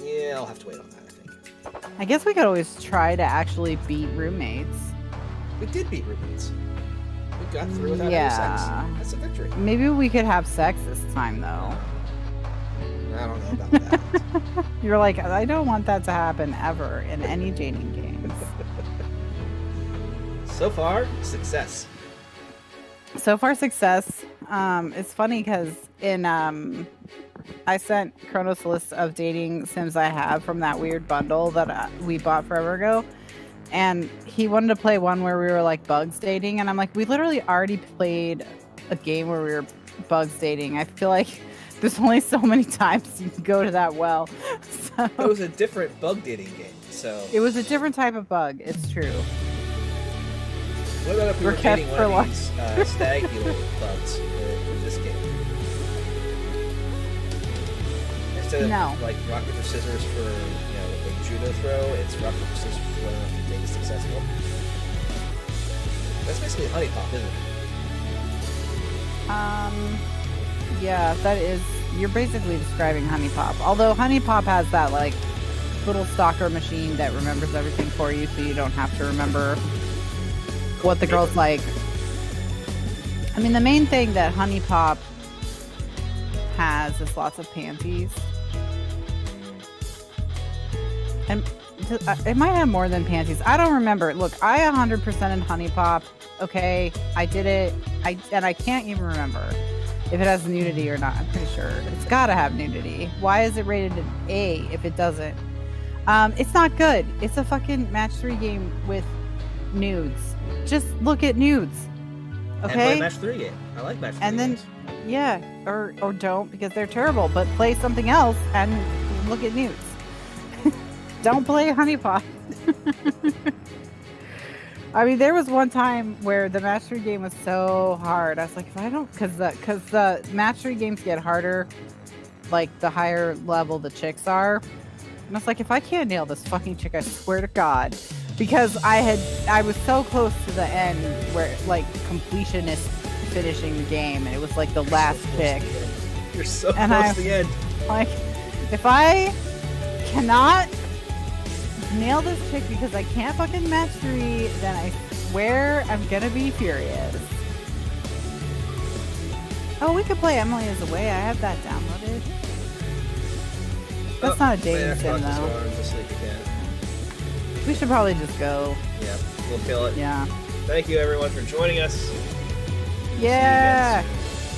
Yeah, I'll have to wait on that, I think. I guess we could always try to actually beat roommates. We did beat roommates. We got through without any sex. That's a victory. Maybe we could have sex this time, though. I don't know about that. You're like, I don't want that to happen ever in any dating games. So far, success. So far, success. It's funny because in I sent Kronos a list of dating sims I have from that weird bundle that we bought forever ago, and he wanted to play one where we were like bugs dating, and I'm like, we literally already played a game where we were bugs dating. I feel like there's only so many times you can go to that well. So, it was a different bug dating game, so... It was a different type of bug, it's true. What about if we were dating one of these stag dealer bugs in this game? Instead of like rock, paper, scissors for, a judo throw, it's rock, paper, scissors for whether or not the date is successful. That's basically honey pop, isn't it? Yeah, that is... You're basically describing Honey Pop. Although Honey Pop has that, like, little stalker machine that remembers everything for you, so you don't have to remember what the girl's like. I mean, the main thing that Honey Pop has is lots of panties. And it might have more than panties. I don't remember. Look, I 100%ed Honey Pop. Okay, I did it. And I can't even remember if it has nudity or not. I'm pretty sure it's gotta have nudity. Why is it rated an A if it doesn't? It's not good. It's a fucking match 3 game with nudes. Just look at nudes. Okay. And play match 3 game. I like match 3 and then games. Yeah, or don't, because they're terrible, but play something else and look at nudes. Don't play Honey Pop. I mean, there was one time where the match 3 game was so hard. I was like, if I don't, because the match 3 games get harder, like the higher level the chicks are. And I was like, if I can't nail this fucking chick, I swear to God, because I was so close to the end where like completionist finishing the game, and it was like the last pick. You're so close to the end. Like, if I cannot nail this chick because I can't fucking match 3, then I swear I'm gonna be furious. Oh, we could play Emily is Away. I have that downloaded. That's not a dating sim though. We should probably just go. Yeah, we'll kill it. Yeah. Thank you everyone for joining us. Yeah.